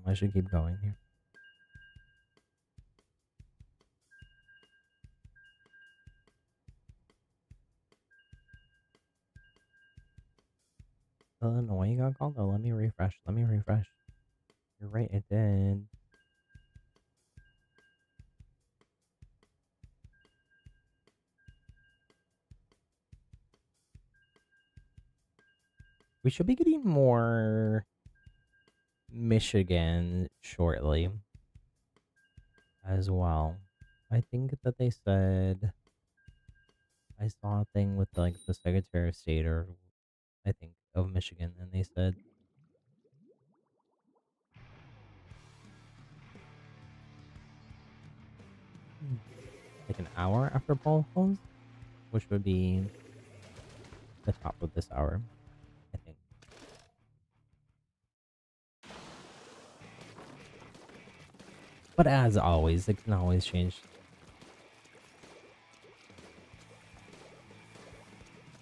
I should keep going here. Illinois got called? Oh, let me refresh. You're right, it did. We should be getting more Michigan shortly as well. I think that they said I saw a thing with like the Secretary of State or I think of Michigan, and they said like an hour after poll close, which would be the top of this hour, I think. But as always, it can always change.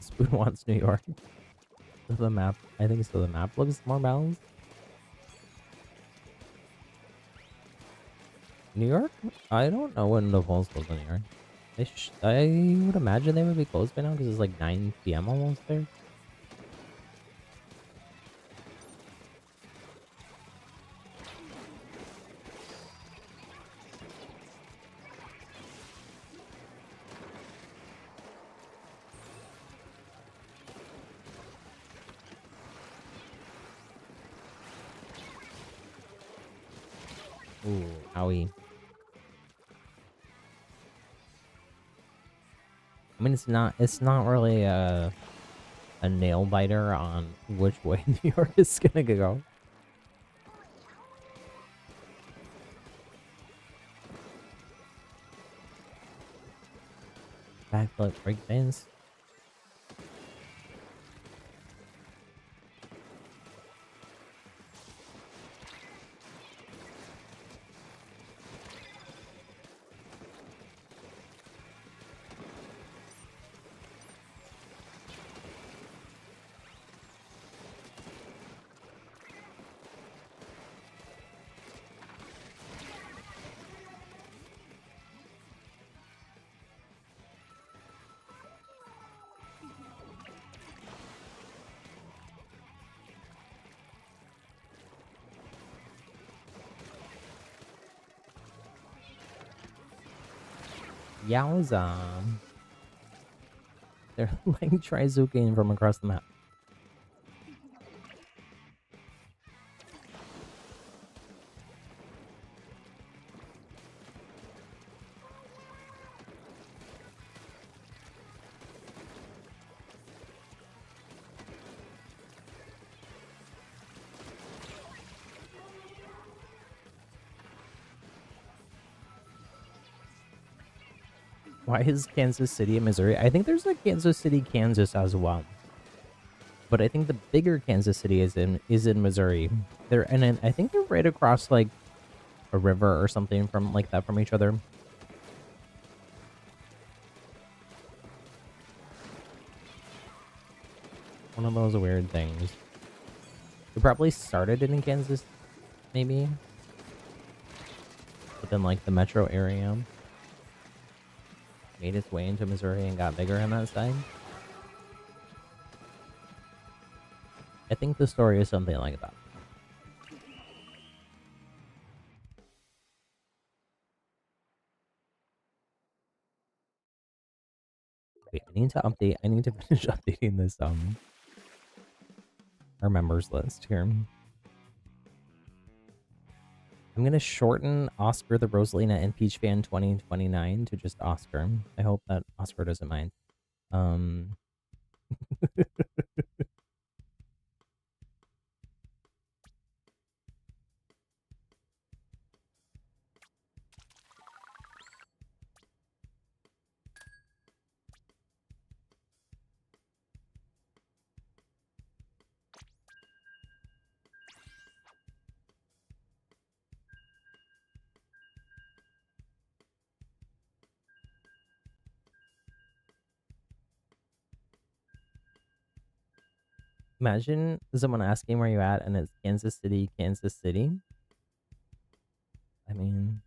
Spoon wants New York. So the map, I think so. The map looks more balanced. New York? I don't know when the polls close in New York. I would imagine they would be closed by now because it's like 9 p.m. almost there. Ooh, owie. I mean, it's not really a nail biter on which way New York is gonna go. Backflip breakdance. Yowza. They're like Trizuking from across the map. Why is Kansas City in Missouri? I think there's a Kansas City, Kansas as well. But I think the bigger Kansas City is in Missouri. And I think they're right across like a river or something from like that from each other. One of those weird things. It probably started in Kansas, maybe. But then like the metro area made its way into Missouri and got bigger on that side. I think the story is something like that. Wait, I need to update. I need to finish updating this our members list here. I'm gonna shorten Oscar the Rosalina and Peach Fan 2029 to just Oscar. I hope that Oscar doesn't mind. Imagine someone asking where you at and it's Kansas City, Kansas City. I mean,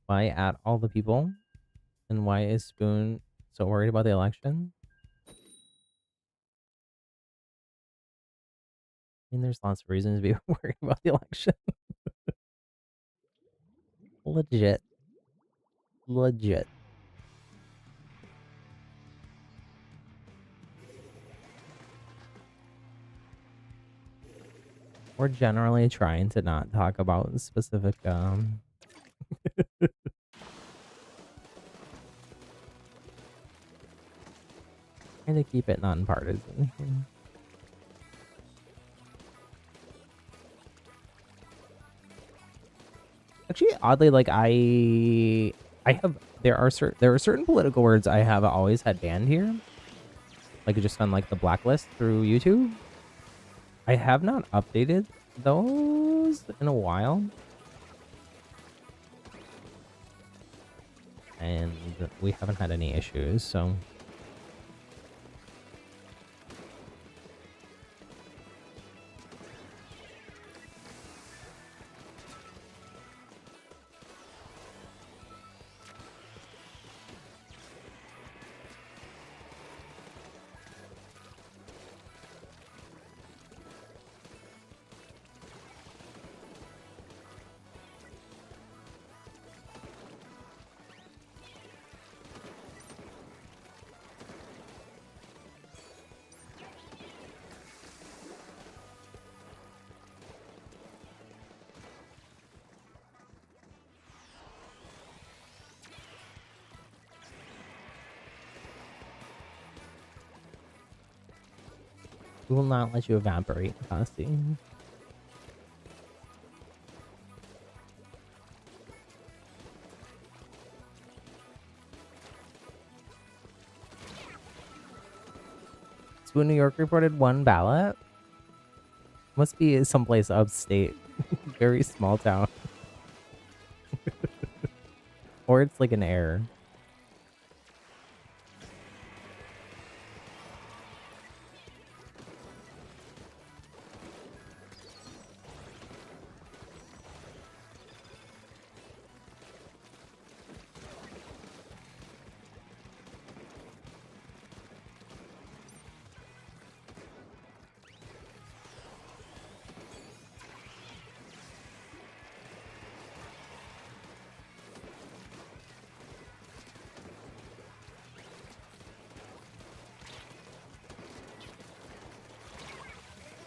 why at all the people? And why is Spoon so worried about the election? I mean, there's lots of reasons to be worried about the election. Legit. Legit. We're generally trying to not talk about specific, trying to keep it nonpartisan. Actually, oddly, like I have there are certain political words I have always had banned here, like just on like the blacklist through YouTube. I have not updated those in a while, and we haven't had any issues. So we will not let you evaporate, Costi. Spoon New York reported 1 ballot. Must be someplace upstate. Very small town. Or it's like an error.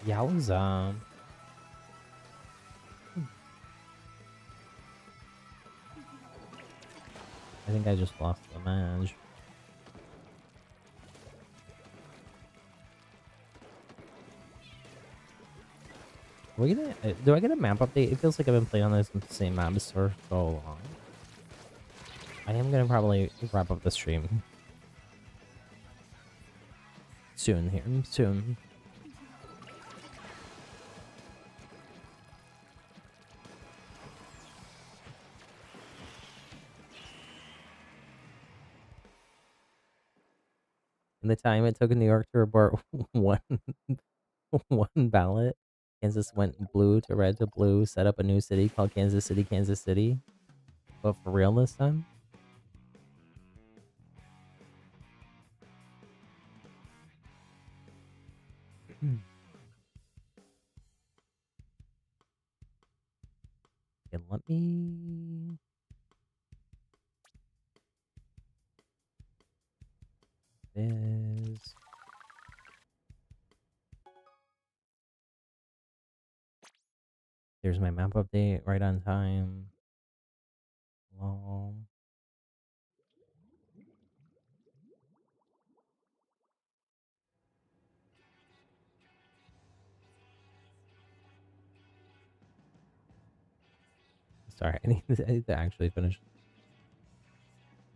Yowza. I think I just lost the match. Do I get a map update? It feels like I've been playing on this same map for so long. I am gonna probably wrap up the stream soon here. Soon. In the time it took in New York to report one one ballot, Kansas went blue to red to blue, set up a new city called Kansas City, Kansas City. But for real this time? Okay, let me... This... There's my map update right on time. Lol. Sorry, I need to actually finish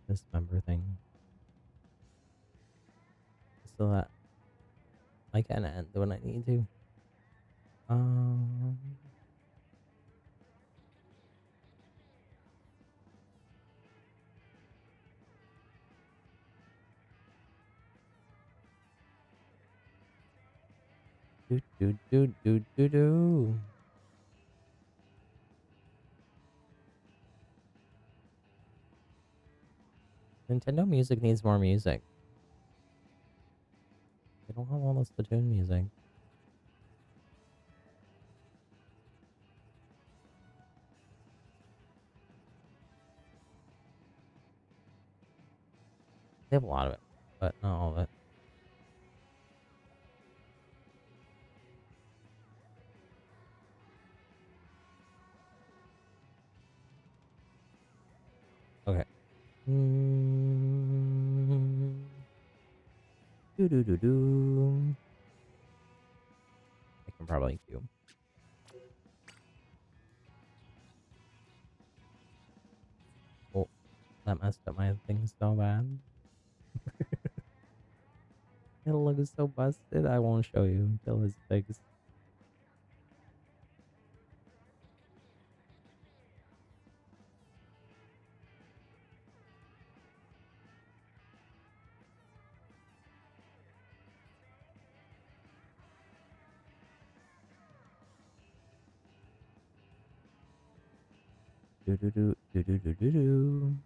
this member thing. So that I can end when I need to. Um, do do do do do do. Nintendo Music needs more music. They don't have all the Splatoon music. They have a lot of it, but not all of it. Okay. Do do do do. I can probably queue. Oh, that messed up my thing so bad. It looks so busted. I won't show you until it's fixed. Do do do do do do do do.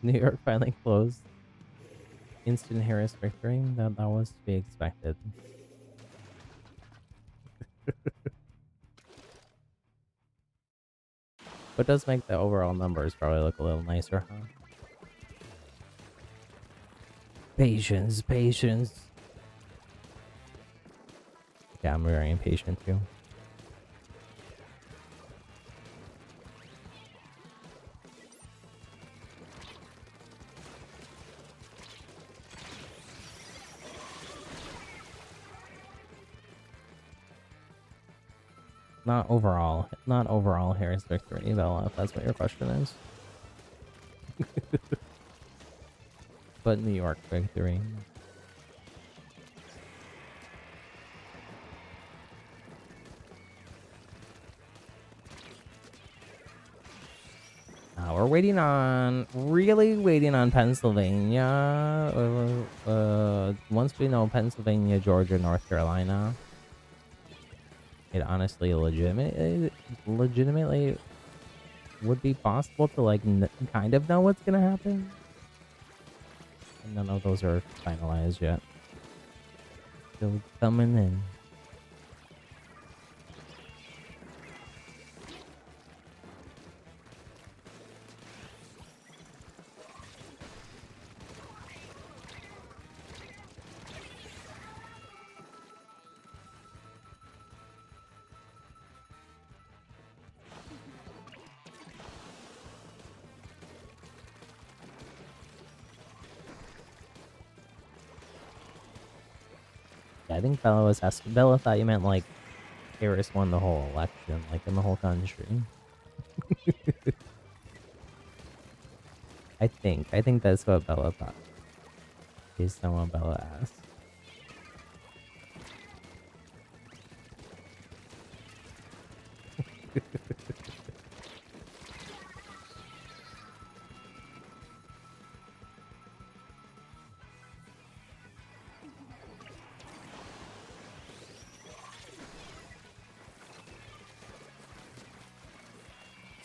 New York finally closed. Instant Harris victory. That was to be expected. But it does make the overall numbers probably look a little nicer, huh? Patience, patience. Yeah, I'm very impatient too. Not overall Harris victory, Bella, if that's what your question is. But New York victory. We're really waiting on Pennsylvania. Once we know Pennsylvania, Georgia, North Carolina, it honestly legitimately would be possible to like kind of know what's gonna happen. And none of those are finalized yet. Still coming in. Yeah, I think Bella was asking. Bella thought you meant like Harris won the whole election, like in the whole country. I think that's what Bella thought. Based on what Bella asked.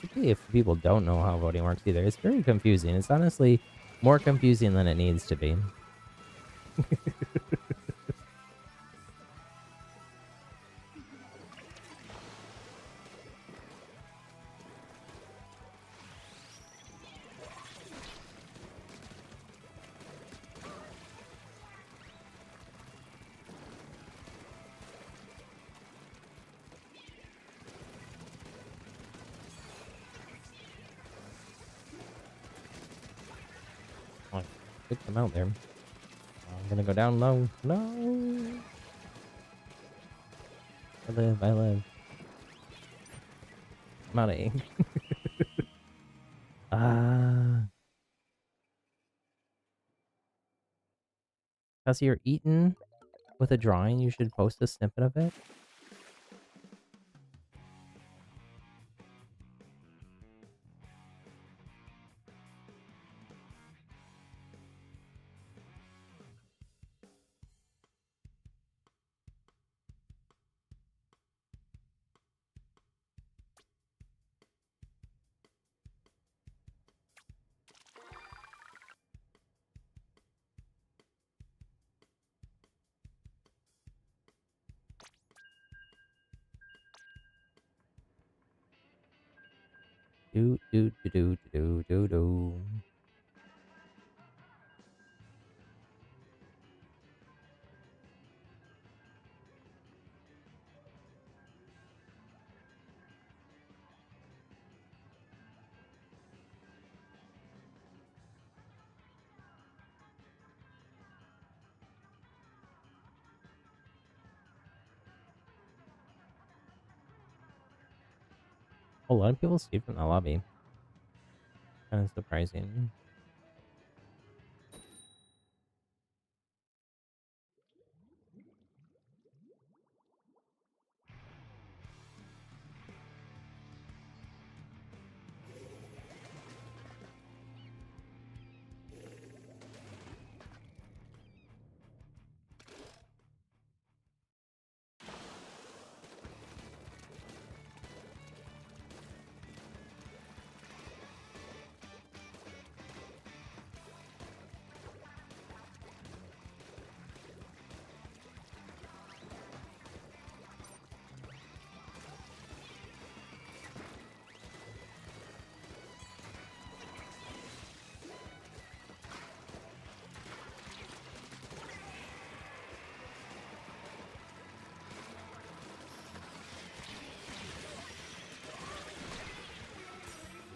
Particularly if people don't know how voting works either. It's very confusing. It's honestly more confusing than it needs to be. Took them out there. I'm gonna go down low. No! I live, I live. I'm out of ink. Because you're eaten with a drawing, you should post a snippet of it. Do do do do do do do. A lot of people sleep in the lobby. Kind of surprising.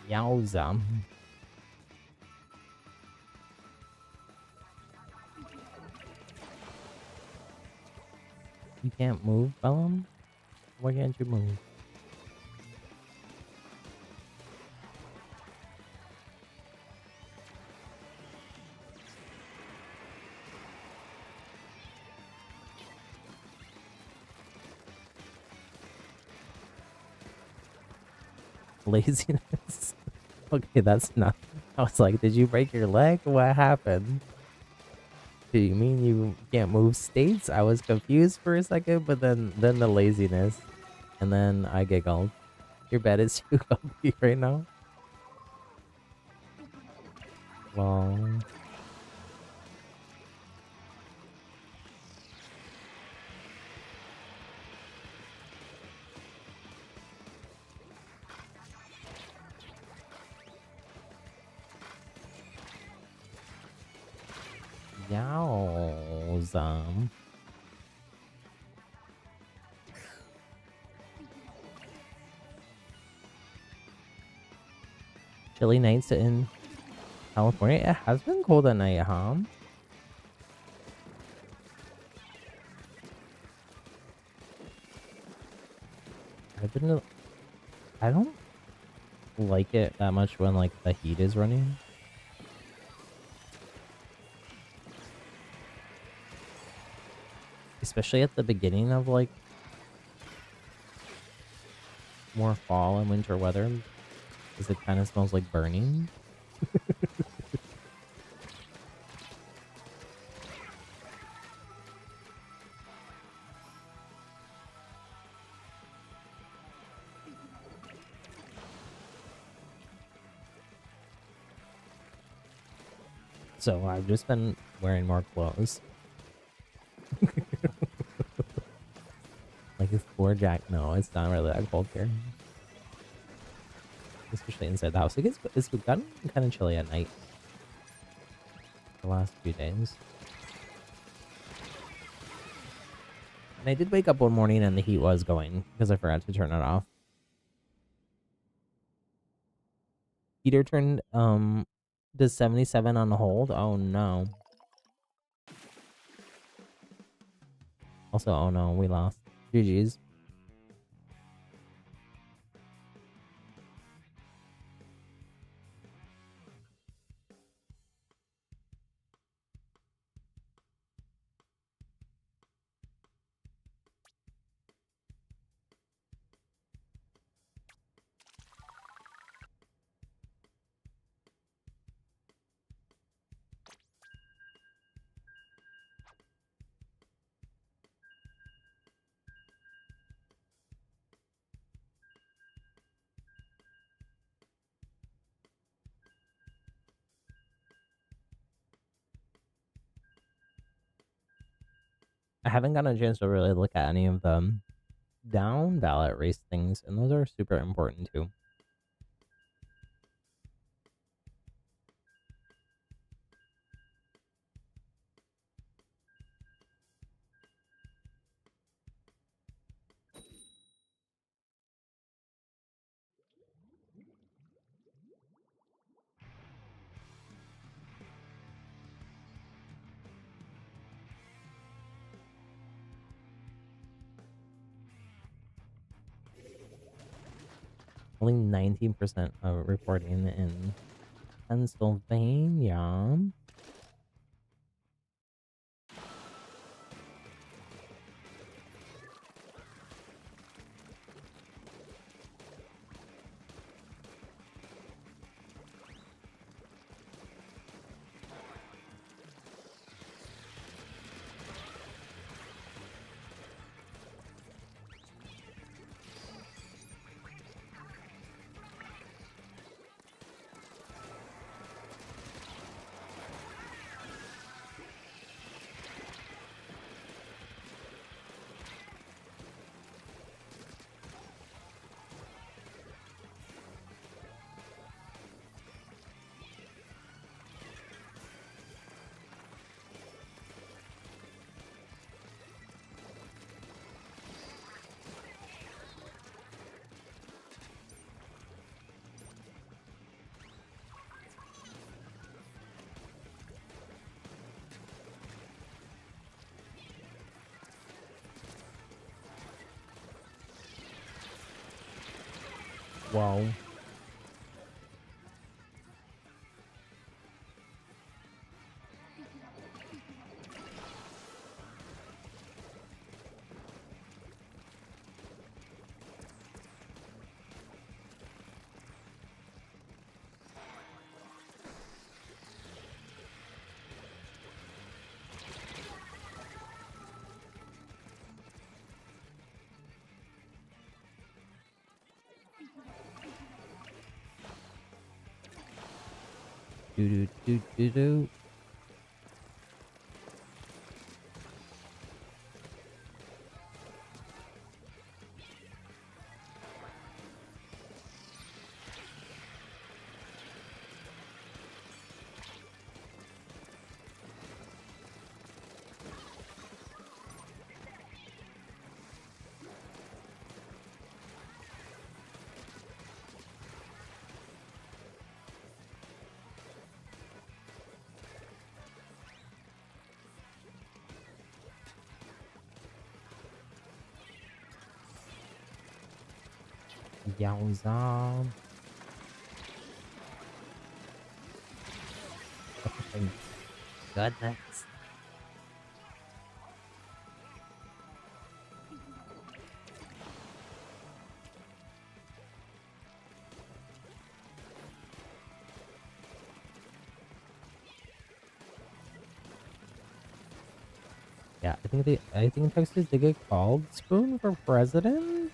Yowza. You can't move, Bellum? Why can't you move? Laziness? Okay, that's not... I was like, did you break your leg? What happened? Do you mean you can't move states? I was confused for a second, but then the laziness. And then I giggled. Your bed is too comfy right now? Well... Yowza. Chilly nights in California. It has been cold at night, huh? I don't like it that much when like the heat is running. Especially at the beginning of like more fall and winter weather, because it kind of smells like burning. So I've just been wearing more clothes. Like it's poor Jack. No, it's not really that cold here. Especially inside the house. It's gotten kind of chilly at night the last few days. And I did wake up one morning and the heat was going because I forgot to turn it off. Heater turned Does 77 on hold? Oh no. Also, oh no, we lost. GG's. I haven't gotten a chance to really look at any of them down ballot race things, and those are super important too. Only 19% of reporting in Pennsylvania. Wow. Do do do do do. Yowza. Thank goodness. Yeah, I think Texas did get called Spoon for president.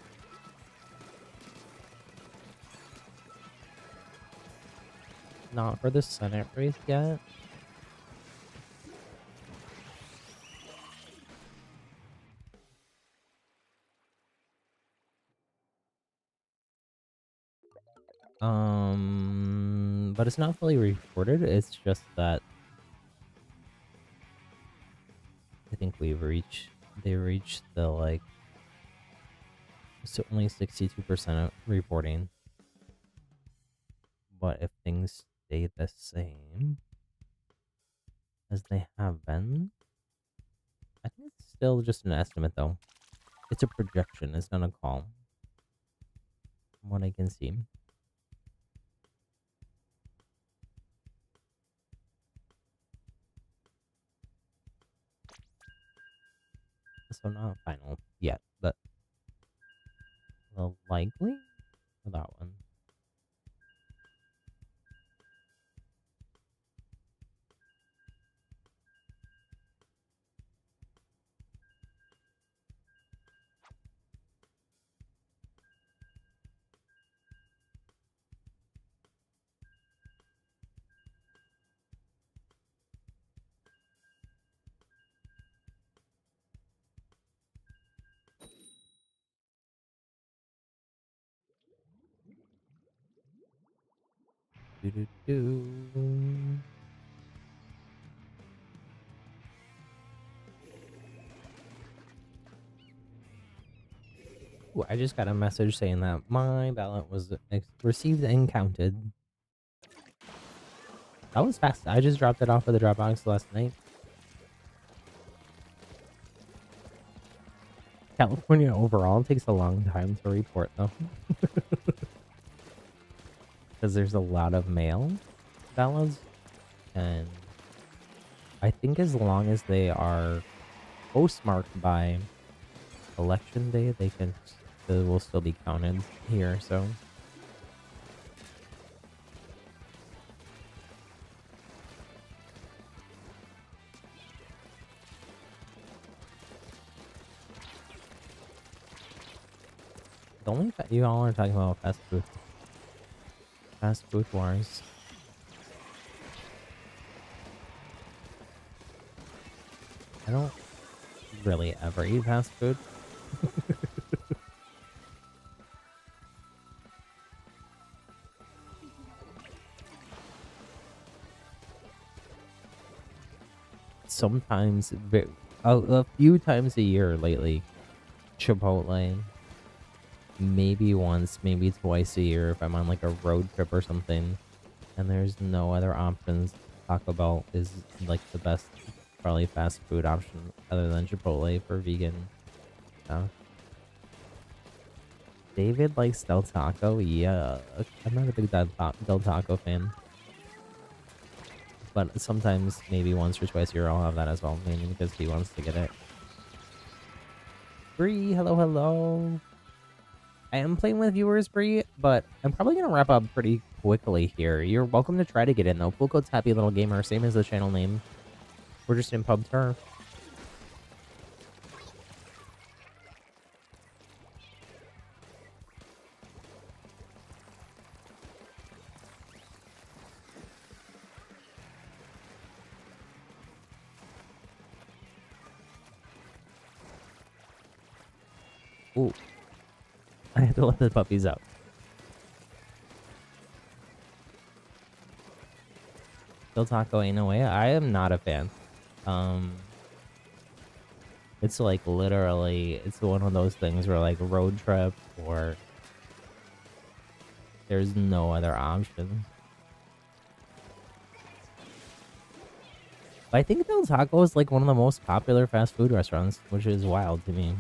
Not for the Senate race yet. But it's not fully reported. It's just that I think they reached the like only 62% of reporting. But if things stay the same as they have been. I think it's still just an estimate, though. It's a projection. It's not a call, from what I can see. So not final yet, but likely for that one. Do-do-do. Ooh, I just got a message saying that my ballot was received and counted. That was fast. I just dropped it off of the Dropbox last night. California overall takes a long time to report, though. Because there's a lot of mail ballots. And I think as long as they are postmarked by election day, they will still be counted here, so... The only you all are talking about fast food. Fast food wars. I don't really ever eat fast food. Sometimes, a few times a year lately, Chipotle. Maybe once, maybe twice a year if I'm on like a road trip or something. And there's no other options. Taco Bell is like the best, probably fast food option other than Chipotle for vegan stuff. David likes Del Taco. Yeah, I'm not a big Del Taco fan. But sometimes, maybe once or twice a year, I'll have that as well. Mainly because he wants to get it. Bree, hello, hello. I am playing with viewers, Bree, but I'm probably going to wrap up pretty quickly here. You're welcome to try to get in, though. Poolcode's Happy Little Gamer, same as the channel name. We're just in pub turf. Ooh. I have to let the puppies out. Del Taco ain't no way. I am not a fan. It's like literally, it's one of those things where like road trip or there's no other option. But I think Del Taco is like one of the most popular fast food restaurants, which is wild to me.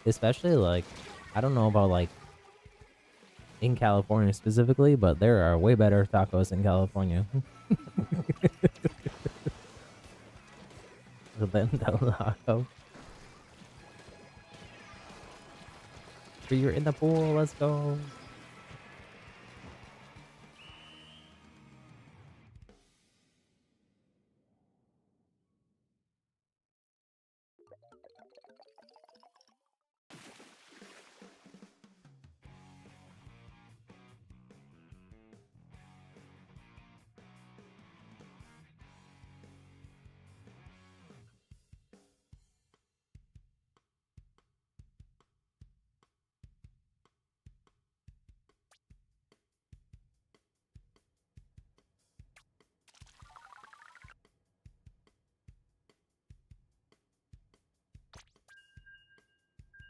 Especially like, I don't know about like in California specifically, but there are way better tacos in California. Than Del Taco. So you're in the pool, let's go.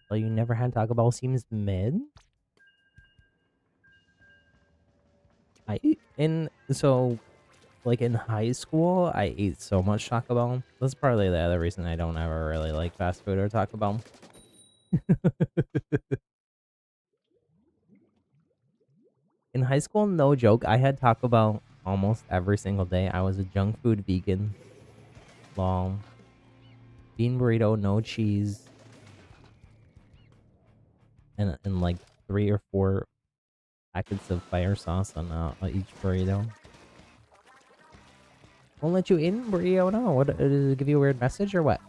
Well, you never had Taco Bell seems mid? Like in high school, I ate so much Taco Bell. That's probably the other reason I don't ever really like fast food or Taco Bell. In high school, no joke, I had Taco Bell almost every single day. I was a junk food vegan. Long bean burrito, no cheese, and like 3 or 4 packets of fire sauce on each burrito. Won't let you in, burrito? No. What? Does it give you a weird message or what?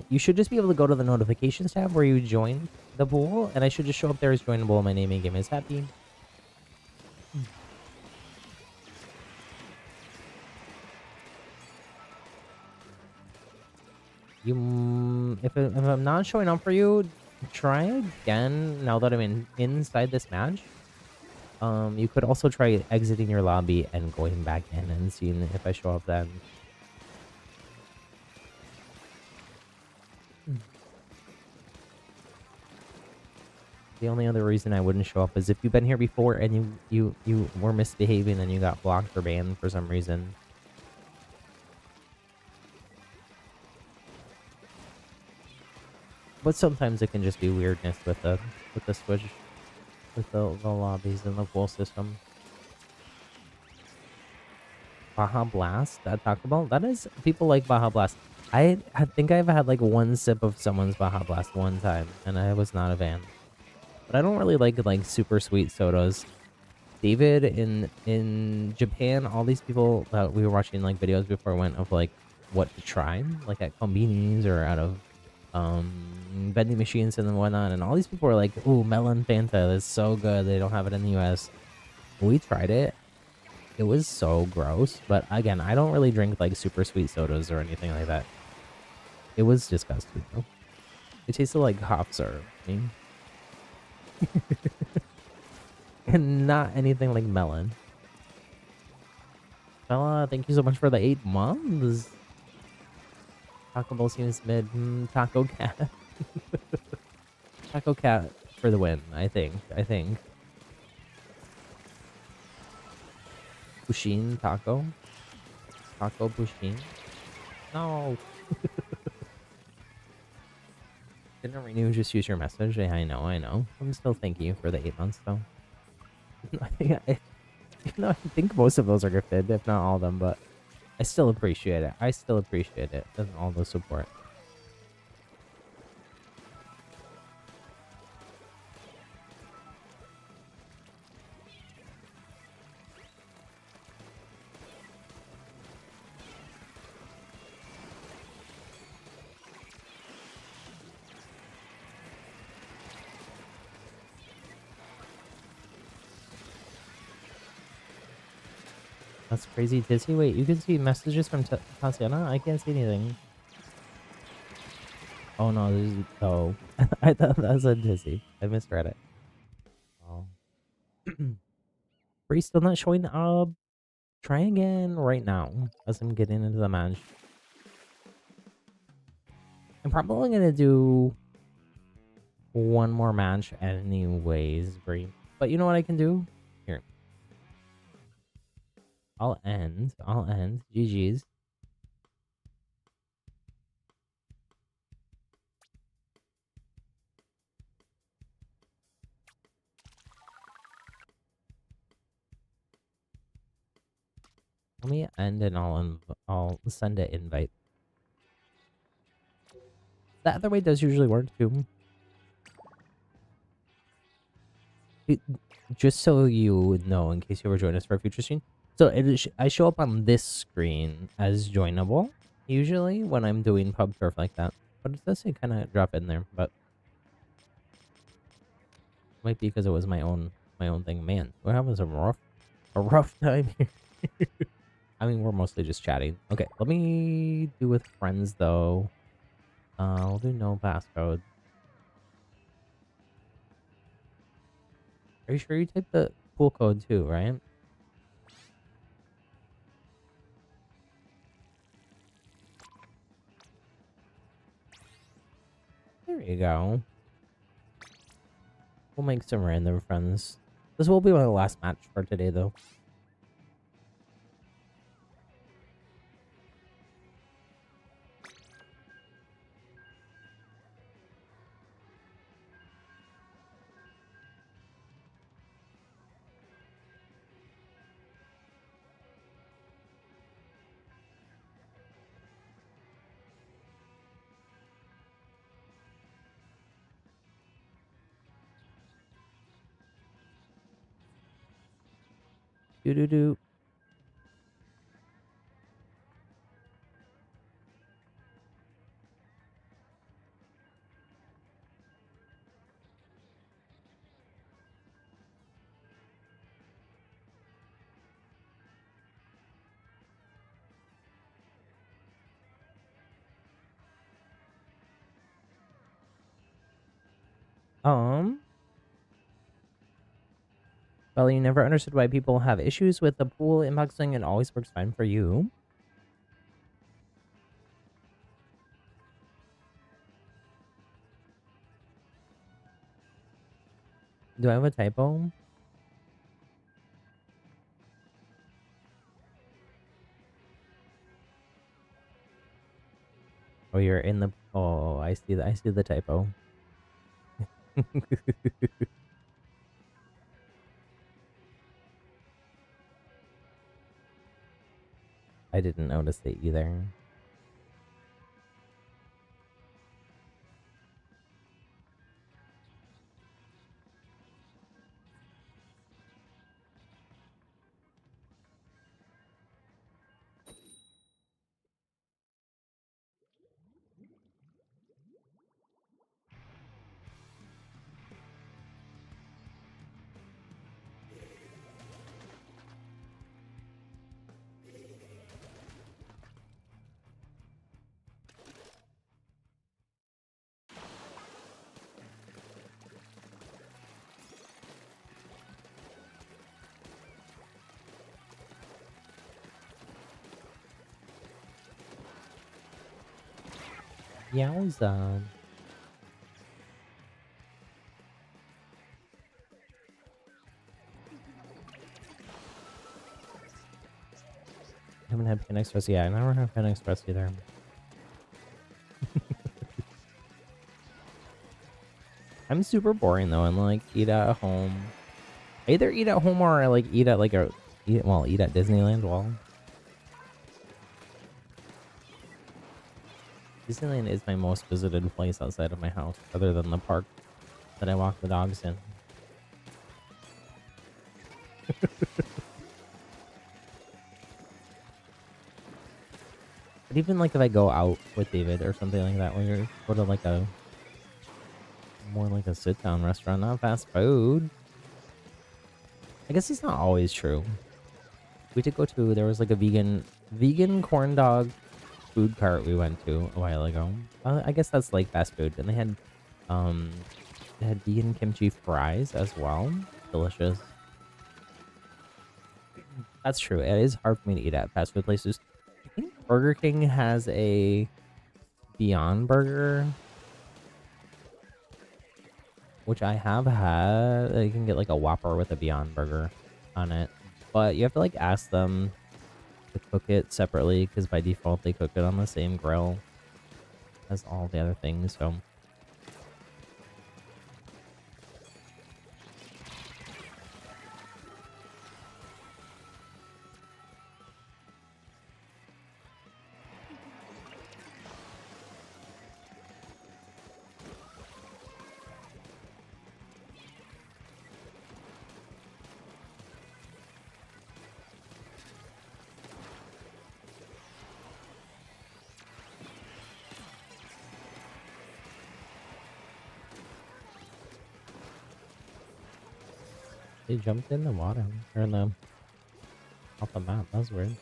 You should just be able to go to the notifications tab where you joined the pool, and I should just show up there as joinable. My name in game is Happy. If I'm not showing up for you, try again. Now that I'm inside this match, you could also try exiting your lobby and going back in and seeing if I show up then. The only other reason I wouldn't show up is if you've been here before and you were misbehaving and you got blocked or banned for some reason. But sometimes it can just be weirdness with the switch, with the lobbies and the pool system. Baja Blast, that Taco Bell, that is, people like Baja Blast. I think I've had like one sip of someone's Baja Blast one time, and I was not a fan. But I don't really like super sweet sodas. David in Japan, all these people that we were watching like videos before went of like what to try, like at Combini's or out of vending machines and whatnot, and all these people were like, "Ooh, melon Fanta is so good. They don't have it in the U.S." We tried it. It was so gross, but again, I don't really drink like super sweet sodas or anything like that. It was disgusting though. It tasted like hop syrup. I mean, and not anything like melon. Bella, thank you so much for the 8 months. Taco Bell seems mid. Taco Cat. Taco Cat for the win, I think. Pushin Taco. Taco Pushin. No. Didn't renew, just use your message. Yeah, I know. I'm still thanking you for the 8 months though. I think most of those are gifted, if not all of them, but I still appreciate it. And all the support. That's crazy, Dizzy. Wait, you can see messages from Tatiana? I can't see anything. Oh no, this is... Oh. I thought that was a Dizzy. I misread it. Oh. Are you still not showing up? Try again right now as I'm getting into the match. I'm probably gonna do one more match anyways, Bree. But you know what I can do? Here. I'll end. GG's. Let me end and I'll send an invite. The other way does usually work too. Just so you know, in case you ever join us for a future stream. So I show up on this screen as joinable, usually, when I'm doing pub turf like that. But it does say kind of drop in there, but... Might be because it was my own thing. Man, we're having a rough time here. I mean, we're mostly just chatting. Okay, let me do with friends, though. I'll do no passcode. Are you sure you typed the pool code too, right? There you go. We'll make some random friends. This will be my last match for today, though. Do. Well, you never understood why people have issues with the pool inboxing. It always works fine for you. Do I have a typo? Oh, you're in the... Oh, I see the typo. I didn't notice it either. Yowza. I haven't had Pan Express yet. I never have Pan Express either. I'm super boring though, and like eat at home. I either eat at home or I like eat at like eat at Disneyland. Well, Disneyland is my most visited place outside of my house, other than the park that I walk the dogs in. But even like if I go out with David or something like that, where you go to like a more like a sit-down restaurant, not fast food. I guess it's not always true. We did go to, there was like a vegan corn dog food cart we went to a while ago. I guess that's like fast food, and they had vegan kimchi fries as well. Delicious. That's true. It is hard for me to eat at fast food places. I think Burger King has a Beyond Burger, which I have had. You can get like a Whopper with a Beyond Burger on it, but you have to like ask them to cook it separately because by default they cook it on the same grill as all the other things. So they jumped in the water or in the off the map. That was weird.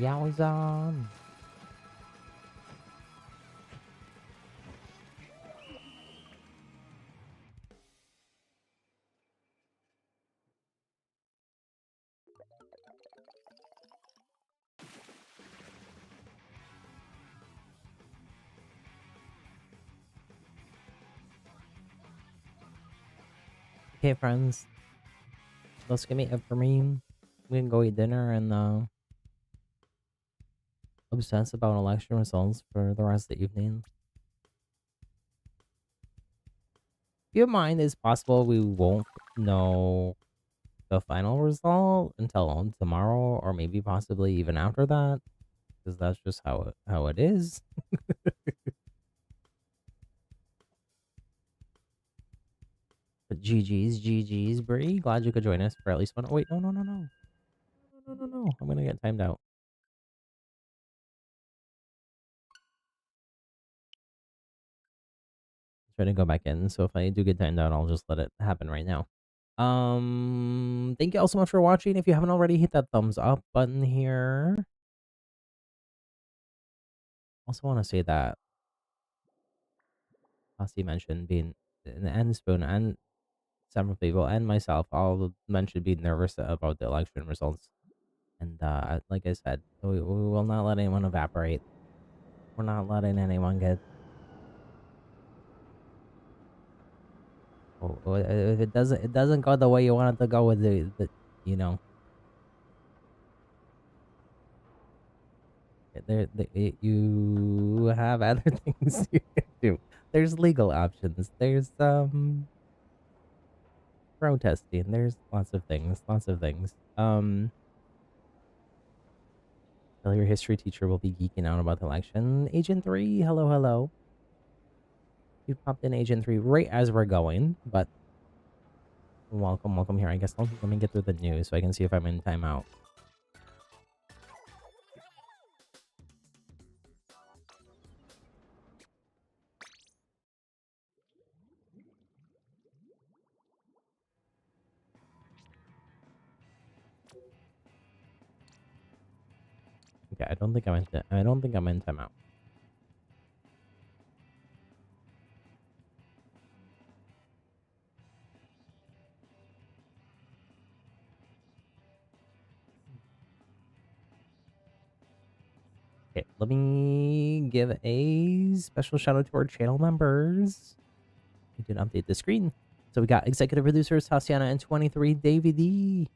Yowza. Okay, friends. Let's get me up for me. We can go eat dinner and obsess about election results for the rest of the evening. Keep in mind, it's possible we won't know the final result until tomorrow, or maybe possibly even after that, because that's just how it is. But GG's, Bree. Glad you could join us for at least one. Oh, wait, no. I'm gonna get timed out. Try to go back in. So if I do get timed out, I'll just let it happen right now. Thank you all so much for watching. If you haven't already, hit that thumbs up button here. Also want to say that Lassie mentioned being and Spoon and several people and myself all mentioned being nervous about the election results. And like I said, we will not let anyone evaporate. We're not letting anyone get. If it doesn't go the way you want it to go with the you know, you have other things you can do. There's legal options. There's protesting. There's lots of things. Tell your history teacher will be geeking out about the election. Agent 3, hello. You popped in Agent 3 right as we're going, but welcome here. I guess let me get through the news so I can see if I'm in timeout. Okay, I don't think I'm in timeout. Okay, let me give a special shout out to our channel members. We did update the screen. So we got executive producers Tatiana and 23 David D.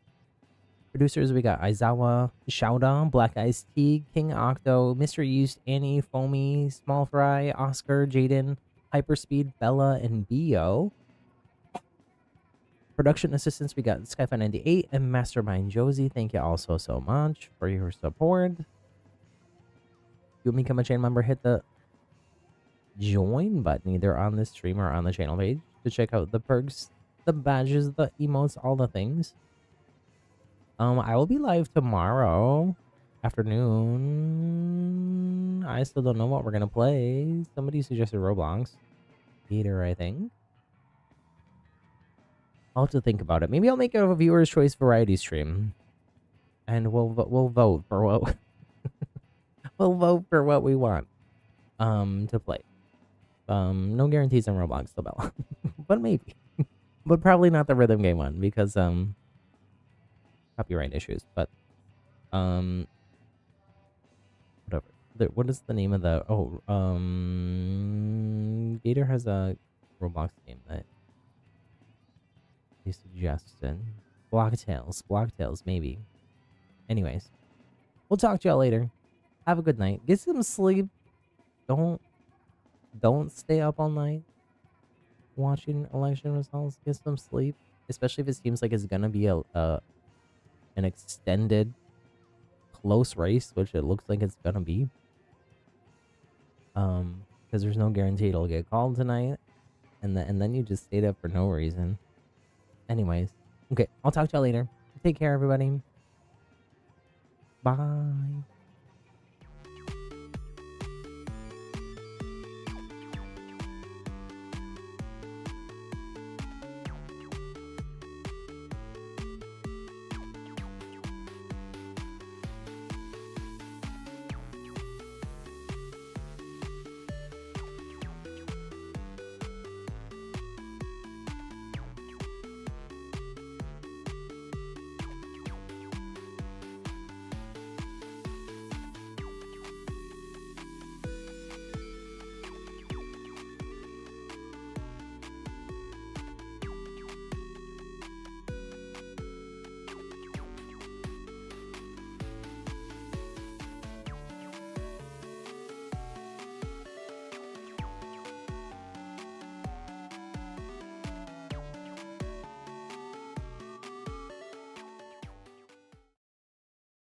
Producers, we got Aizawa, Shouda, Black Ice Tea, King Octo, Mr. Used, Annie, Foamy, Small Fry, Oscar, Jaden, Hyperspeed, Bella, and Bio. Production assistants, we got Skyfi98 and Mastermind Josie. Thank you all so much for your support. If you want to become a channel member, hit the join button either on the stream or on the channel page to check out the perks, the badges, the emotes, all the things. I will be live tomorrow afternoon. I still don't know what we're gonna play. Somebody suggested Roblox. Peter, I think. I'll have to think about it. Maybe I'll make a viewer's choice variety stream, and we'll vote for what we'll vote for what we want to play. No guarantees on Roblox, though, Bella, but maybe, but probably not the rhythm game one because copyright issues. But whatever. What is the name of the? Oh, Gator has a Roblox game that he suggested. Blocktails, maybe. Anyways, we'll talk to y'all later. Have a good night. Get some sleep. Don't stay up all night watching election results. Get some sleep, especially if it seems like it's gonna be an extended close race, which it looks like it's gonna be. Because there's no guarantee it'll get called tonight, and then you just stayed up for no reason. Anyways, okay, I'll talk to y'all later. Take care, everybody. Bye.